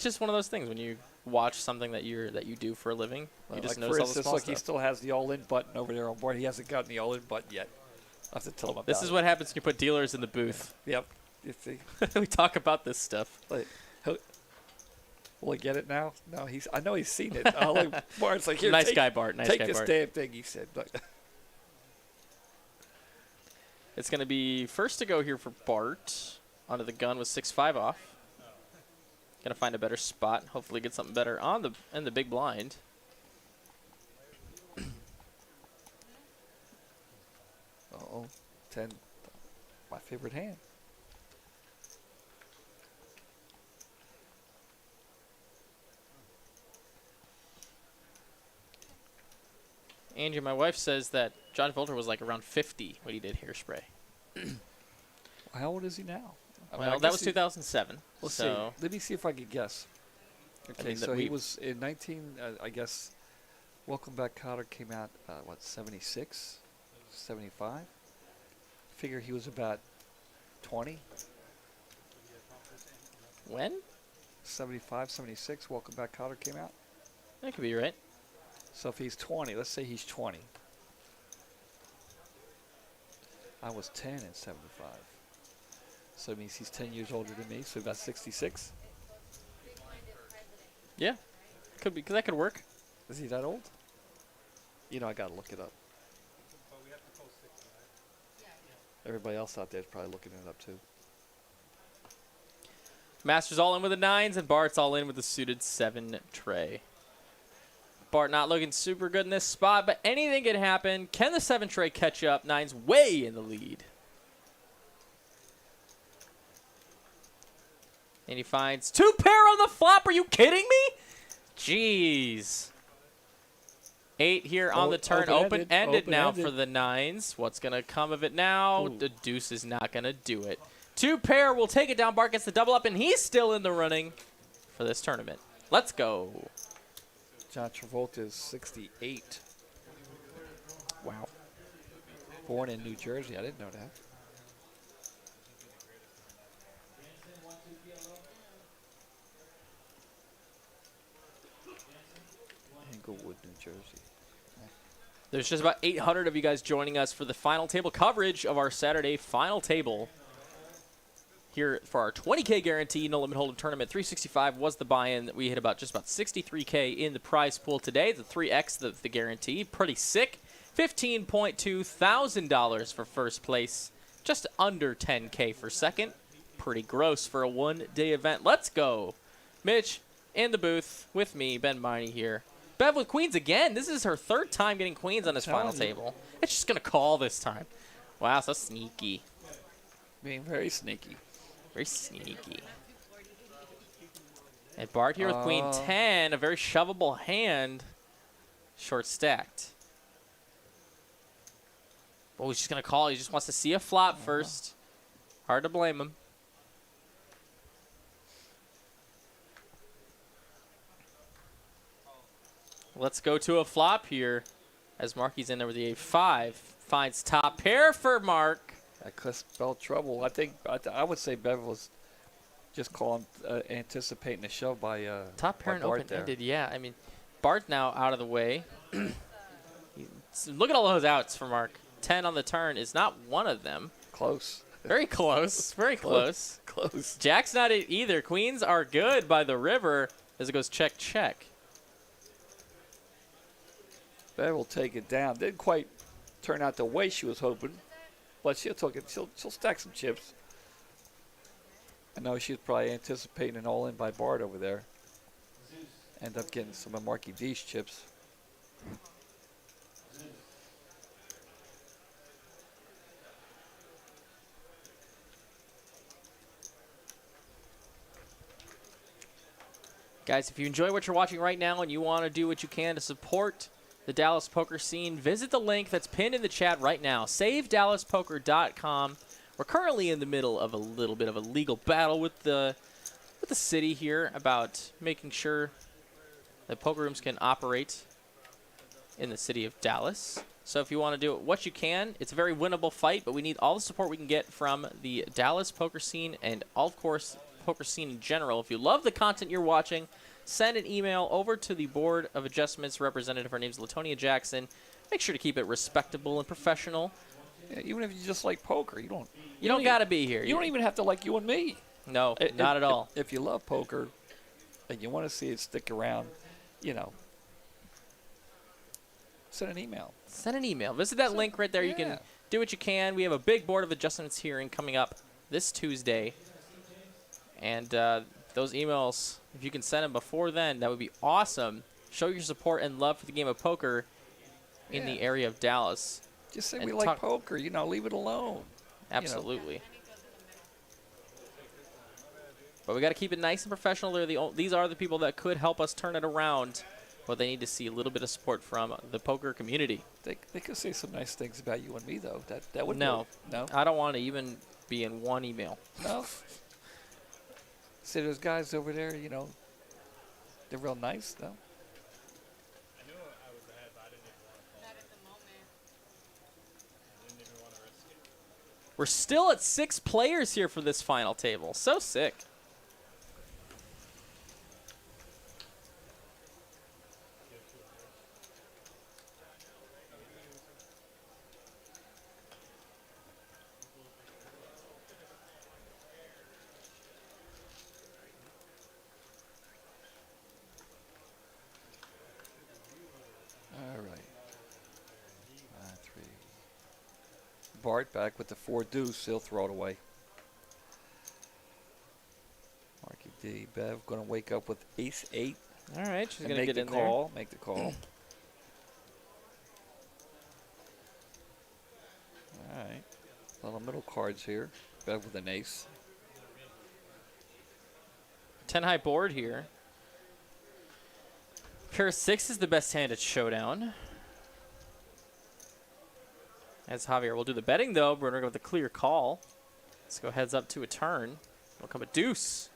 just one of those things when you watch something that you do for a living. You just like notice for all the instance, small look, he stuff. still has the all-in button over there on board. He hasn't gotten the all-in button yet. I have to tell him about This is it. what happens when you put dealers in the booth. Yep. You see. We talk about this stuff. Like, will he get it now? No, I know he's seen it. Bart's like, here, Nice take, guy, Bart. Nice take guy, this Bart. damn thing, he said. But It's going to be first to go here for Bart. Onto the gun with 6-5 off. Going to find a better spot. Hopefully get something better in the big blind. uh-oh, 10, my favorite hand. Angie, my wife says that John Volter was like around 50 when he did Hairspray. How old is he now? I mean, Well, I that guess was he- 2007. Let's so see. Let me see if I can guess. Okay, mean, so we- he was in 19, I guess, Welcome Back Cotter came out, 76, 75? Figure he was about 20, when? 75, 76, Welcome Back Cotter came out. That could be right. So if he's 20, let's say he's 20. I was 10 in 75. So it means he's 10 years older than me, so about 66. Yeah, could be, 'cause that could work. Is he that old? You know, I gotta look it up. Everybody else out there is probably looking it up too. Master's all in with the 9s, and Bart's all in with the suited 7 tray. Bart not looking super good in this spot, but anything can happen. Can the 7 tray catch up? 9's way in the lead. And he finds 2 pair on the flop. Are you kidding me? Jeez. 8 here on the turn. Open-ended now for the 9s. What's going to come of it now? Ooh. The deuce is not going to do it. 2 pair will take it down. Bart gets the double up, and he's still in the running for this tournament. Let's go. John Travolta is 68. Wow. Born in New Jersey. I didn't know that. Englewood, New Jersey. There's just about 800 of you guys joining us for the final table coverage of our Saturday final table. Here for our 20K guarantee no limit hold'em tournament. 365 was the buy-in. We hit just about 63K in the prize pool today. The 3X the guarantee. Pretty sick. $15.2 thousand for first place. Just under 10K for second. Pretty gross for a one-day event. Let's go. Mitch in the booth with me, Ben Miney here. Bev with queens again. This is her 3rd time getting queens on this final table. It's just going to call this time. Wow, so sneaky. Being very sneaky. Very sneaky. And Bart here with queen 10, a very shovable hand. Short stacked. Oh, he's just going to call. He just wants to see a flop first. Hard to blame him. Let's go to a flop here as Marky's in there with the 8-5. Finds top pair for Mark. That could spell trouble. I think I would say Bev was just calling, anticipating a shove by Top pair by and Bart there. open-ended, yeah. I mean, Bart now out of the way. Look at all those outs for Mark. 10 on the turn is not one of them. Close. Very close. Very close. Close. Jack's not it either. Queens are good by the river as it goes check, check. Bev will take it down. Didn't quite turn out the way she was hoping, but she'll take it. She'll stack some chips. I know she's probably anticipating an all-in by Bart over there. End up getting some of Marky D's chips. Guys, if you enjoy what you're watching right now and you want to do what you can to support the Dallas poker scene, visit the link that's pinned in the chat right now, savedallaspoker.com. We're currently in the middle of a little bit of a legal battle with the city here about making sure that poker rooms can operate in the city of Dallas. So if you want to do what you can, it's a very winnable fight, but we need all the support we can get from the Dallas poker scene and, of course, poker scene in general. If you love the content you're watching, send an email over to the Board of Adjustments representative. Her name's Latonia Jackson. Make sure to keep it respectable and professional. Yeah, even if you just like poker, you don't got to be here. You don't even have to like you and me. No, not at all. If you love poker and you want to see it stick around, send an email. Send an email. Visit that link right there. Yeah. You can do what you can. We have a big Board of Adjustments hearing coming up this Tuesday. And those emails, if you can send them before then, that would be awesome. Show your support and love for the game of poker in the area of Dallas. Just say we like poker, leave it alone. Absolutely. But we got to keep it nice and professional. These are the people that could help us turn it around, but they need to see a little bit of support from the poker community. They could say some nice things about you and me, though. That would no. No? I don't want to even be in one email. No? See, those guys over there, they're real nice, though. I knew I was ahead, but I didn't even want to. Not at the moment. I didn't even want to risk it. We're still at 6 players here for this final table. So sick. All right. 3. Bart back with the 4 deuce. He'll throw it away. Marky D. Bev going to wake up with ace 8. All right, she's and going to get in there. Make the call. All right. A lot of middle cards here. Bev with an ace. 10 high board here. Pair of 6 is the best hand at showdown. As Javier will do the betting, though. Bruner with a clear call. Let's go heads up to a turn. Will come a deuce.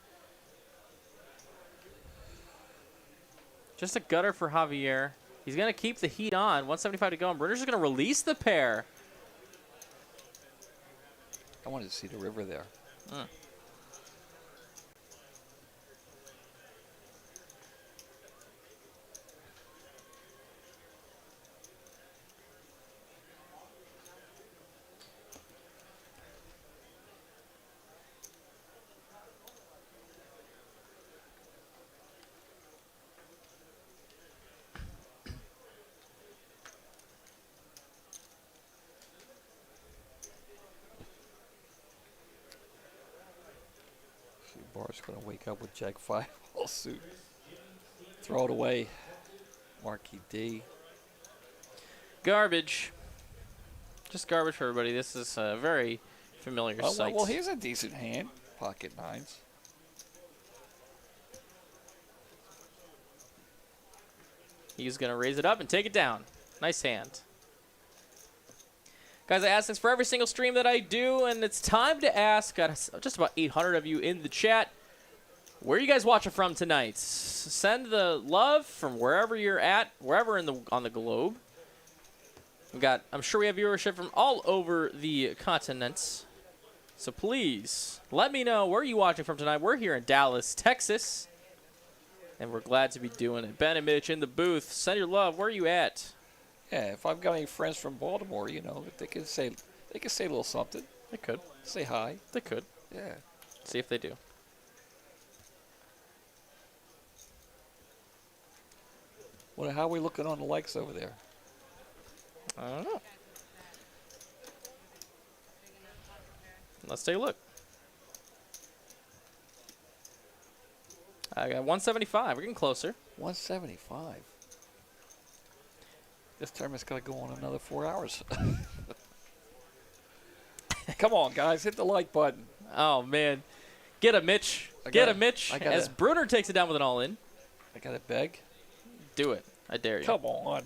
Just a gutter for Javier. He's going to keep the heat on. 175 to go, and Bruner's just going to release the pair. I wanted to see the river there. Mm. Bart's going to wake up with Jack 5 all suit. Throw it away. Marky D. Garbage. Just garbage for everybody. This is a very familiar sight. Well, here's a decent hand. Pocket 9s. He's going to raise it up and take it down. Nice hand. Guys, I ask this for every single stream that I do, and it's time to ask. Got just about 800 of you in the chat. Where are you guys watching from tonight? Send the love from wherever you're at, wherever on the globe. I'm sure we have viewership from all over the continents. So please, let me know where are you watching from tonight. We're here in Dallas, Texas, and we're glad to be doing it. Ben and Mitch in the booth. Send your love. Where are you at? Yeah, if I've got any friends from Baltimore, if they could say a little something. They could. Say hi. They could. Yeah. See if they do. How are we looking on the likes over there? I don't know. Let's take a look. I got 175. We're getting closer. 175. This tournament's got to go on another 4 hours. Come on, guys. Hit the like button. Oh, man. Get a Mitch. Get a Mitch. As Bruner takes it down with an all-in. I got to beg. Do it. I dare you. Come on.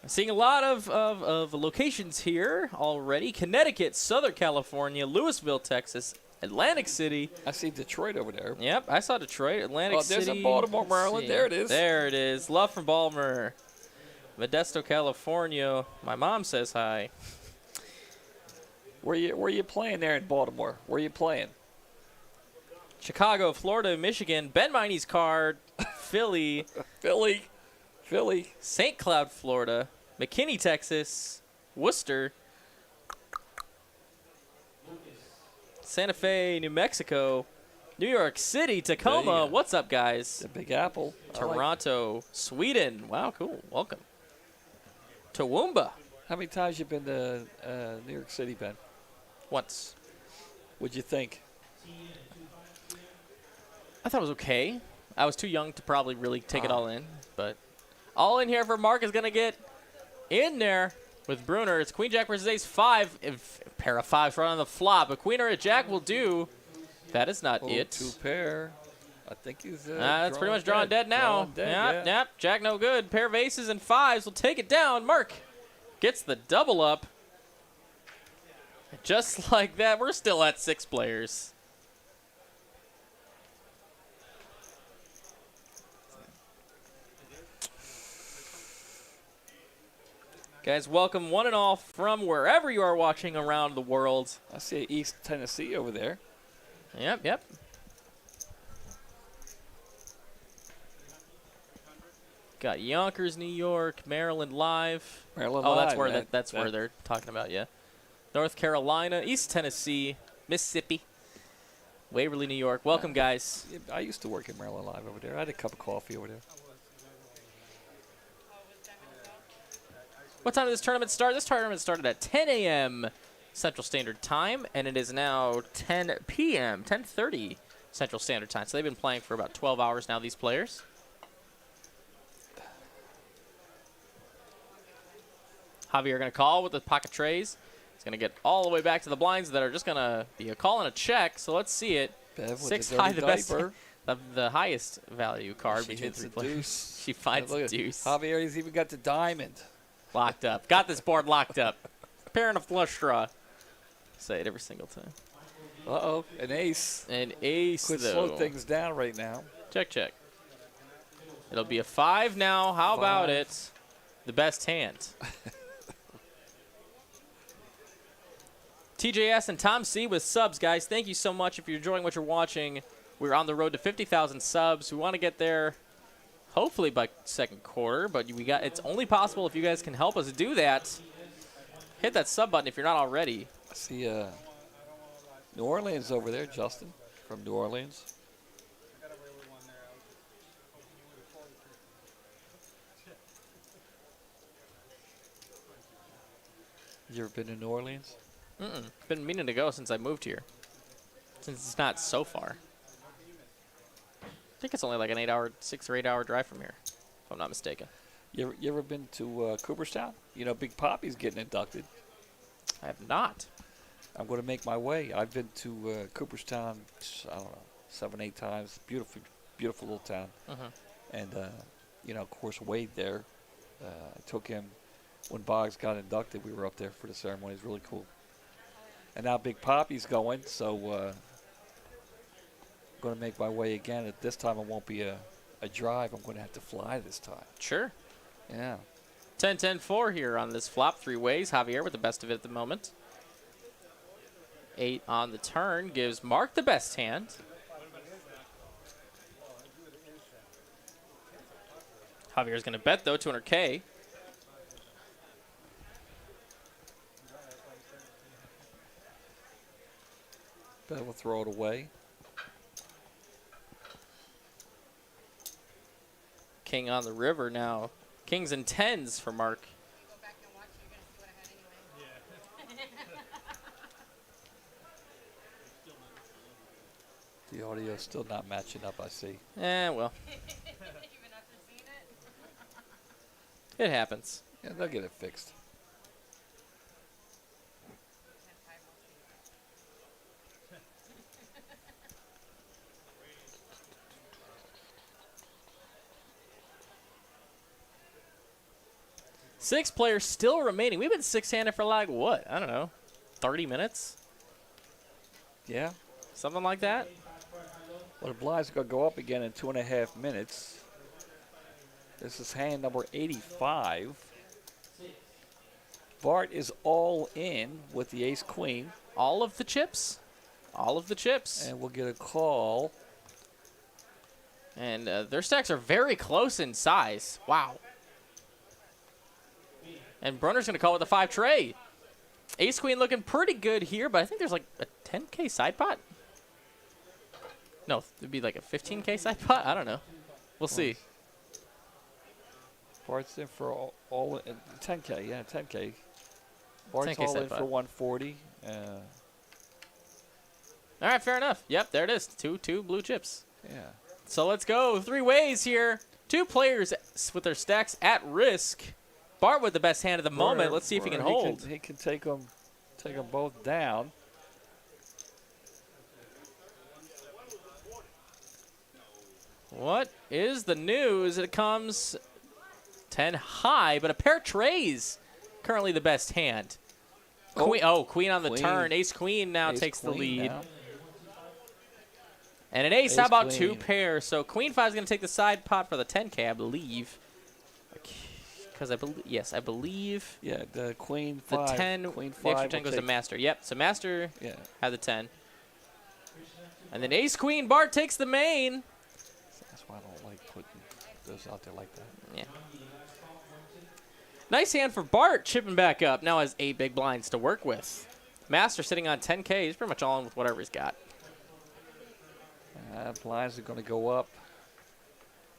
Seeing a lot of locations here already. Connecticut, Southern California, Louisville, Texas, Atlantic City. I see Detroit over there. Yep, I saw Detroit, Atlantic City. There's a Baltimore, Let's Maryland. see. There it is. There it is. Love from Baltimore. Modesto, California. My mom says hi. Where you playing there in Baltimore? Where you playing? Chicago, Florida, Michigan. Ben Miney's card. Philly. Philly. St. Cloud, Florida. McKinney, Texas. Worcester. Santa Fe, New Mexico. New York City, Tacoma. What's up, guys? The Big Apple. Toronto, Sweden. Wow, cool. Welcome. Toowoomba. How many times you been to New York City, Ben? Once. What'd you think? I thought it was okay. I was too young to probably really take it all in, but all in here for Mark is going to get in there with Bruner. It's Queen Jack versus Ace 5. If a pair of 5s right on the flop. A Queen or a Jack will do. That is not it. 2 pair. I think he's that's pretty much drawn dead now. Yep. Jack no good. Pair of aces and 5s will take it down. Mark gets the double up. Just like that, we're still at 6 players. Guys, welcome one and all from wherever you are watching around the world. I see East Tennessee over there. Yep. Got Yonkers, New York, Maryland live. Maryland oh, live. that's where that's where they're talking about, yeah. North Carolina, East Tennessee, Mississippi, Waverly, New York. Welcome, guys. I used to work at Maryland Live over there. I had a cup of coffee over there. What time did this tournament start? This tournament started at 10 a.m. Central Standard Time, and it is now 10 p.m., 10:30 Central Standard Time. So they've been playing for about 12 hours now, these players. Javier going to call with the pocket trays. He's going to get all the way back to the blinds that are just going to be a call and a check. So let's see it. Bev 6 with high, the best, diaper. the highest value card She between hits 3 the players. deuce. She finds Look the at deuce. Javier, he's even got the diamond. Locked up. Got this board locked up. Pair and a flush draw. Say it every single time. Uh-oh, an ace. An ace, Could though. slow things down right now. Check, check. It'll be a 5 now. How about 5. it? The best hand. TJS and Tom C with subs, guys. Thank you so much if you're enjoying what you're watching. We're on the road to 50,000 subs. We want to get there hopefully by second quarter, but it's only possible if you guys can help us do that. Hit that sub button if you're not already. I see New Orleans over there, Justin from New Orleans. You ever been to New Orleans? Been meaning to go since I moved here. Since it's not so far. I think it's only like an 6 or 8 hour drive from here, if I'm not mistaken. You ever been to Cooperstown? You know, Big Poppy's getting inducted. I have not. I'm going to make my way. I've been to Cooperstown, I don't know, 7, 8 times. Beautiful, beautiful little town. And, you know, of course, Wade there. I took him when Boggs got inducted. We were up there for the ceremony. It was really cool. And now Big Poppy's going, so I'm going to make my way again. This time it won't be a drive. I'm going to have to fly this time. Sure. Yeah. 10-10-4 here on this flop 3 ways. Javier with the best of it at the moment. 8 on the turn gives Mark the best hand. Javier's going to bet, though, 200K. Bet we'll throw it away. King on the river now. Kings and 10s for Mark. The audio's still not matching up, I see. Well. It happens. Yeah, they'll get it fixed. 6 players still remaining. We've been 6-handed for like, what? I don't know, 30 minutes? Yeah. Something like that? Well, the blind's going to go up again in 2.5 minutes. This is hand number 85. Bart is all in with the ace-queen. All of the chips? All of the chips. And we'll get a call. And their stacks are very close in size. Wow. And Brunner's going to call with the 5 tray. Ace-queen looking pretty good here, but I think there's like a 10K side pot. No, it'd be like a 15K side pot. I don't know. We'll see. Bart's in for all 10K. Yeah, 10K. Bart's 10K all side in pot. for 140. All right, fair enough. Yep, there it is. Two blue chips. Yeah. So let's go. 3 ways here. 2 players with their stacks at risk. Bart with the best hand at the moment. Let's see if he can hold. He can take them both down. What is the news? It comes 10 high, but a pair of trays. Currently the best hand. Queen on the turn. Ace-queen now takes the lead. Now. And an ace, how about Ace-queen. 2 pairs? So queen 5 is going to take the side pot for the 10K, I believe. Because I believe. Yeah, the queen The 5. 10, Queen 5 the extra 10 will goes to take- master. Yep, so master Yeah. had the 10. And then ace-queen, Bart takes the main. That's why I don't like putting those out there like that. Yeah. Nice hand for Bart, chipping back up. Now has 8 big blinds to work with. Master sitting on 10K. He's pretty much all in with whatever he's got. Blinds are going to go up.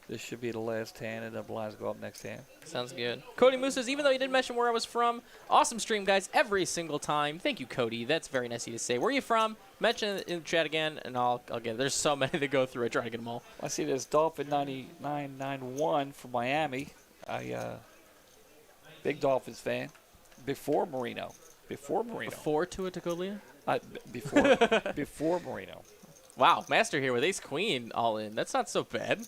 This should be the last hand, and the blinds go up next hand. Sounds good. Cody Moose says, even though you didn't mention where I was from, awesome stream, guys, every single time. Thank you, Cody. That's very nice of you to say. Where are you from? Mention it in the chat again, and I'll get it. There's so many to go through. I try to get them all. I see this Dolphin 9991 from Miami. Big Dolphins fan. Before Marino. Before Tua Tagovailoa? Before Marino. Wow, Master here with ace-queen all in. That's not so bad.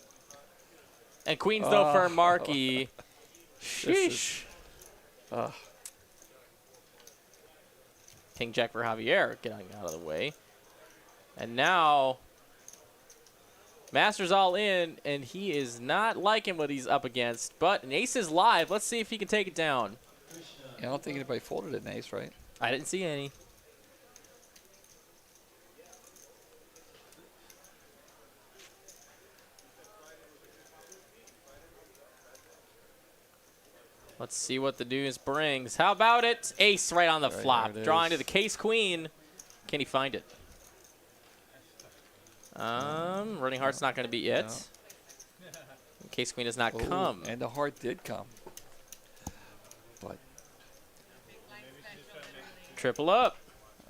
And queens, though, for Markey. Sheesh. King Jack for Javier getting out of the way. And now, Master's all in, and he is not liking what he's up against. But an ace is live. Let's see if he can take it down. Yeah, I don't think anybody folded an ace, right? I didn't see any. Let's see what the news brings. How about it? Ace right on the flop. Drawing to the case queen. Can he find it? Running heart's not going to be it. No. Case queen does not come. And the heart did come. But Triple up.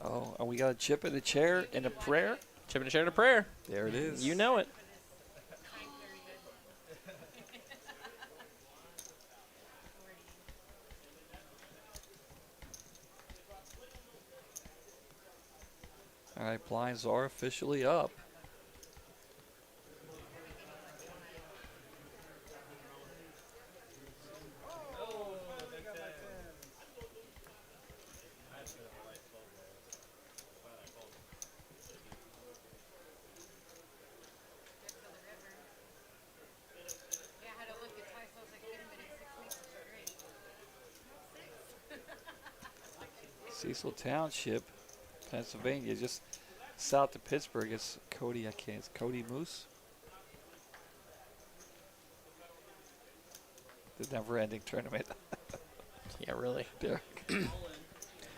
oh, and we got a chip in the chair and a prayer. Chip in a chair to prayer. There it is. You know it. All right, blinds are officially up. Cecil Township, Pennsylvania, just south of Pittsburgh. It's Cody Moose. The never-ending tournament. Yeah, really. There.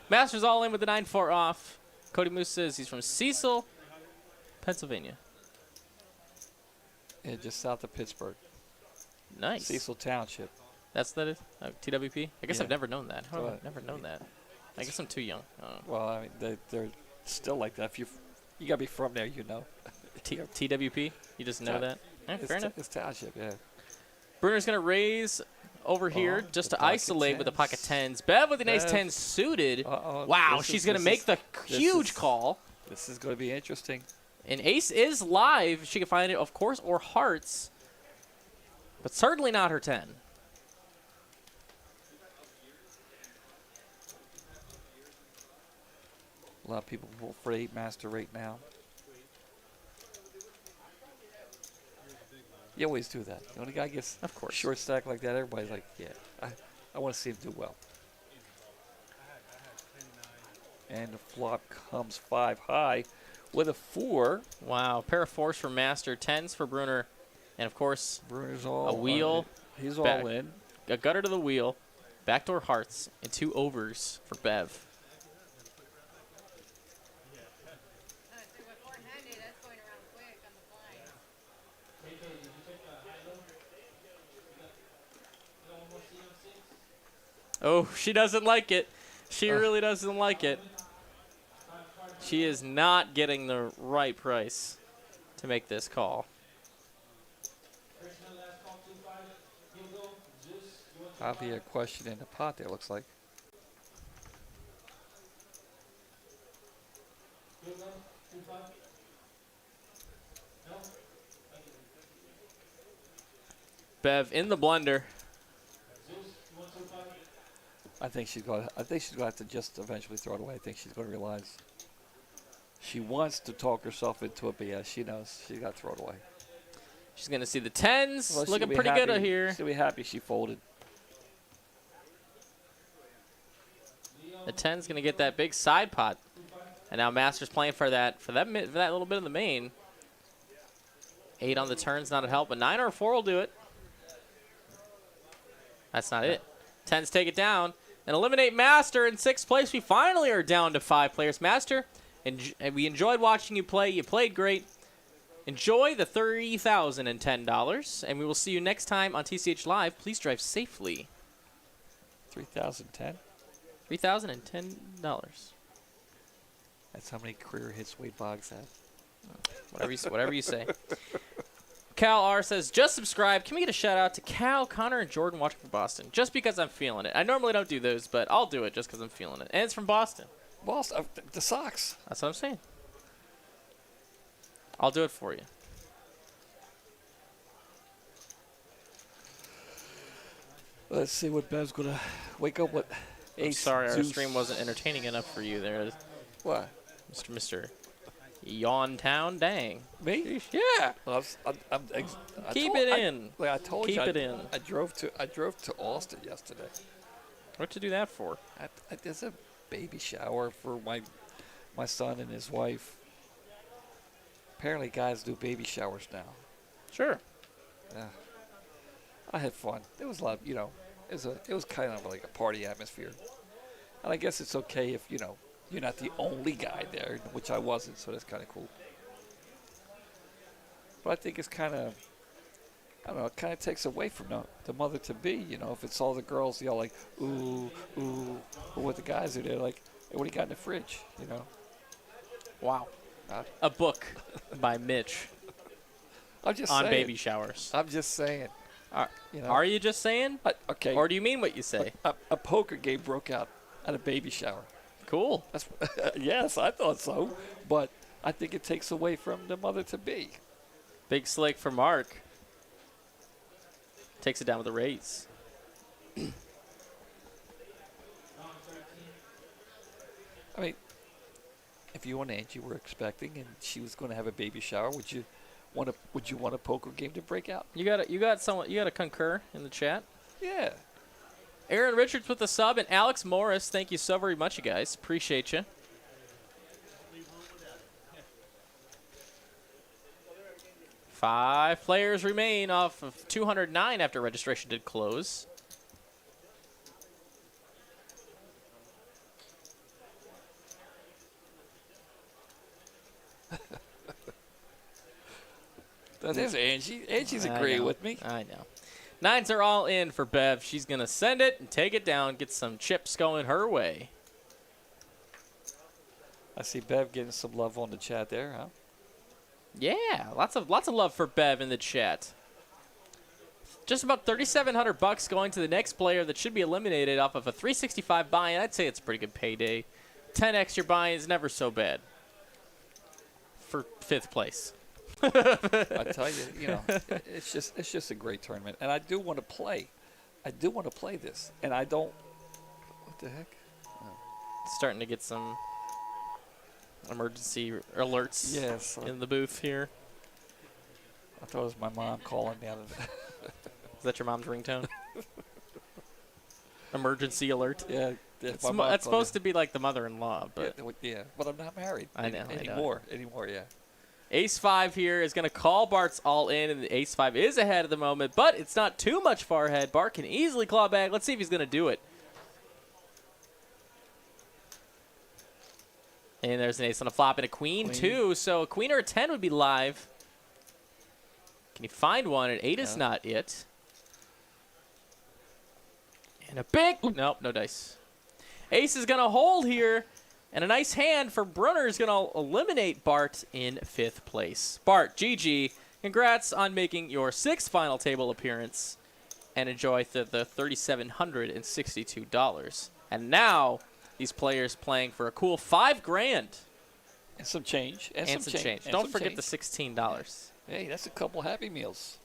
Masters all in with the 9-4 off. Cody Moose says he's from Cecil, Pennsylvania. Yeah, just south of Pittsburgh. Nice. Cecil Township. That's that is? TWP? I guess Yeah. I've never known that. How have I What? never known that? I guess I'm too young. I don't know. Well, I mean, they're still like that. If you gotta be from there, you know. TWP? You just know that? Yeah, fair enough. It's Township, yeah. Bruner's going to raise over here just the to pocket isolate with the pocket tens. 10s. Bev with an ace Bev. 10 suited. Uh-oh. Wow, This she's is- going to this make is- the this huge is- call. This is going to be interesting. And ace is live. She can find it, of course, or hearts. But certainly not her 10. A lot of people pull for 8 master right now. You always do that. When a guy gets Of course. short stack like that, everybody's like, yeah, I want to see him do well. And the flop comes 5 high with a 4. Wow, pair of 4s for Master, 10s for Bruner, and of course, Bruner's all a wheel. He's back, all in. A gutter to the wheel, backdoor hearts, and 2 overs for Bev. Oh, she doesn't like it. She really doesn't like it. She is not getting the right price to make this call. Probably a question in the pot there, looks like. Bev in the blender. I think she's going to have to just eventually throw it away. I think she's going to realize she wants to talk herself into it, but yeah, she knows she's got to throw it away. She's going to see the 10s. Well, looking pretty good here. She'll be happy she folded. The 10's going to get that big side pot. And now Master's playing for that little bit of the main. 8 on the turn's not a help, but 9 or a 4 will do it. That's not it. 10's take it down and eliminate Master in 6th place. We finally are down to 5 players. Master, and we enjoyed watching you play. You played great. Enjoy the $30,010, and we will see you next time on TCH Live. Please drive safely. 3,010. $3,010. That's how many career hits Wade Boggs had. Whatever you say. Cal R says, just subscribe. Can we get a shout out to Cal, Connor, and Jordan watching from Boston? Just because I'm feeling it. I normally don't do those, but I'll do it just because I'm feeling it. And it's from Boston. Boston, the Sox. That's what I'm saying. I'll do it for you. Let's see what Bev's going to wake up with. I'm sorry, our stream wasn't entertaining enough for you there. What? Mr. Yawn Town, dang. Me? Yeah. Well, Keep it in. Like I told Keep you, it in. I drove to Austin yesterday. What to do that for? There's a baby shower for my son and his wife. Apparently, guys do baby showers now. Sure. Yeah. I had fun. It was a lot. It was kind of like a party atmosphere. And I guess it's okay if you're not the only guy there, which I wasn't, so that's kind of cool. But I think it's kind of, I don't know, it kind of takes away from the mother-to-be, if it's all the girls, like, ooh, ooh, but what the guys are there, like, hey, what do you got in the fridge, Wow. A book by Mitch I'm just on saying. baby showers. I'm just saying. Are you just saying? Okay. Or do you mean what you say? A poker game broke out at a baby shower. Cool. Yes, I thought so. But I think it takes away from the mother-to-be. Big slick for Mark. Takes it down with a raise. I mean, if you and Angie were expecting and she was going to have a baby shower, would you want a poker game to break out? You got to concur in the chat. Yeah. Aaron Richards with the sub and Alex Morris, thank you so very much, you guys. Appreciate you. Five players remain off of 209 after registration did close. There's Angie. Angie's agreeing with me. I know. 9s are all in for Bev. She's going to send it and take it down, get some chips going her way. I see Bev getting some love on the chat there, huh? Yeah, lots of love for Bev in the chat. Just about $3,700 going to the next player that should be eliminated off of a 365 buy-in. I'd say it's a pretty good payday. 10x your buy-in is never so bad for 5th place. I tell you, it's just a great tournament, and I do want to play. I do want to play this, and I don't. What the heck? Starting to get some emergency alerts Yes. in the booth here. I thought it was my mom calling me out of it. Is that your mom's ringtone? Emergency alert. Yeah. That's supposed to be like the mother-in-law, but Yeah, but I'm not married. I know. Anymore, yeah. Ace-5 here is going to call Bart's all in, and the Ace-5 is ahead at the moment, but it's not too much far ahead. Bart can easily claw back. Let's see if he's going to do it. And there's an ace on a flop and a queen, too, so a queen or a 10 would be live. Can he find one? An 8 is not it. And a big... Nope, no dice. Ace is going to hold here. And a nice hand for Brunner is going to eliminate Bart in 5th place. Bart, GG. Congrats on making your 6th final table appearance. And enjoy the $3,762. And now, these players playing for a cool $5,000. And some change. And some change. Don't forget the $16. Hey, that's a couple Happy Meals.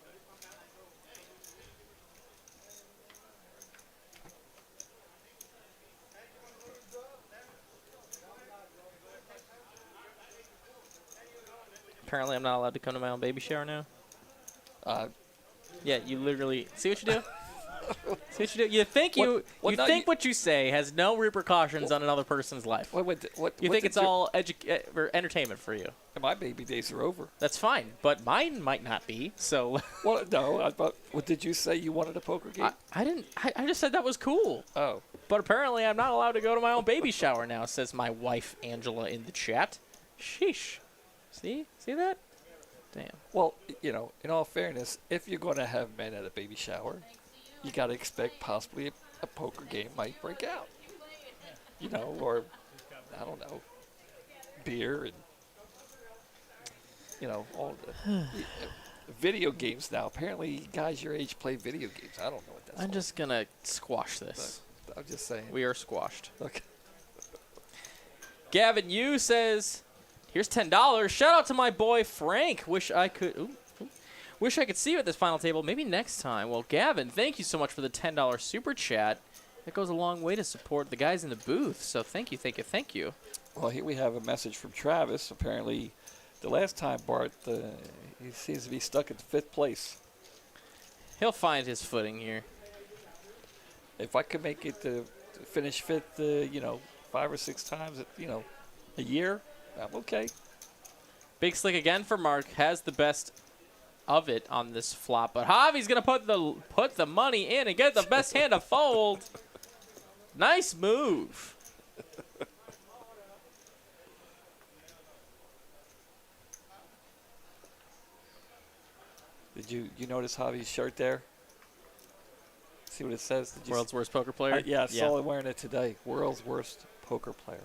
Apparently, I'm not allowed to come to my own baby shower now. Yeah, you literally see what you do. See what you do. You think what you say has no repercussions on another person's life. You think it's all or entertainment for you. My baby days are over. That's fine, but mine might not be. So. Well, no. What did you say? You wanted a poker game? I didn't. I just said that was cool. Oh. But apparently, I'm not allowed to go to my own baby shower now. Says my wife Angela in the chat. Sheesh. See that? Damn. Well, in all fairness, if you're going to have men at a baby shower, you got to expect possibly a poker game might break out. Or, I don't know, beer and, all the video games now. Apparently, guys your age play video games. I don't know what that's I'm just going to squash this. But I'm just saying. We are squashed. Okay. Gavin Yu says... Here's $10. Shout out to my boy Frank. Wish I could see you at this final table. Maybe next time. Well, Gavin, thank you so much for the $10 super chat. That goes a long way to support the guys in the booth. So thank you. Well, here we have a message from Travis. Apparently, the last time Bart, he seems to be stuck at 5th place. He'll find his footing here. If I could make it to finish 5th, 5 or 6 times, a year. I'm okay. Big slick again for Mark. Has the best of it on this flop. But Javi's going to put the money in and get the best hand to fold. Nice move. Did you notice Javi's shirt there? See what it says? World's worst poker player? Yeah, I saw him wearing it today. World's worst poker player.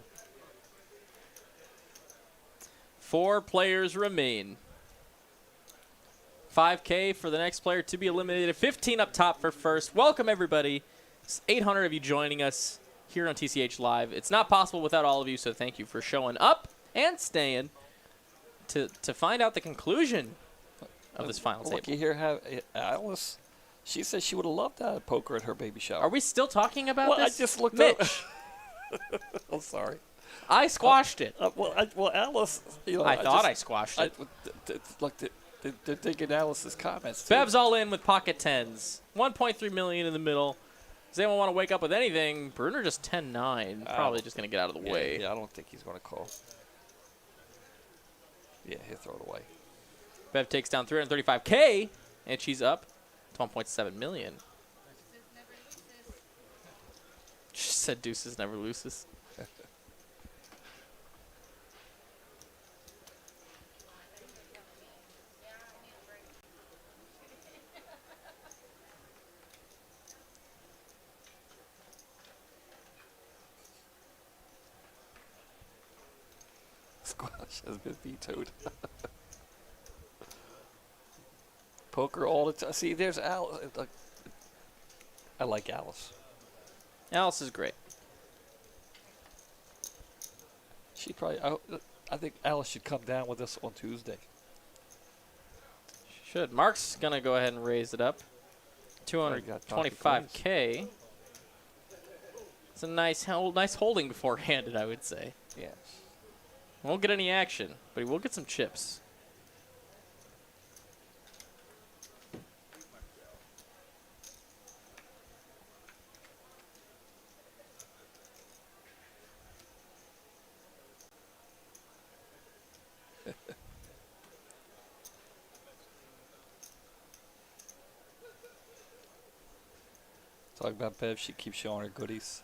4 players remain. $5K for the next player to be eliminated. 15 up top for first. Welcome, everybody. It's 800 of you joining us here on TCH Live. It's not possible without all of you, so thank you for showing up and staying to find out the conclusion of this final table. Look, you here Alice. She said she would have loved to have poker at her baby shower. Are we still talking about this? I just looked Mitch. up. I'm sorry. I squashed it. Well, Alice, I thought I squashed it. Look, they're digging Alice's comments, too. Bev's all in with pocket 10s. 1.3 million in the middle. Does anyone want to wake up with anything? Bruner just 10-9. Probably just going to get out of the way. Yeah, I don't think he's going to call. Yeah, he'll throw it away. Bev takes down 335K, and she's up to 1.7 million. She said deuces never loses. Squash has been vetoed. Poker all the time. See, there's Alice. I like Alice. Alice is great. She probably. I think Alice should come down with us on Tuesday. She should. Mark's gonna go ahead and raise it up. 225K. It's a nice holding beforehand, I would say. Yes. Won't get any action, but he will get some chips. Talk about Bev. She keeps showing her goodies.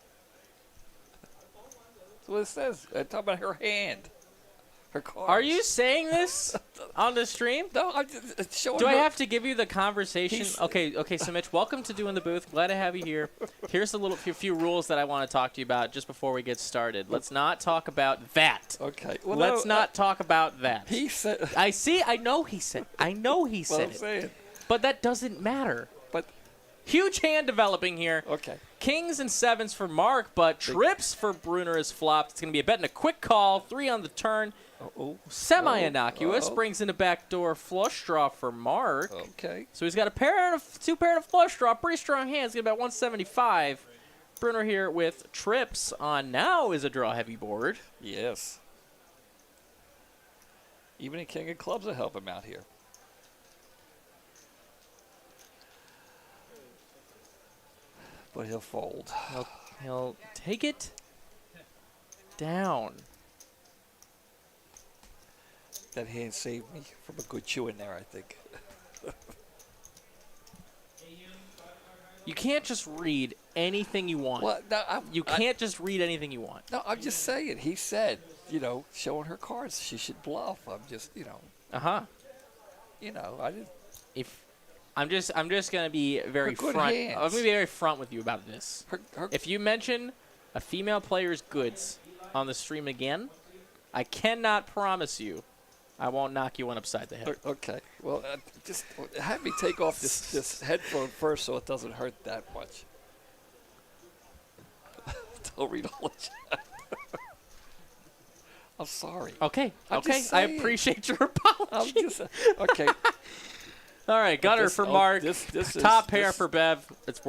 That's what it says. Talk about her hand. Her cards. Are you saying this on the stream? No, I'm just showing Do I her- have to give you the conversation? He's- Okay, so Mitch, welcome to Doing the Booth. Glad to have you here. Here's a few rules that I want to talk to you about just before we get started. Let's not talk about that. Okay. Well, Let's not talk about that. He said. I know he said. I know he Well, said I'm it. saying. But that doesn't matter. But Huge hand developing here. okay. Kings and sevens for Mark, but trips for Bruner is flopped. It's going to be a bet and a quick call. 3 on the turn. Oh. Semi-innocuous. Oh. Brings in a backdoor flush draw for Mark. Okay. So he's got two pair of flush draw. Pretty strong hands. Get about 175. Bruner here with trips on now is a draw heavy board. Yes. Even a king of clubs will help him out here. But he'll fold. He'll take it down. That hand saved me from a good chew in there, I think. You can't just read anything you want. Well, no, You can't just read anything you want. No, I'm just saying. He said, showing her cards, she should bluff. I'm just, Uh-huh. I didn't. If I'm just gonna be very Her good front. hands. I'm gonna be very front with you about this. Her, If you mention a female player's goods on the stream again, I cannot promise you I won't knock you one upside the head. okay. Well, just have me take off this headphone first so it doesn't hurt that much. Don't read all the chat. I'm sorry. Okay. I'm Okay. just I saying. appreciate your I'm apology. just okay. All right, gutter This- for oh, Mark. this is- Top pair this- for Bev. It's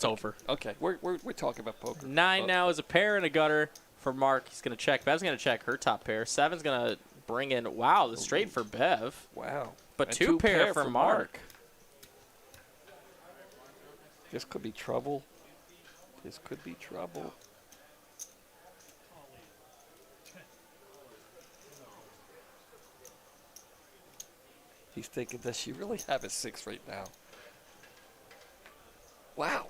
over. Okay, we're talking about poker. 9 Oh, now is a pair and a gutter for Mark. He's gonna check. Bev's gonna check her top pair. 7's gonna bring in the straight for Bev, Wow. but And 2 pair for Mark. This could be trouble. This could be trouble. He's thinking, does she really have a 6 right now? Wow.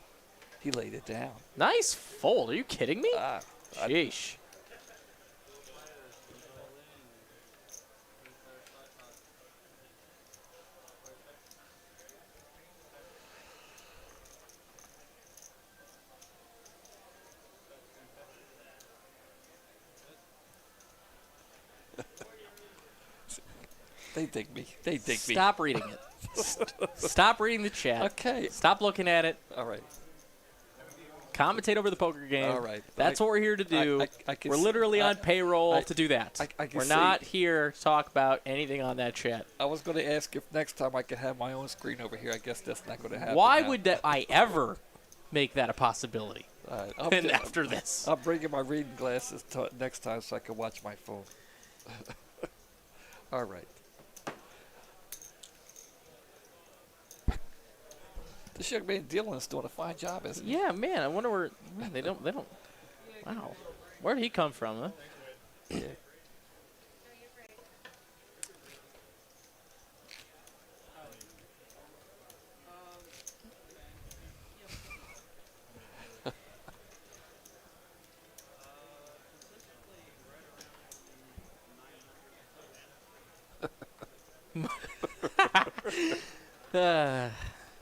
He laid it down. Nice fold. Are you kidding me? Sheesh. They dig me. They dig me. Stop reading it. Stop reading the chat. Okay. Stop looking at it. All right. Commentate over the poker game. All right. That's what we're here to do. I can We're s- literally I- on payroll I- to do that. I can We're see- not here to talk about anything on that chat. I was going to ask if next time I could have my own screen over here. I guess that's not going to happen. Why now. would that I ever make that a possibility? All right, And after this. I'm bringing my reading glasses next time so I can watch my phone. All right. This young man Dylan's doing a fine job, isn't he? Yeah, man. I wonder where they don't. Wow, where did he come from? Huh? Yeah.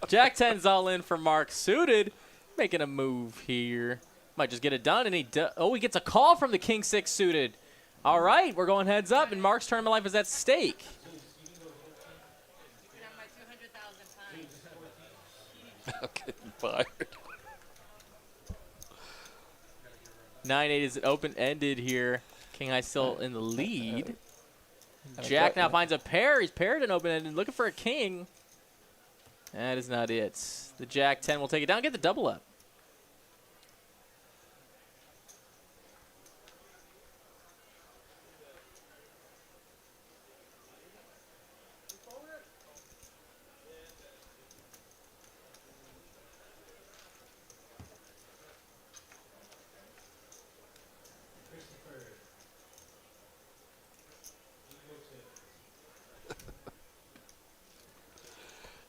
Jack 10's all in for Mark suited, making a move here. Might just get it done, and he gets a call from the King 6 suited. All right, we're going heads up, and Mark's tournament life is at stake. I'm getting fired. 9-8 is open-ended here. King High still in the lead. Jack now finds a pair. He's paired and open-ended, looking for a king. That is not it. The Jack 10 will take it down, get the double up.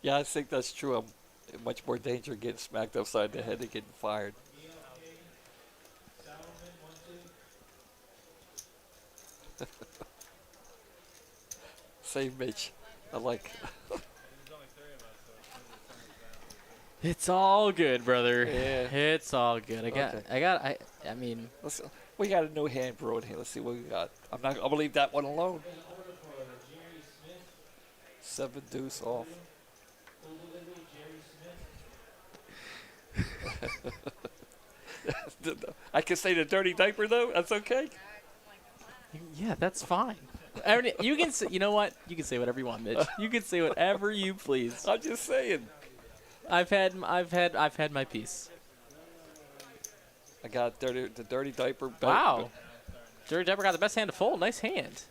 Yeah, I think that's true. I'm in much more danger of getting smacked upside the head than getting fired. Save Mitch. I like. It's all good, brother. Yeah. It's all good. Okay. I mean, We got a new hand bro in here. Let's see what we got. I'm gonna leave that one alone. 7 deuce off. I can say the dirty diaper though. That's okay. yeah, that's fine. You can say, you know what? You can say whatever you want, Mitch. You can say whatever you please. I'm just saying. I've had my piece. I got the dirty diaper. Wow. Dirty Dapper got the best hand to fold. Nice hand.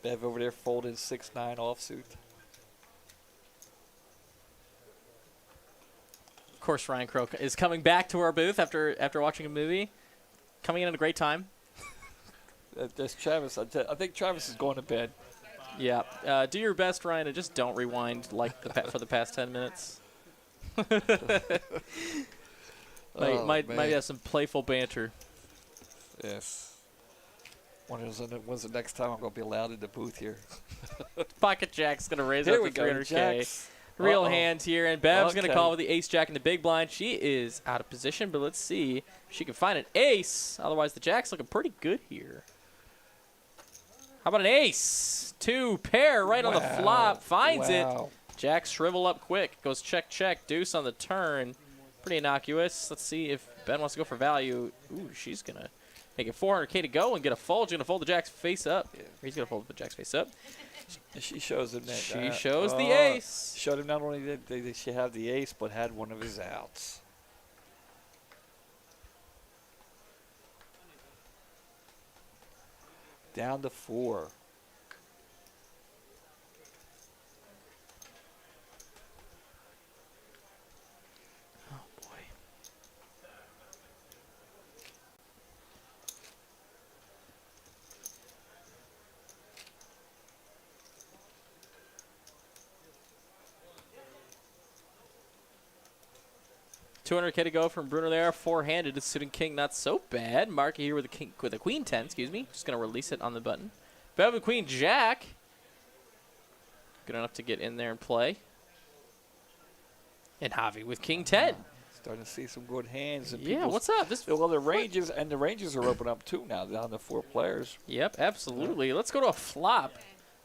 Bev over there folded 6-9 offsuit. Of course, Ryan Crow is coming back to our booth after watching a movie. Coming in at a great time. There's Travis. I think Travis is going to bed. Yeah. Do your best, Ryan, and just don't rewind like for the past 10 minutes. might have some playful banter. Yes. When's the next time I'm going to be allowed in the booth here? Pocket Jack's going to raise Here up we to go, 300K. Jacks. Real Uh-oh. hand here, and Bev's going to Okay. call with the ace jack in the big blind. She is out of position, but let's see if she can find an ace. Otherwise, the jack's looking pretty good here. How about an ace? 2 pair right on the flop. Finds it. Jack shrivel up quick. Goes check, check. Deuce on the turn. Pretty innocuous. Let's see if Ben wants to go for value. Ooh, she's going to make it 400K to go and get a fold. She's going to fold the jack's face up. Yeah. He's going to fold the jack's face up. She shows him that. She shows the ace. Showed him not only did she have the ace, but had one of his outs. Down to 4. Oh, boy. $200K to go from Bruno there. 4-handed to suited king, not so bad. Marky here with a king, with a queen 10. Excuse me. Just gonna release it on the button. Bev with queen jack. Good enough to get in there and play. And Javi with king 10. Starting to see some good hands. And Yeah, what's up? Well, the ranges are open up too now, down to 4 players. Yep, absolutely. Let's go to a flop.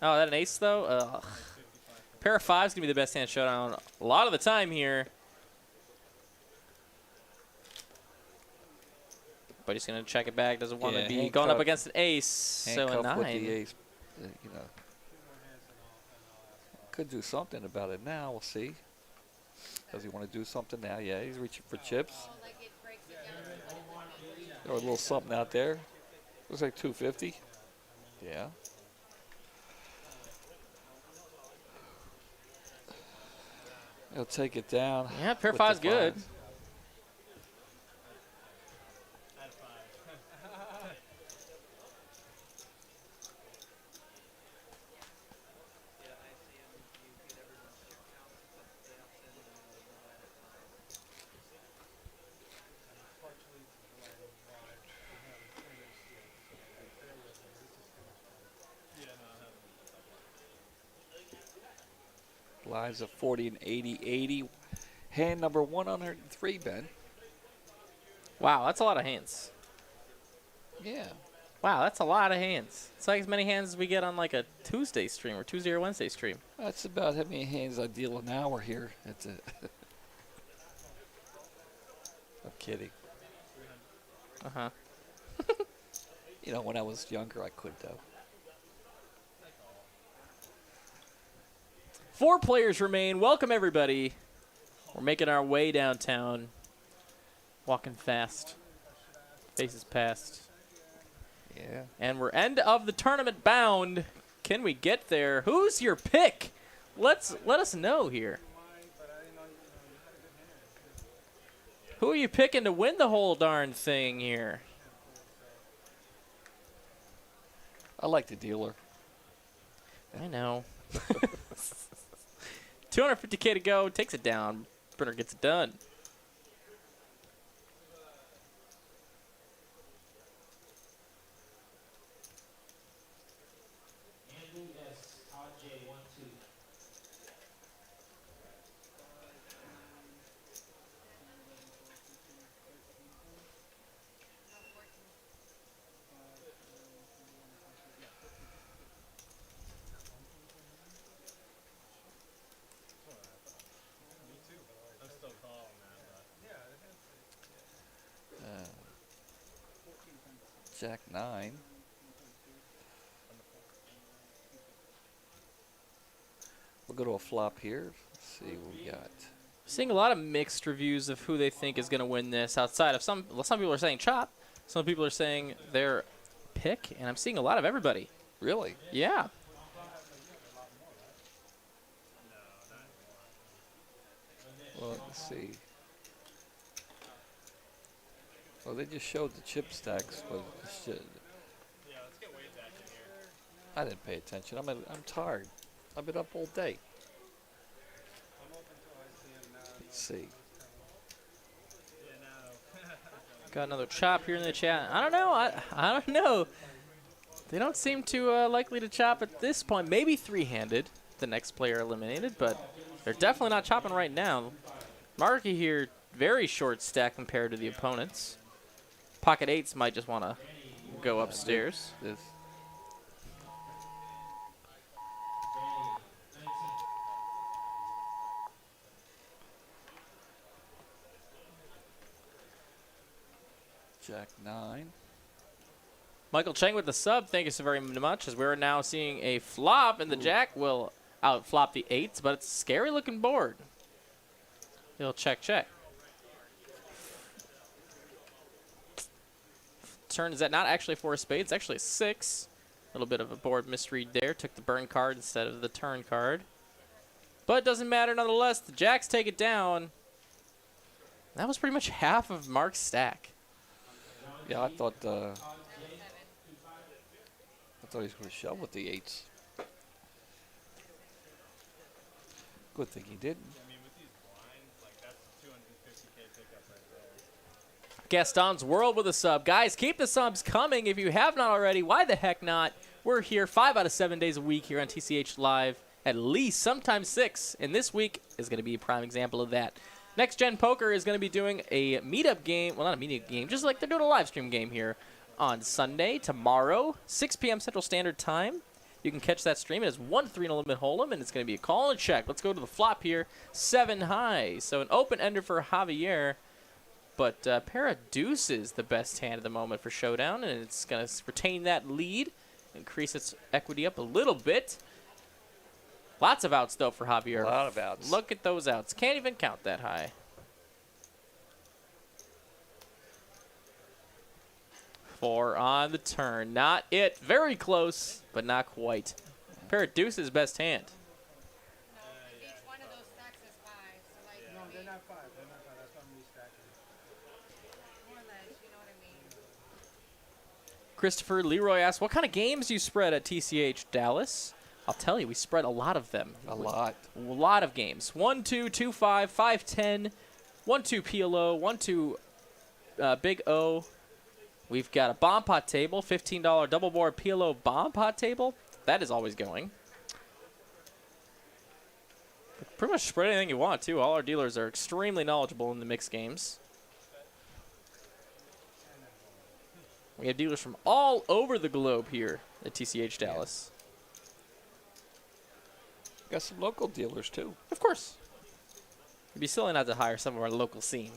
Oh, that an ace though. Ugh. Pair of 5's gonna be the best hand showdown a lot of the time here. But he's going to check it back. Doesn't want to be going up against an ace. So a 9. With the ace, could do something about it now. We'll see. Does he want to do something now? Yeah, he's reaching for chips. Throw a little something out there. Looks like 250. Yeah. He'll take it down. Yeah, pair of with 5's the good. fives. Blinds of 40 and 80, 80. Hand number 103, Ben. Wow, that's a lot of hands. Yeah. Wow, that's a lot of hands. It's like as many hands as we get on like a Tuesday stream or Tuesday or Wednesday stream. That's about how many hands I deal an hour here. That's it. I'm kidding. Uh-huh. You know, when I was younger, I could, though. 4 players remain. Welcome, everybody. We're making our way downtown. Walking fast. Faces past. Yeah. And we're end of the tournament bound. Can we get there? Who's your pick? Let us know here. Who are you picking to win the whole darn thing here? I like the dealer. I know. 250K to go. Takes it down. Brenner gets it done. I'm still calling that. Jack 9. We'll go to a flop here. Let's see what we got. Seeing a lot of mixed reviews of who they think is going to win this. Outside of some people are saying chop, some people are saying their pick, and I'm seeing a lot of everybody. Really? Yeah. Well, let's see. Well, they just showed the chip stacks, but it's just, Yeah, let's get Wade back in here. I didn't pay attention. I'm tired. I've been up all day. Let's see. Got another chop here in the chat. I don't know. I don't know. They don't seem too likely to chop at this point. Maybe three-handed, the next player eliminated, but they're definitely not chopping right now. Markey here, very short stack compared to the opponents. Pocket eights might just want to go upstairs. This. Jack 9. Michael Cheng with the sub. Thank you so very much, as we're now seeing a flop, and the jack will outflop the eights, but it's a scary-looking board. He'll check. Turn is that not actually 4 of spades, it's actually a 6. A little bit of a board misread there. Took the burn card instead of the turn card. But it doesn't matter nonetheless. The jacks take it down. That was pretty much half of Mark's stack. Yeah, I thought he was going to shove with the eights. Good thing he didn't. I mean, with these blinds, like that's 250K pickup right there. Gaston's World with a sub. Guys, keep the subs coming if you have not already. Why the heck not? We're here 5 out of 7 days a week here on TCH Live. At least, sometimes 6. And this week is going to be a prime example of that. Next Gen Poker is going to be doing a meetup game. Well, not a meetup game, just like they're doing a live stream game here on Sunday, tomorrow, 6 p.m. Central Standard Time. You can catch that stream. It is 1-3 in a limit hold'em, and it's going to be a call and check. Let's go to the flop here. 7 high. So an open ender for Javier. But pair of deuces, the best hand at the moment for Showdown, and it's going to retain that lead, increase its equity up a little bit. Lots of outs, though, for Javier. A lot of outs. Look at those outs. Can't even count that high. Four on the turn. Not it. Very close, but not quite. Pair of deuces, best hand. Each one of those stacks is 5. So like No, they're not 5. They're not 5. That's what I'm restacking. more or less, you know what I mean? Christopher Leroy asks, what kind of games do you spread at TCH Dallas? I'll tell you, we spread a lot of them. A lot. A lot of games. 1-2, 2-5, 5-10, 1-2 PLO, 1-2 Big O. We've got a bomb pot table, $15 double board PLO bomb pot table. That is always going. Pretty much spread anything you want, too. All our dealers are extremely knowledgeable in the mixed games. We have dealers from all over the globe here at TCH Dallas. Got some local dealers, too. Of course. It'd be silly not to hire some of our local scene.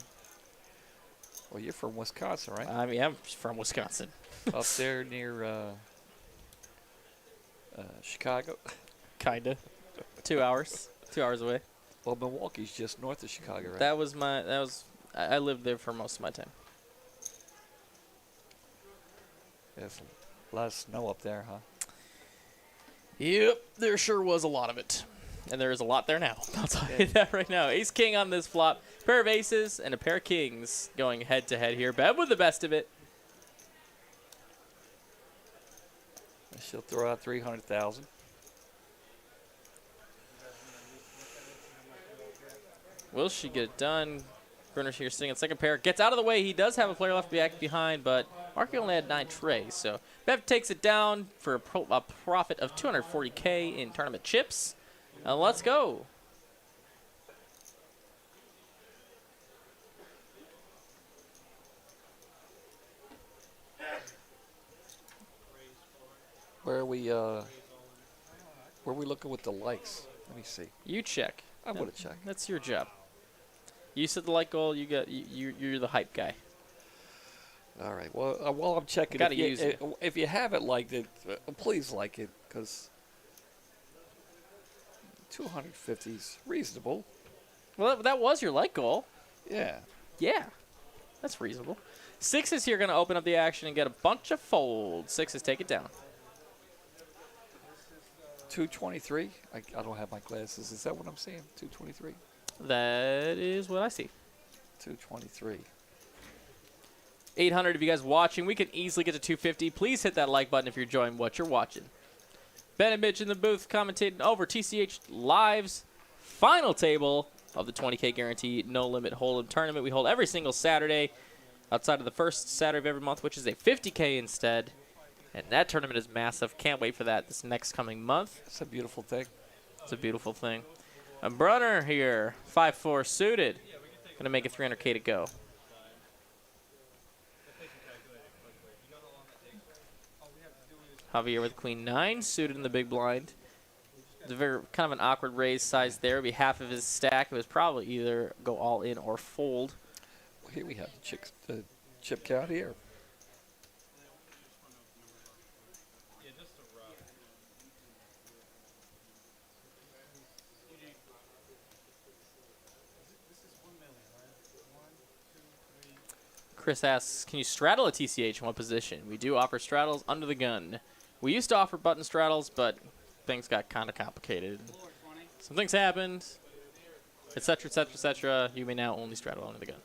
Well, you're from Wisconsin, right? I mean, I'm from Wisconsin. Up there near Chicago. Kinda. 2 hours. 2 hours away. Well, Milwaukee's just north of Chicago, right? I lived there for most of my time. There's a lot of snow up there, huh? Yep, there sure was a lot of it. And there is a lot there now. I'll tell you that right now. Ace King on this flop. Pair of aces and a pair of kings going head to head here. Bev with the best of it. She'll throw out 300,000. Will she get it done? Bruner's here sitting in second pair. Gets out of the way. He does have a player left back behind, but Marky only had 9 trays. So Bev takes it down for a profit of 240K in tournament chips. Let's go. Where are we looking with the likes? Let me see. You check. I'm gonna check. That's your job. You said the like goal. You're the hype guy. All right. Well, while I'm checking, Gotta use it. If you haven't liked it, please like it, because 250 is reasonable. Well, that was your like goal. Yeah. Yeah, that's reasonable. Sixes here going to open up the action and get a bunch of folds. Sixes take it down. 223. I don't have my glasses. Is that what I'm seeing? 223. That is what I see. 223. 800 of you guys watching. We can easily get to 250. Please hit that like button if you're enjoying what you're watching. Ben and Mitch in the booth commentating over TCH Live's final table of the 20K Guarantee No Limit Hold'em tournament. We hold every single Saturday outside of the first Saturday of every month, which is a 50K instead. And that tournament is massive. Can't wait for that this next coming month. It's a beautiful thing. It's a beautiful thing. A Brunner here, 5-4 suited. Going to make it 300K to go. Javier with Queen 9 suited in the big blind. It's a very kind of an awkward raise size there. It'd be half of his stack. It was probably either go all in or fold. Well, here we have the chip count here. Chris asks, can you straddle a TCH in what position? We do offer straddles under the gun. We used to offer button straddles, but things got kind of complicated. Some things happened, etc., etc., etc. You may now only straddle under the gun.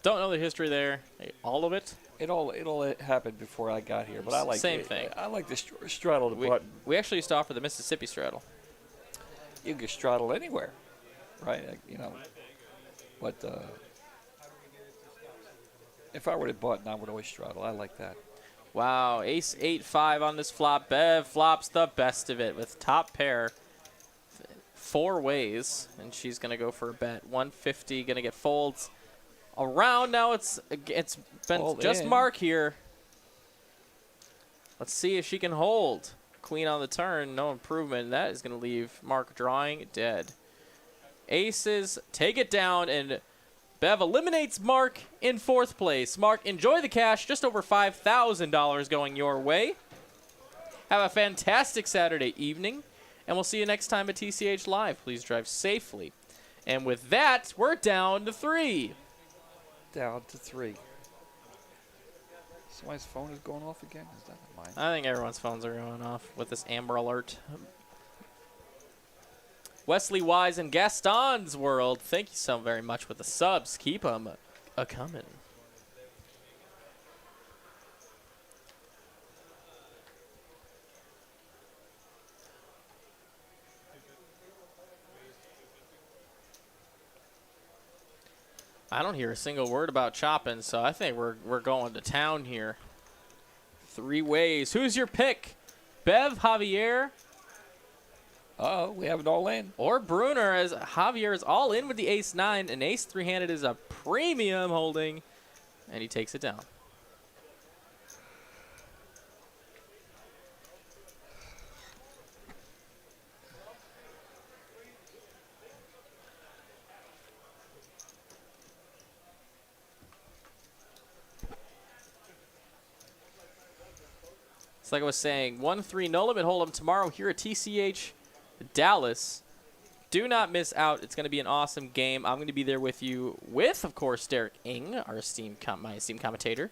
Don't know the history there. All of it? It all happened before I got here, but I like Same thing. I like to straddle the button. We actually used to offer the Mississippi straddle. You can straddle anywhere, right? You know, but if I were to button, I would always straddle. I like that. Wow, ace 8-5 on this flop. Bev flops the best of it with top pair 4 ways, and she's gonna go for a bet. 150, gonna get folds around. Now it's been Fold just in. Mark here. Let's see if she can hold. Queen on the turn, no improvement. That is gonna leave Mark drawing dead. Aces take it down, and Bev eliminates Mark in 4th place. Mark, enjoy the cash. Just over $5,000 going your way. Have a fantastic Saturday evening, and we'll see you next time at TCH Live. Please drive safely. And with that, we're down to 3. Down to 3. Somebody's phone is going off again? Is that mine? I think everyone's phones are going off with this Amber Alert. Wesley Wise and Gaston's World, thank you so very much with the subs. Keep them a-coming. I don't hear a single word about chopping, so I think we're going to town here. 3 ways. Who's your pick? Bev, Javier, Uh-oh, we have it all in. or Bruner, as Javier is all in with the ace-9, and ace 3-handed is a premium holding, and he takes it down. It's like I was saying, 1-3 no limit hold'em tomorrow here at TCH Dallas. Do not miss out. It's going to be an awesome game. I'm going to be there with you, with, of course, Derek Ing, our my esteemed commentator.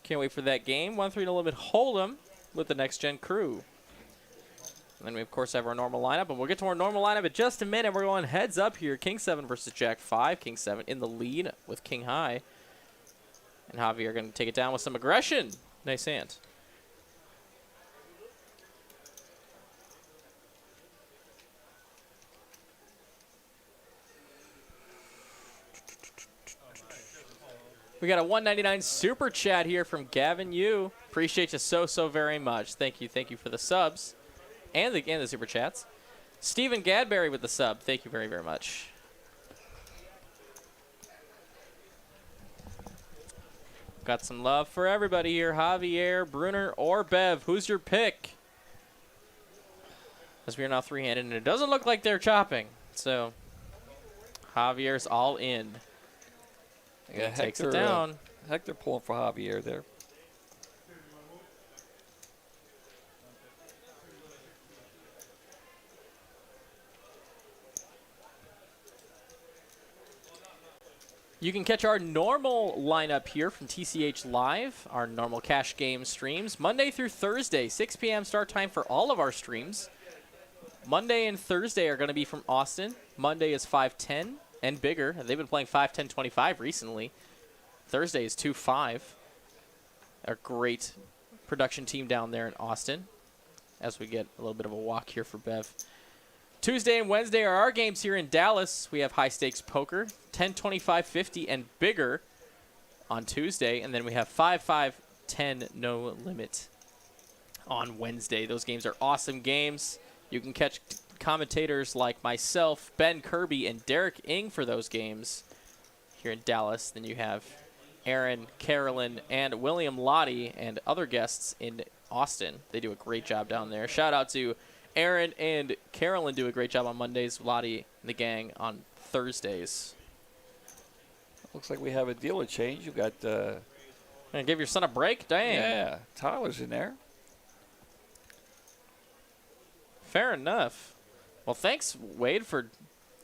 Can't wait for that game. 1-3 no limit hold'em with the next gen crew. And then we, of course, have our normal lineup, and we'll get to our normal lineup in just a minute. We're going heads up here. King 7 versus Jack 5. King 7 in the lead with King High. And Javier going to take it down with some aggression. Nice hand. We got a $1.99 super chat here from Gavin Yu. Appreciate you so very much. Thank you for the subs and the super chats. Stephen Gadberry with the sub. Thank you very much. Got some love for everybody here. Javier, Brunner, or Bev. Who's your pick? As we are now three-handed, and it doesn't look like they're chopping. So Javier's all in. Yeah, He takes it down. Hector pulling for Javier there. You can catch our normal lineup here from TCH Live, our normal cash game streams, Monday through Thursday, 6 p.m. start time for all of our streams. Monday and Thursday are going to be from Austin. Monday is 5:10 and bigger. They've been playing 5:10-25 recently. Thursday is 2-5. A great production team down there in Austin as we get a little bit of a walk here for Bev. Tuesday and Wednesday are our games here in Dallas. We have high stakes poker, 10, 25, 50, and bigger on Tuesday. And then we have 5, 5, 10, no limit on Wednesday. Those games are awesome games. You can catch commentators like myself, Ben Kirby, and Derek Ing for those games here in Dallas. Then you have Aaron, Carolyn, and William Lottie and other guests in Austin. They do a great job down there. Shout out to Aaron and Carolyn, do a great job on Mondays. Lottie and the gang on Thursdays. Looks like we have a dealer change. You got Gonna give your son a break? Dang. yeah, Tyler's in there. Fair enough. Well, thanks, Wade, for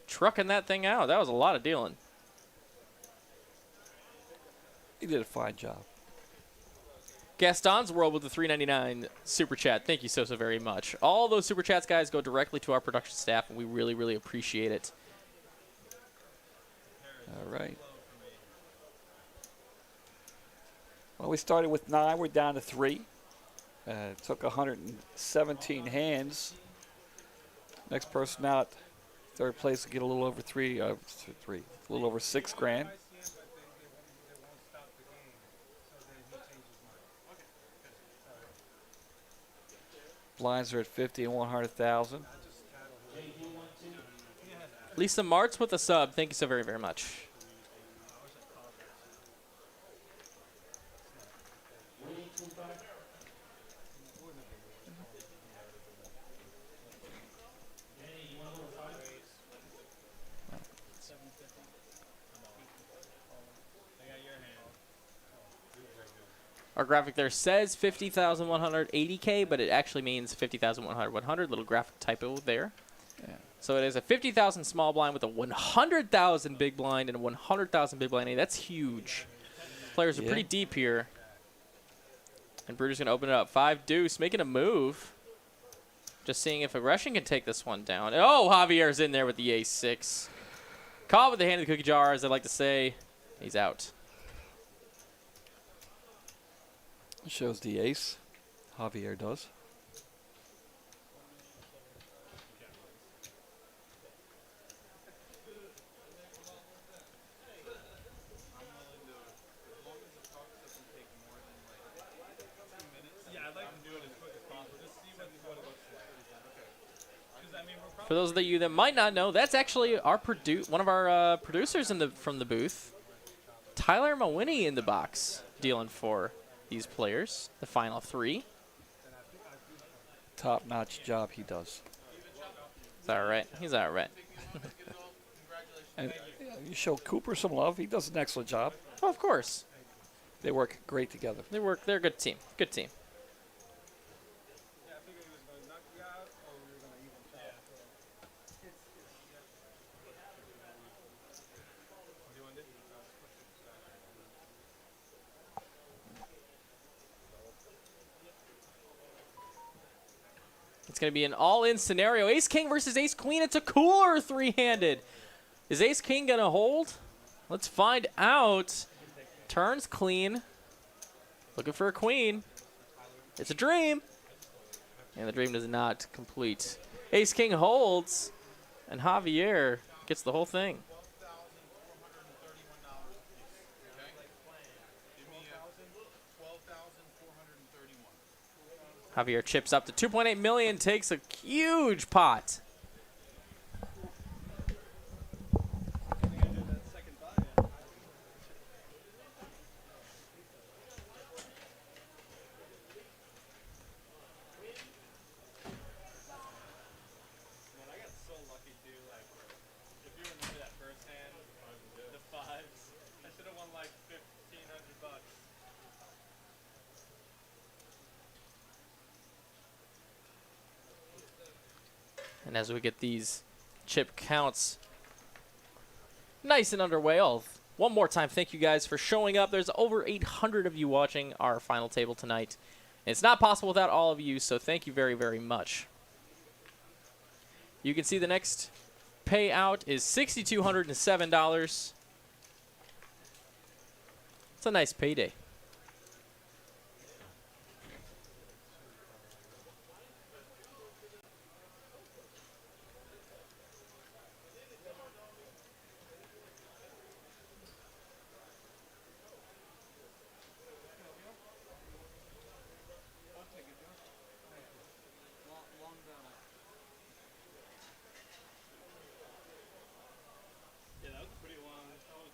trucking that thing out. That was a lot of dealing. He did a fine job. Gaston's World with the $3.99 super chat. Thank you so very much. All those super chats, guys, go directly to our production staff, and we really appreciate it. All right. Well, we started with 9. We're down to 3. It took 117 hands. Next person out, third place, will get a little over a little over $6,000. Blinds are at 50 and 100,000. Lisa Martz with a sub. Thank you so very much. Our graphic there says 50,180K, but it actually means 50,100. Little graphic typo there. Yeah. So it is a 50,000 small blind with a 100,000 big blind and a 100,000 big blind. That's huge. Players are pretty deep here. And Bruder's going to open it up. 5 deuce, making a move. Just seeing if aggression can take this one down. Oh, Javier's in there with the ace-6. Caught with the hand of the cookie jar, as I like to say. He's out. Shows the ace. Javier does. For those of you that might not know, that's actually our one of our producers from the booth, Tyler Mawhinney, in the box, dealing for these players, the final 3. Top-notch job he does. He's all right. He's all right. And you show Cooper some love. He does an excellent job. Oh, of course. They work great together. They're a good team. Good team. It's going to be an all-in scenario. Ace-King versus Ace-Queen. It's a cooler three-handed. Is Ace-King going to hold? Let's find out. Turns clean. Looking for a queen. It's a dream. And the dream does not complete. Ace-King holds. And Javier gets the whole thing. Javier chips up to 2.8 million, takes a huge pot. And as we get these chip counts nice and underway, one more time, thank you guys for showing up. There's over 800 of you watching our final table tonight. It's not possible without all of you, so thank you very, very much. You can see the next payout is $6,207. It's a nice payday.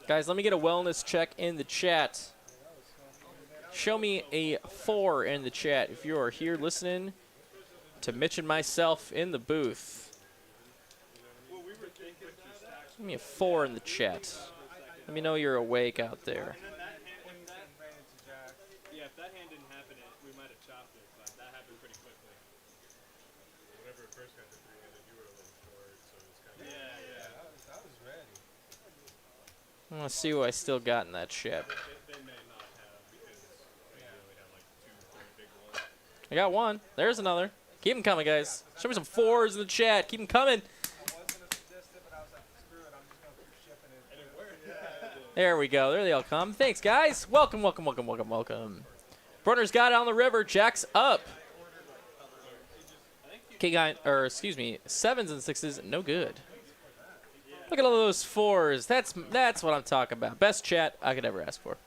Guys, let me get a wellness check in the chat. Show me a 4 in the chat if you are here listening to Mitch and myself in the booth. Give me a 4 in the chat. Let me know you're awake out there. Yeah, if that hand didn't happen, we might have chopped it, but that happened pretty quickly. Whenever it first got to 3-handed, you were a little short, so it was kind of... Yeah. I was ready. I want to see what I still got in that chat. They may not have, because they only have like 2 pretty big ones. I got one. There's another. Keep them coming, guys. Show me some 4s in the chat. Keep them coming. There we go. There they all come. Thanks, guys. Welcome, welcome, welcome, welcome, welcome. Brunner's got it on the river. Jack's up. Excuse me, 7s and 6s, no good. Look at all those 4s. That's what I'm talking about. Best chat I could ever ask for.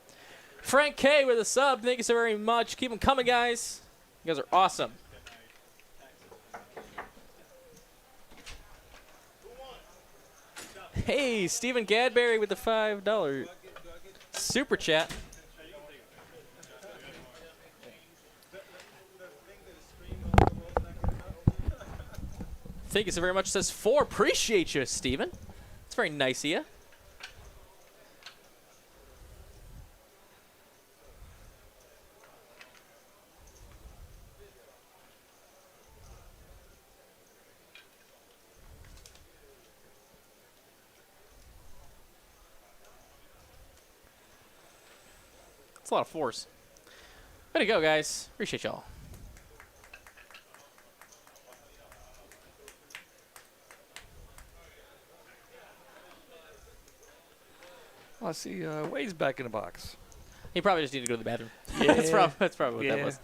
Frank K with a sub. Thank you so very much. Keep them coming, guys. You guys are awesome. Hey, Stephen Gadberry with the $5 super chat. Thank you so very much. It says 4. Appreciate you, Stephen. It's very nice of you. It's a lot of 4s. Way to go, guys. Appreciate y'all. Oh, I see Wade's back in the box. He probably just needed to go to the bathroom. Yeah. that's probably what that was.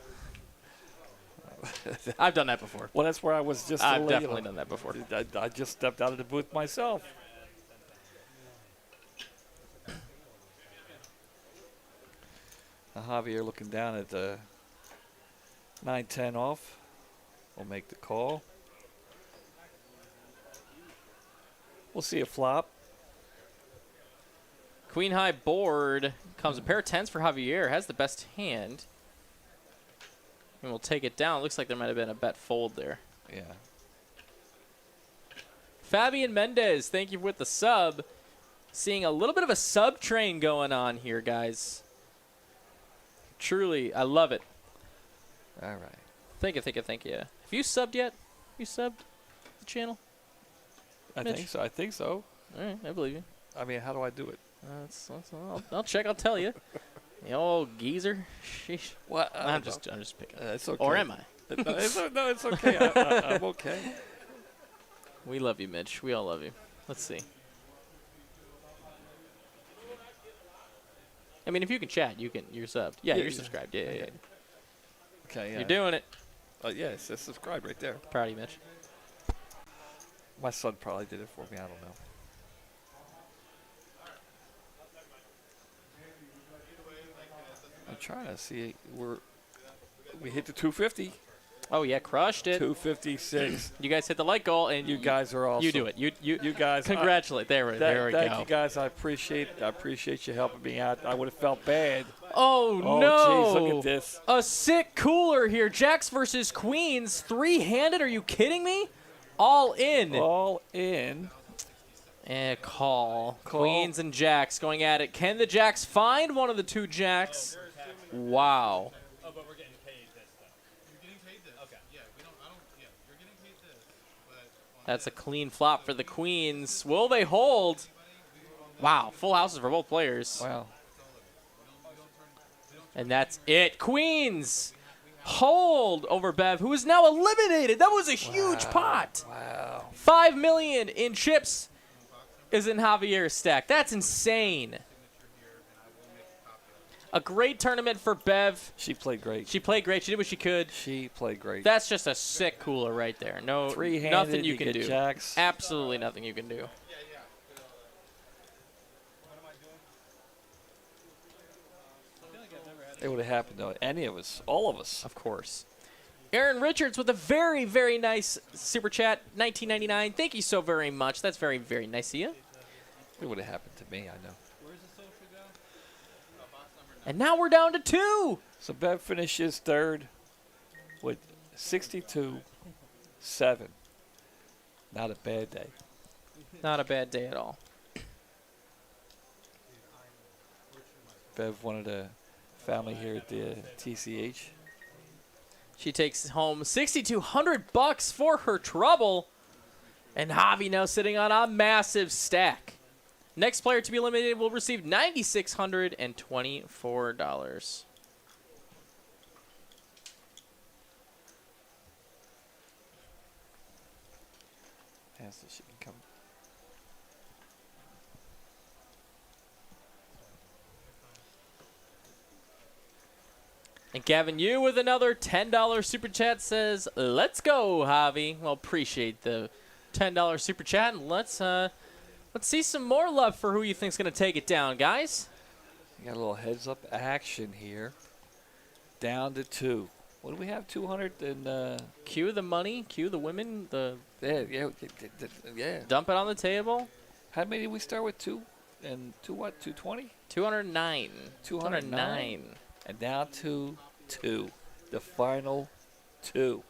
I've done that before. Well, that's where I was just. I've definitely done that before. I just stepped out of the booth myself. Javier looking down at the 9-10 off. We'll make the call. We'll see a flop. Queen high board comes a pair of 10s for Javier. Has the best hand. And we'll take it down. Looks like there might have been a bet fold there. Yeah. Fabian Mendez, thank you with the sub. Seeing a little bit of a sub train going on here, guys. Truly, I love it. All right. Thank you. Have you subbed yet? You subbed the channel? I Mitch? think so. I think so. All right, I believe you. I mean, how do I do it? I'll check. I'll tell you. The old geezer. Sheesh. What? I'm just picking. It's okay. Or am I? No, it's okay. I'm okay. We love you, Mitch. We all love you. Let's see. I mean, if you can chat, you're subbed. Yeah, you're subscribed. Yeah. Okay, yeah. You're doing it. Yeah, it says subscribe right there. Proud of you, Mitch. My son probably did it for me. I don't know. I'm trying to see we hit the 250. Oh yeah, crushed it. 256. You guys hit the light goal, and You guys are awesome. You do it. You guys. Congratulate. There we go. Thank you guys. I appreciate you helping me out. I would have felt bad. Oh no! Jeez, look at this. A sick cooler here. Jacks versus Queens, 3-handed. Are you kidding me? All in. All in. And call. Queens and Jacks going at it. Can the Jacks find one of the two Jacks? Wow. Oh, but we're getting paid this though. You're getting paid this. Okay. Yeah, you're getting paid this. But That's a clean flop for the Queens. Will they hold? Wow, full houses for both players. Wow. And that's it. Queens hold over Bev, who is now eliminated. That was a huge pot. Wow. $5 million in chips is in Javier's stack. That's insane. A great tournament for Bev. She played great. She played great. She did what she could. She played great. That's just a sick cooler right there. No, Three-handed, nothing you you can get do. jacks. Absolutely nothing you can do. It would have happened to any of us, all of us. Of course. Aaron Richards with a very, very nice super chat, $19.99. Thank you so very much. That's very, very nice of you. It would have happened to me, I know. And now we're down to 2. So Bev finishes third with 62-7. Not a bad day. Not a bad day at all. Bev, one of the family here at the TCH. She takes home $6,200 for her trouble. And Javi now sitting on a massive stack. Next player to be eliminated will receive $9,624. Yeah, so she can come. And Gavin, you with another $10 super chat says, "Let's go, Javi." Well, appreciate the $10 super chat, and let's see some more love for who you think's gonna take it down, guys. You got a little heads-up action here. Down to 2. What do we have? 200 and Cue the money, cue the women, yeah. dump it on the table. How many did we start with? 2 and 220? 209. 209. And down to 2. The final 2.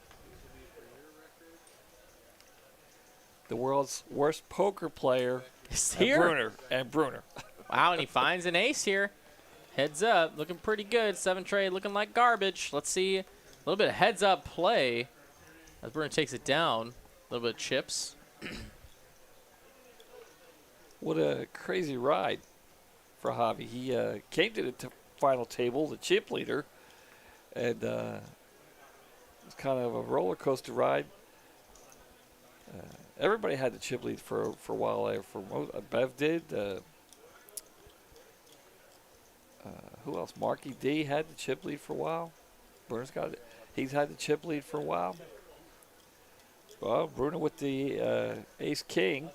The world's worst poker player It's here. Bruner. Wow, and he finds an ace here. Heads up, looking pretty good. 7 trade looking like garbage. Let's see a little bit of heads up play as Bruner takes it down. A little bit of chips. What a crazy ride for Javi. He came to the final table, the chip leader, and it was kind of a roller coaster ride. Everybody had the chip lead for a while there. Bev did. Who else? Marky D had the chip lead for a while. Bruner's got it. He's had the chip lead for a while. Well, Bruner with the ace king.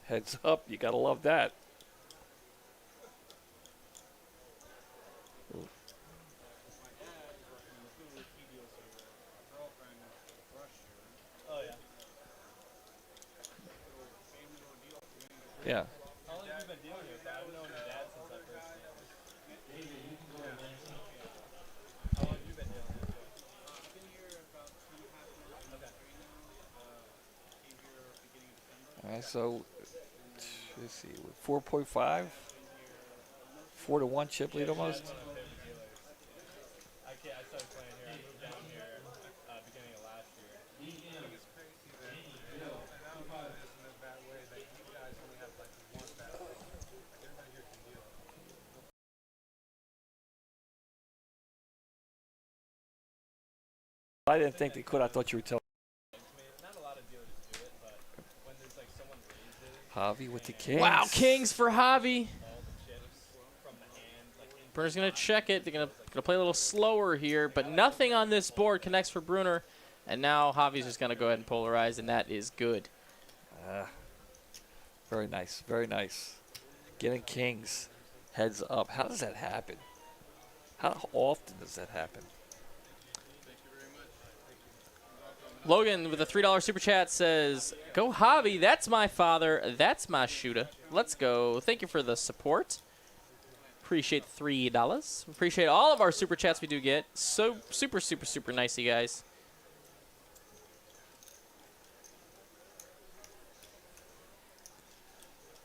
Heads up. You got to love that. Yeah. How long have you been dealing with that? I've known your dad since I first met him. How long have you been dealing with it? I've been here about 2.5 months. Okay. Came here beginning of December. All right, so let's see, 4.5, 4 to 1 chip lead almost. I started playing here. I moved down here beginning of last year. I didn't think they could. I thought you were telling. Not a lot of dealers do it, but when there's like someone raises Javi with the kings. Wow, kings for Javi. all the chips from the hand, like in Bruner's gonna check it. They're gonna play a little slower here, but nothing on this board connects for Bruner. And now Javi's just gonna go ahead and polarize, and that is good. Very nice, very nice. Getting kings heads up. How does that happen? How often does that happen? Logan with a $3 super chat says, "Go Javi, that's my father, that's my shooter. Let's go." Thank you for the support. Appreciate the $3. Appreciate all of our super chats we do get. So super, super, super nice, you guys.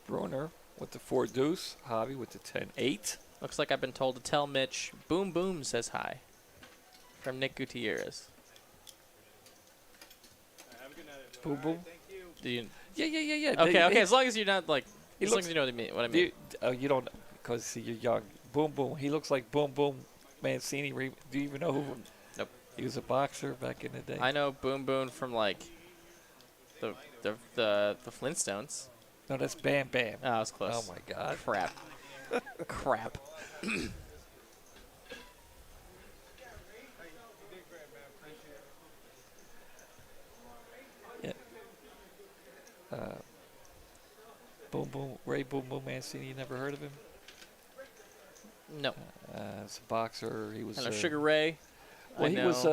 Bruner with the 4 deuce. Javi with the 10-8. Looks like I've been told to tell Mitch. Boom Boom says hi. From Nick Gutierrez. Have a good night. Boom, boom. Do you? Yeah. Okay. As long as you're not like, He as long looks- as you know what I mean. You don't, because you're young. Boom Boom. He looks like Boom Boom Mancini. Do you even know who? Nope. He was a boxer back in the day. I know Boom Boom from like the Flintstones. No, that's Bam Bam. Oh, I was close. Oh, my God. Crap. Crap. Yeah. Boom Boom. Ray Boom Boom Mancini. You never heard of him? No. It's a boxer. He was. I know Sugar Ray. Well, I he know. was.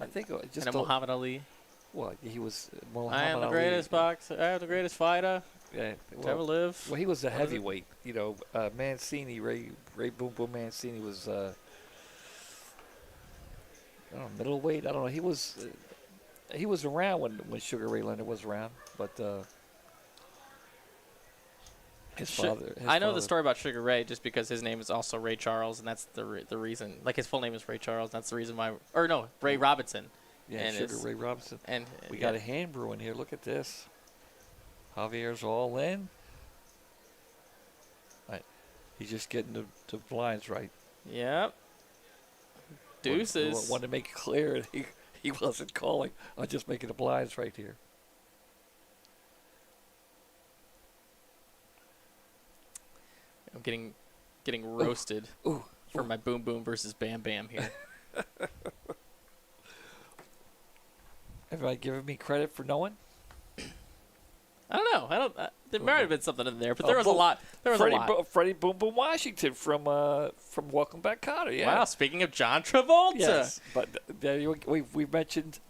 I think just. I know Muhammad Ali. Well, he was. I am the greatest boxer. I am the greatest fighter Yeah. to ever live. Well, he was a heavyweight. You know, Mancini, Ray Boom Boom Mancini was. I don't know, middleweight. I don't know. He was around when Sugar Ray Leonard was around, but his father. I know the story about Sugar Ray just because his name is also Ray Charles, and that's the reason. Like his full name is Ray Charles. And that's the reason why. Or no, Ray Robinson. Yeah, and Sugar Ray Robinson. And we got a hand brewing here. Look at this. Javier's all in. Right. He's just getting the blinds right. Yep. Deuces. Want to make it clear he wasn't calling. I'm just making the blinds right here. I'm getting roasted for my Boom Boom versus Bam Bam here. Everybody giving me credit for knowing? I don't know. There might have been something in there, but there was a lot. There was a lot. Freddie Boom Boom Washington from Welcome Back, Kotter. Yeah. Wow. Speaking of John Travolta. Yes, but we've mentioned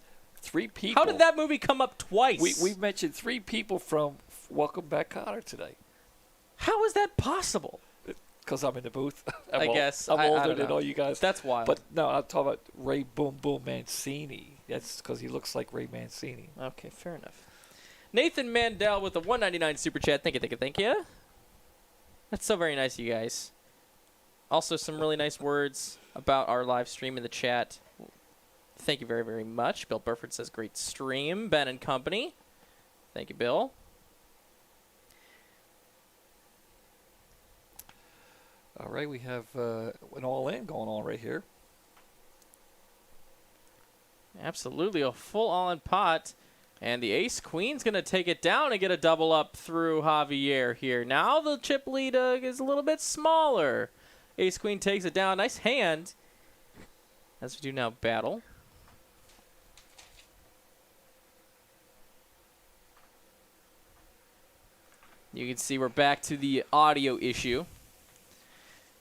3 people. How did that movie come up twice? We've mentioned 3 people from Welcome Back, Kotter today. How is that possible? Because I'm in the booth. I guess. I'm I older don't than know. all you guys. That's wild. But no, I'm talking about Ray Boom Boom Mancini. That's because he looks like Ray Mancini. Okay, fair enough. Nathan Mandel with a $1.99 super chat. Thank you. That's so very nice of you guys. Also, some really nice words about our live stream in the chat. Thank you very, very much. Bill Burford says, great stream. Ben and company. Thank you, Bill. All right, we have an all-in going on right here. Absolutely, a full all-in pot. And the ace-queen's going to take it down and get a double up through Javier here. Now the chip lead is a little bit smaller. Ace-queen takes it down. Nice hand. As we do now battle. You can see we're back to the audio issue.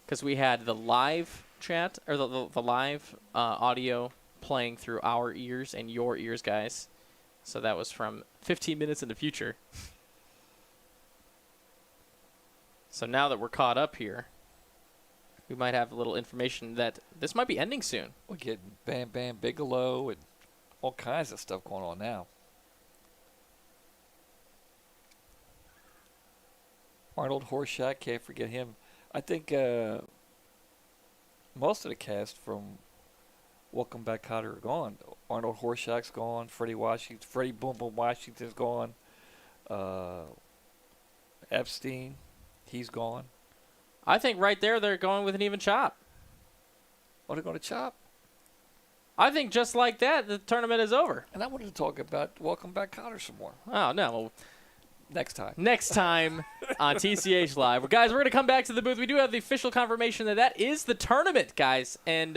Because we had the live chat, or the live audio playing through our ears and your ears, guys. So that was from 15 minutes in the future. So now that we're caught up here, we might have a little information that this might be ending soon. We're getting Bam Bam Bigelow and all kinds of stuff going on now. Arnold Horshack, can't forget him. I think most of the cast from Welcome Back, Kotter are gone. Arnold Horshack's gone. Freddie Boom Boom Washington's gone. Epstein, he's gone. I think right there they're going with an even chop. Oh, they're going to chop? I think just like that, the tournament is over. And I wanted to talk about Welcome Back, Kotter some more. Oh, no. Well, next time. Next time on TCH Live. Well, guys, we're going to come back to the booth. We do have the official confirmation that is the tournament, guys. And,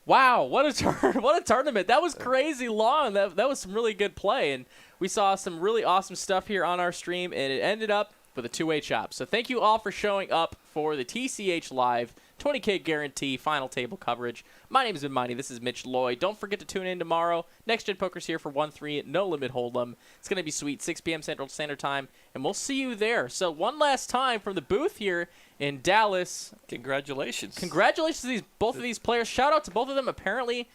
wow, what a tournament. That was crazy long. That was some really good play. And we saw some really awesome stuff here on our stream. And it ended up with a two-way chop. So thank you all for showing up for the TCH Live 20K guarantee final table coverage. My name is Mighty. This is Mitch Lloyd. Don't forget to tune in tomorrow. Next Gen Poker's here for 1-3 No Limit Hold'em. It's going to be sweet, 6 p.m. Central Standard Time, and we'll see you there. So one last time from the booth here in Dallas. Congratulations. Congratulations to both of these players. Shout out to both of them. Apparently,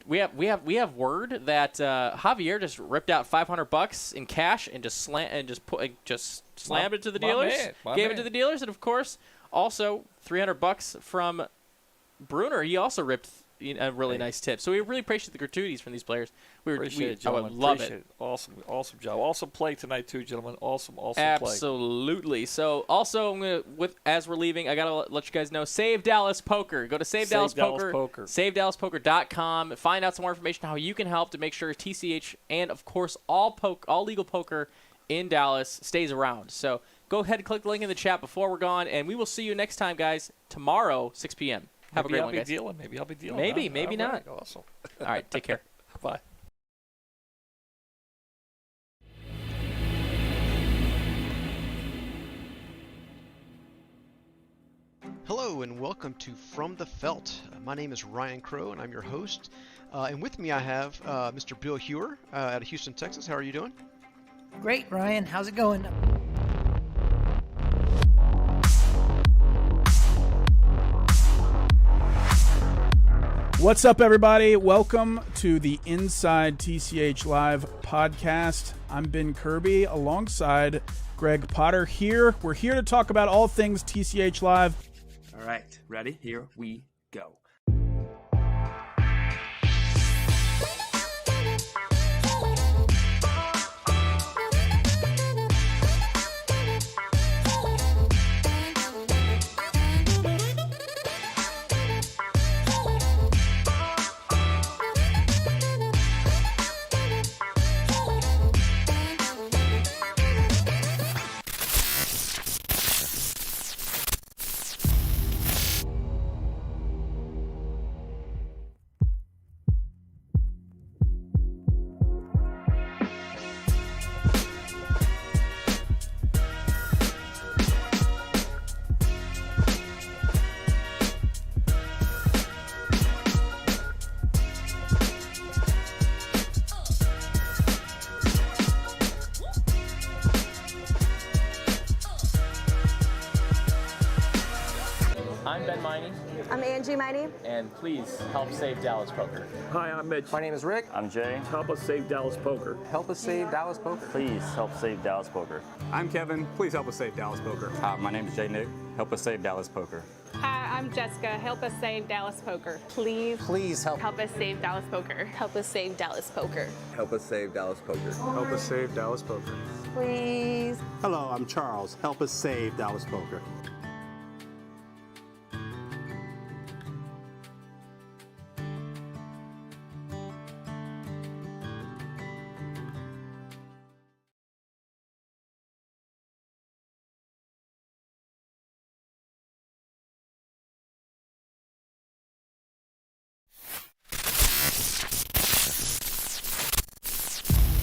we have word that Javier just ripped out $500 in cash and just slammed it to the dealers. Gave it to the dealers, and of course, also $300 from Bruner. He also ripped a really nice tip. So we really appreciate the gratuities from these players. Appreciate it, I would gentlemen. love Appreciate it. Awesome job. Awesome play tonight too, gentlemen. Awesome play. Absolutely. So also, as we're leaving, I gotta let you guys know, Save Dallas Poker. Go to Save Dallas Poker. SaveDallasPoker.com. Find out some more information on how you can help to make sure TCH and of course all legal poker in Dallas stays around. So go ahead and click the link in the chat before we're gone, and we will see you next time, guys. Tomorrow, 6 p.m. Have a great one, guys. Maybe I'll be dealing. Maybe not. Awesome. All right, take care. Bye. Hello and welcome to From the Felt. My name is Ryan Crow and I'm your host. And with me I have Mr. Bill Hewer out of Houston, Texas. How are you doing? Great, Ryan. How's it going? What's up, everybody? Welcome to the Inside TCH Live podcast. I'm Ben Kirby alongside Greg Potter here. We're here to talk about all things TCH Live. All right, ready? Here we go. I'm Ben Miney. I'm Angie Miney. And please help save Dallas Poker. Hi, I'm Mitch. My name is Rick. I'm Jay. Help us save Dallas Poker. Help us save Dallas Poker. Please help save Dallas Poker. I'm Kevin. Please help us save Dallas Poker. My name is Jay Nick. Help us save Dallas Poker. Hi, I'm Jessica. Help us save Dallas Poker. Please help us save Dallas Poker. Help us save Dallas Poker. Help us save Dallas Poker. Help us save Dallas Poker. Please. Hello, I'm Charles. Help us save Dallas Poker.